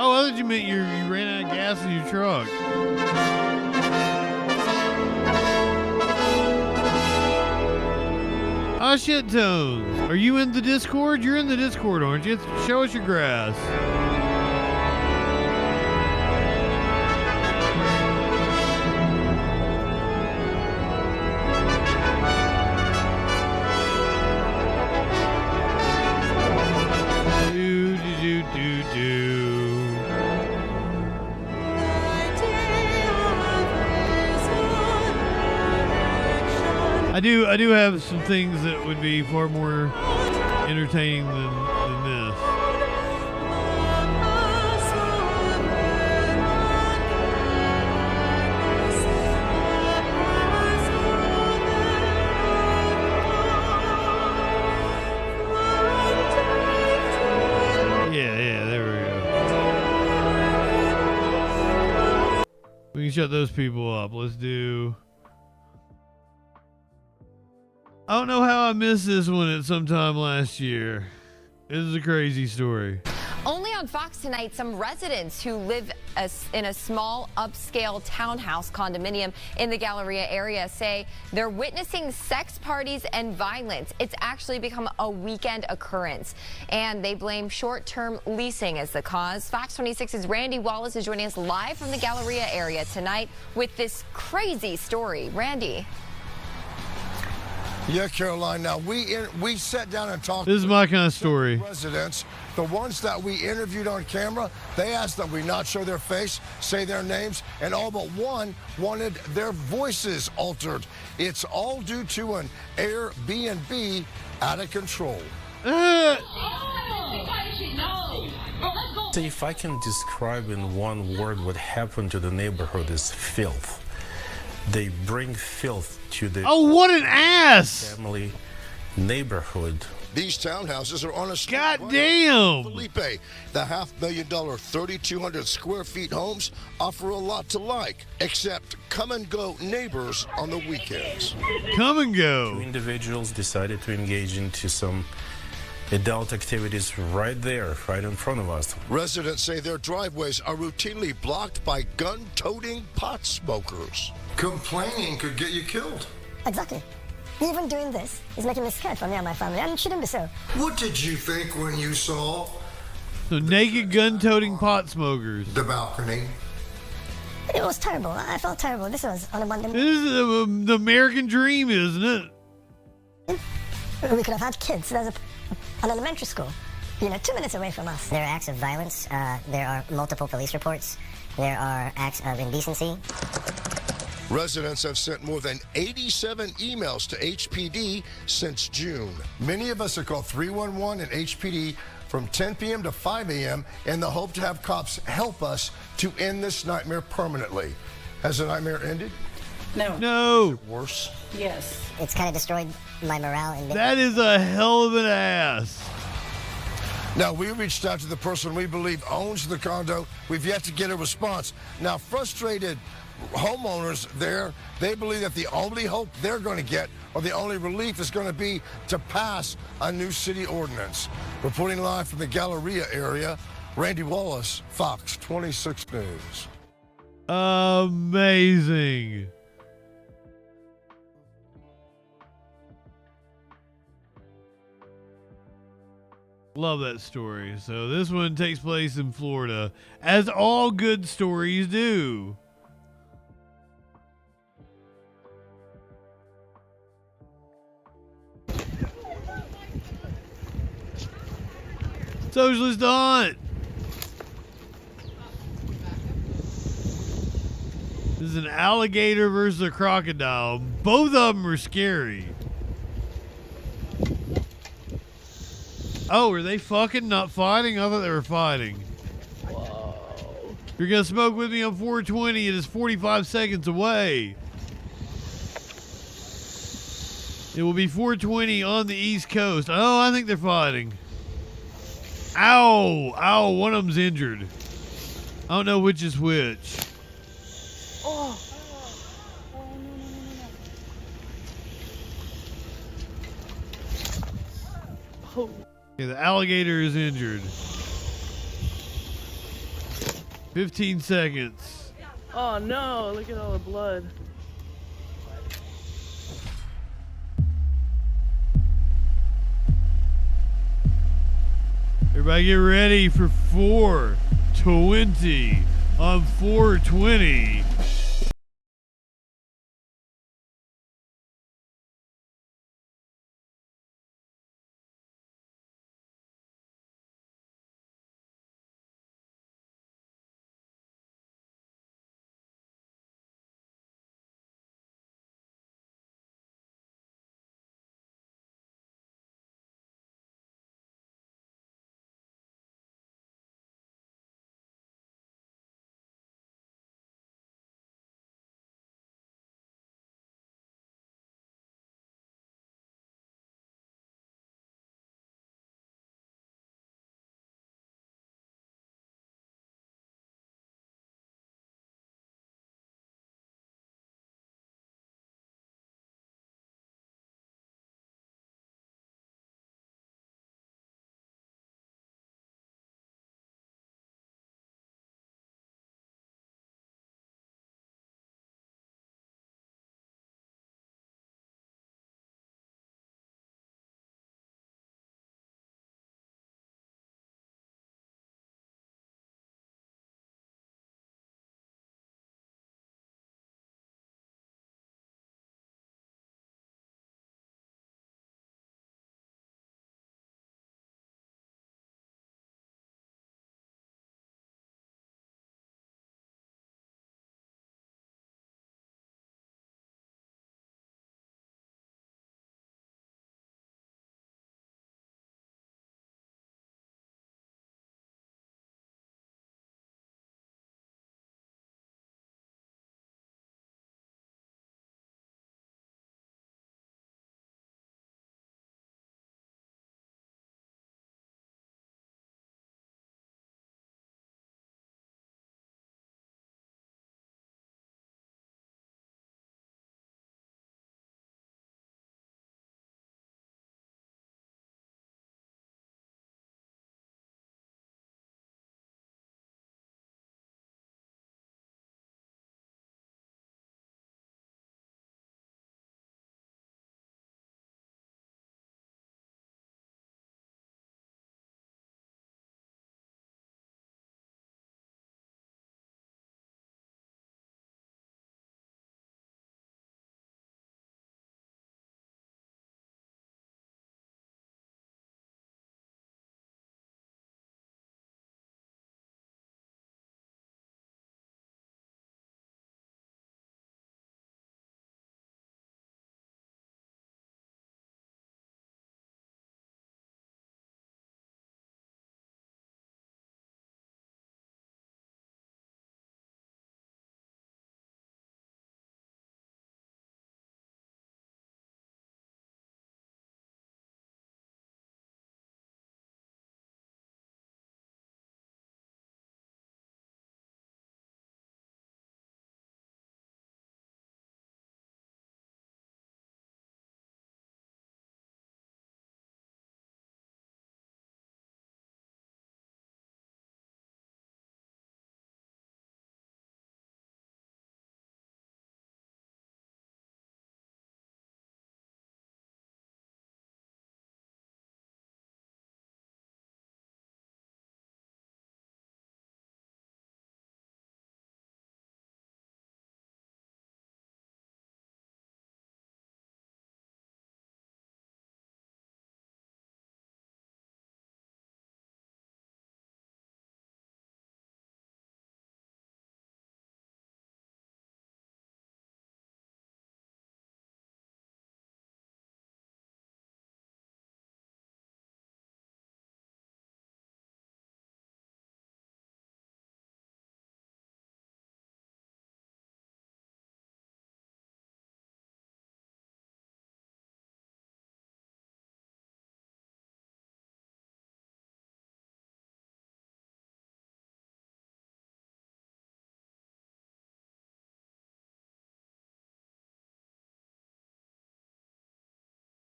Oh, I thought you meant you ran out of gas in your truck. Ah, shit tones. Are you in the Discord? You're in the Discord, aren't you? Show us your grass. I do have some things that would be far more entertaining than this. Yeah, there we go. We can shut those people up. Let's do... I don't know how I missed this one at some time last year. This is a crazy story. Only on Fox tonight, some residents who live in a small upscale townhouse condominium in the Galleria area say they're witnessing sex parties and violence. It's actually become a weekend occurrence, and they blame short-term leasing as the cause. Fox 26's Randy Wallace is joining us live from the Galleria area tonight with this crazy story. Randy. Yeah, Caroline. Now we sat down and talked. This is my kind of story. Residents, the ones that we interviewed on camera, they asked that we not show their face, say their names, and all but one wanted their voices altered. It's all due to an Airbnb out of control. If I can describe in one word what happened to the neighborhood is filth. They bring filth to the what an ass family neighborhood. These townhouses are on a goddamn Felipe. The $500,000 3,200 square feet homes offer a lot to like, except come and go neighbors on the weekends. Come and go. Two individuals decided to engage into some adult activities right there, right in front of us. Residents say their driveways are routinely blocked by gun-toting pot smokers. Complaining could get you killed. Exactly. Even doing this is making me scared for me and my family, and it shouldn't be so. What did you think when you saw the naked gun-toting pot smokers? The balcony. It was terrible. I felt terrible. This was on a Monday. This is the American dream, isn't it? We could have had kids. There's an elementary school, 2 minutes away from us. There are acts of violence. There are multiple police reports. There are acts of indecency. Residents have sent more than 87 emails to HPD since June. Many of us have called 311 and HPD from 10 p.m. to 5 a.m. in the hope to have cops help us to end this nightmare permanently. Has the nightmare ended? No. No. Is it worse? Yes. It's kind of destroyed my morale. And that is a hell of an ass. Now, we reached out to the person we believe owns the condo. We've yet to get a response. Now, frustrated homeowners there, they believe that the only hope they're going to get, or the only relief, is going to be to pass a new city ordinance. Reporting live from the Galleria area, Randy Wallace, Fox 26 News. Amazing. Love that story. So this one takes place in Florida, as all good stories do. Socialist Hunt. This is an alligator versus a crocodile. Both of them are scary. Oh, are they fucking not fighting? I thought they were fighting. Whoa. You're gonna smoke with me on 420. It is 45 seconds away. It will be 420 on the East Coast. Oh, I think they're fighting. Ow! Ow, one of them's injured. I don't know which is which. Oh. Oh. Okay, the alligator is injured. 15 seconds. Oh no, look at all the blood. Everybody get ready for 420 on 420.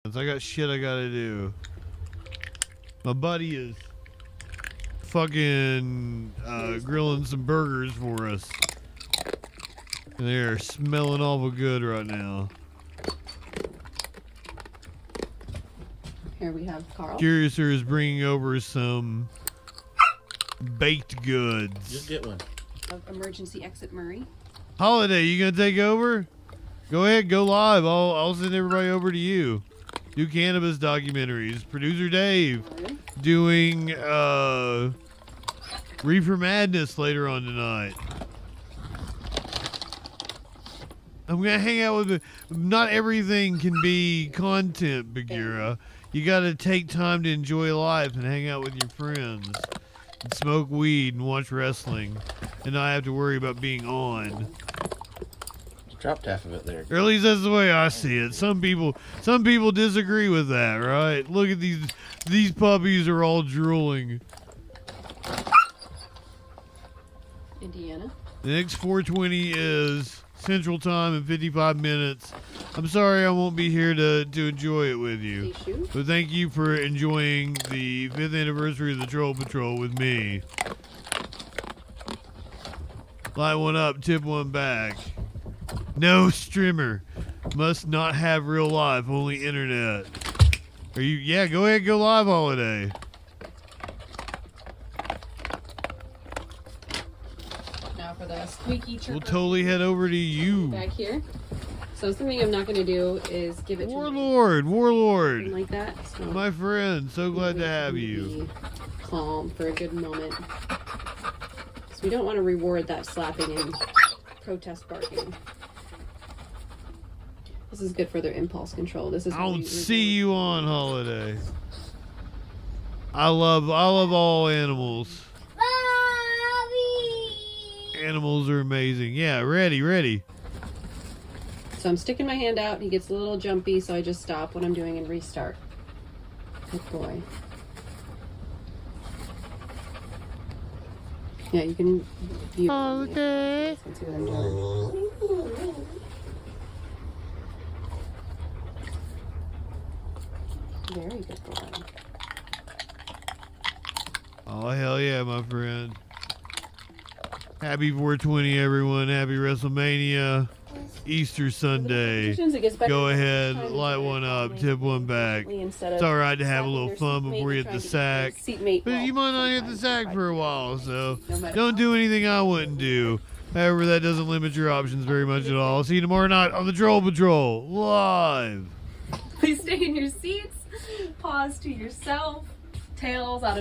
I got shit I gotta do. My buddy is fucking grilling some burgers for us. And they're smelling awful good right now. Here we have Carl. Curiouser is bringing over some baked goods. Just get one. Of Emergency Exit Murray. Holiday, you gonna take over? Go ahead, go live. I'll send everybody over to you. Do cannabis documentaries. Producer Dave doing Reefer Madness later on tonight. I'm gonna hang out with. Not everything can be content, Bagheera. You gotta take time to enjoy life and hang out with your friends, and smoke weed and watch wrestling, and not have to worry about being on. Dropped half of it there. Or at least that's the way I see it. Some people disagree with that, right? Look at these puppies are all drooling. Indiana. The next 420 is Central Time in 55 minutes. I'm sorry I won't be here to enjoy it with you. But thank you for enjoying the 5th anniversary of the Troll Patrol with me. Light one up, tip one back. No streamer. Must not have real life, only internet. Are you? Yeah, go ahead, go live, Holiday. Now for the squeaky chirper. We'll totally head over to you. Back here. So something I'm not going to do is give it Warlord. something like that. So My friend, so glad to have you. calm for a good moment. So we don't want to reward that slapping and protest barking. This is good for their impulse control. This is I don't see you on Holiday. I love all animals. Animals are amazing. Yeah, ready. So I'm sticking my hand out. He gets a little jumpy, so I just stop what I'm doing and restart. Good boy. Yeah, you can view. Okay. Let's see what I'm doing. Very good boy. Oh, hell yeah, my friend. Happy 420, everyone. Happy WrestleMania. Easter Sunday. Go ahead, light one up, tip one back. It's all right to have a little fun before you hit the sack. But you might not hit the sack for a while, so don't do anything I wouldn't do. However, that doesn't limit your options very much at all. See you tomorrow night on the Troll Patrol, live. Please stay in your seats. Pause to yourself. Tails out of